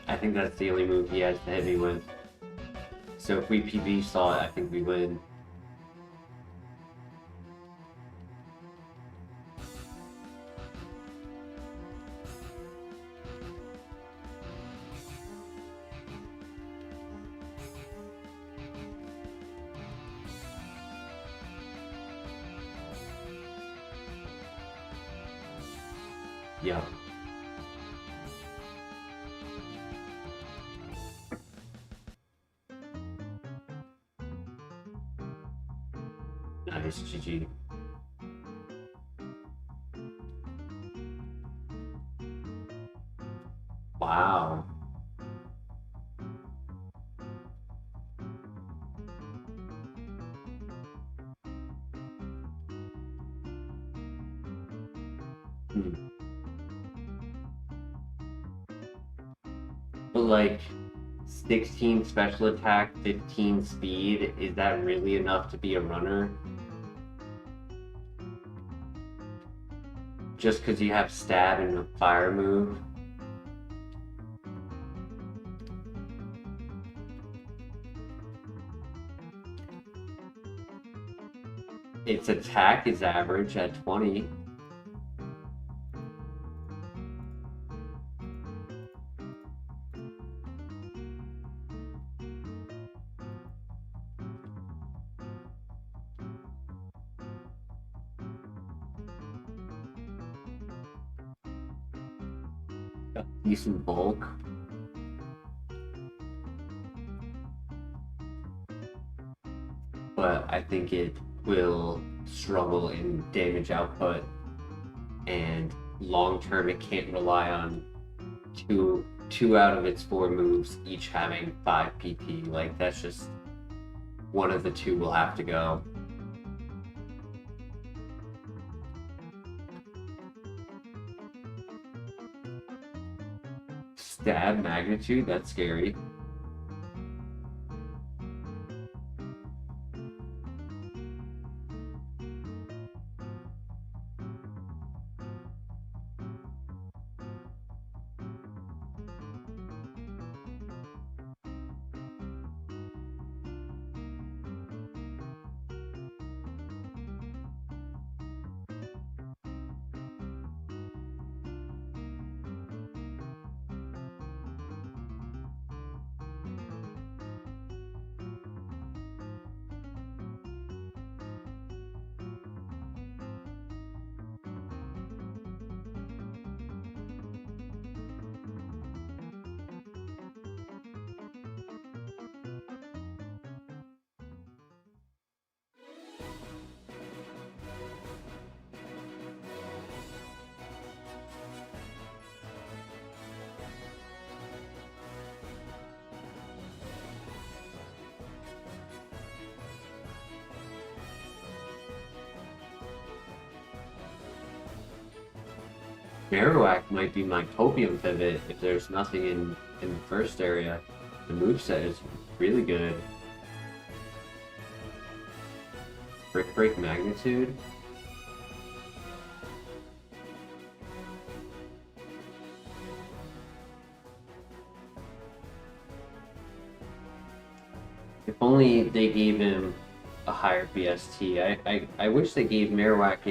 I think that's the only move he has to hit me with. So if we PB saw it, I think we win. Yep. Nice, GG. Wow. But like 16 special attack, 15 speed, is that really enough to be a runner? Just because you have stab and a fire move? Its attack is average at 20. Got decent bulk. But I think it will struggle in damage output, and long term it can't rely on two out of its 4 moves each having 5 PP. Like, that's just one of the 2 will have to go. Stab magnitude, that's scary. Marowak might be my copium pivot if there's nothing in the first area. The moveset is really good. Brick Break Magnitude. If only they gave him a higher BST. I wish they gave Marowak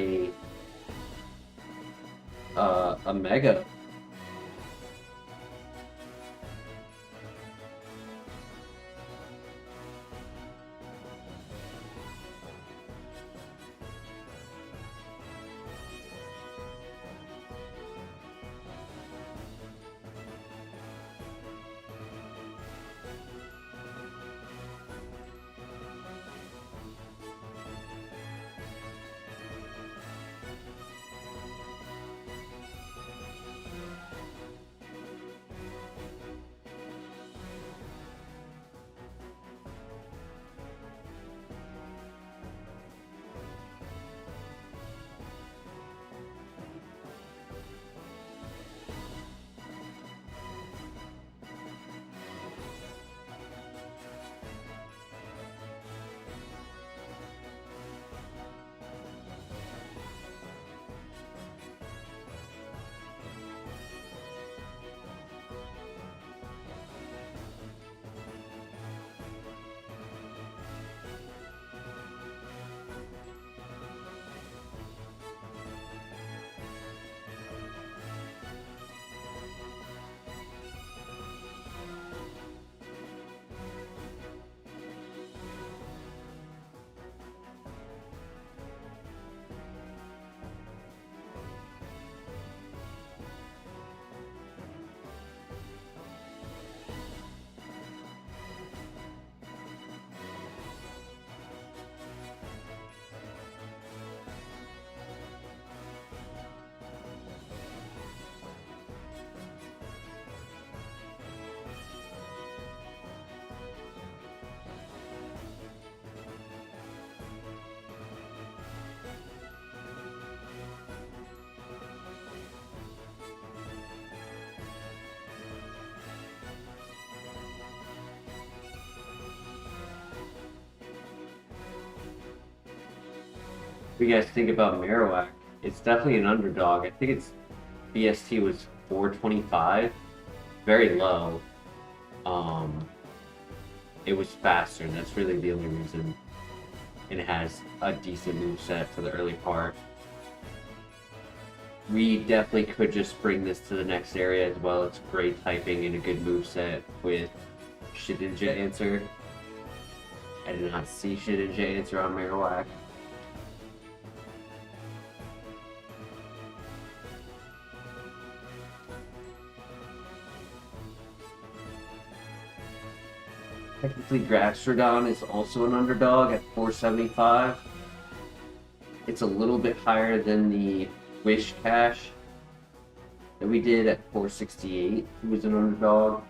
a Mega. What do you guys think about Marowak? It's definitely an underdog. I think its BST was 425, very low. It was faster. That's really the only reason. And it has a decent moveset for the early part. We definitely could just bring this to the next area as well. It's great typing and a good moveset with Shedinja Answer. I did not see Shedinja Answer on Marowak. Technically, Gastrodon is also an underdog at 475. It's a little bit higher than the Wish Cash that we did at 468. He was an underdog.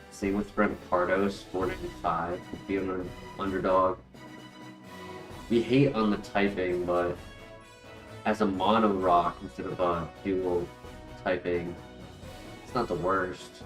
Same with Rempardos, 495 would be an underdog. We hate on the typing, but as a mono rock instead of a dual typing, it's not the worst.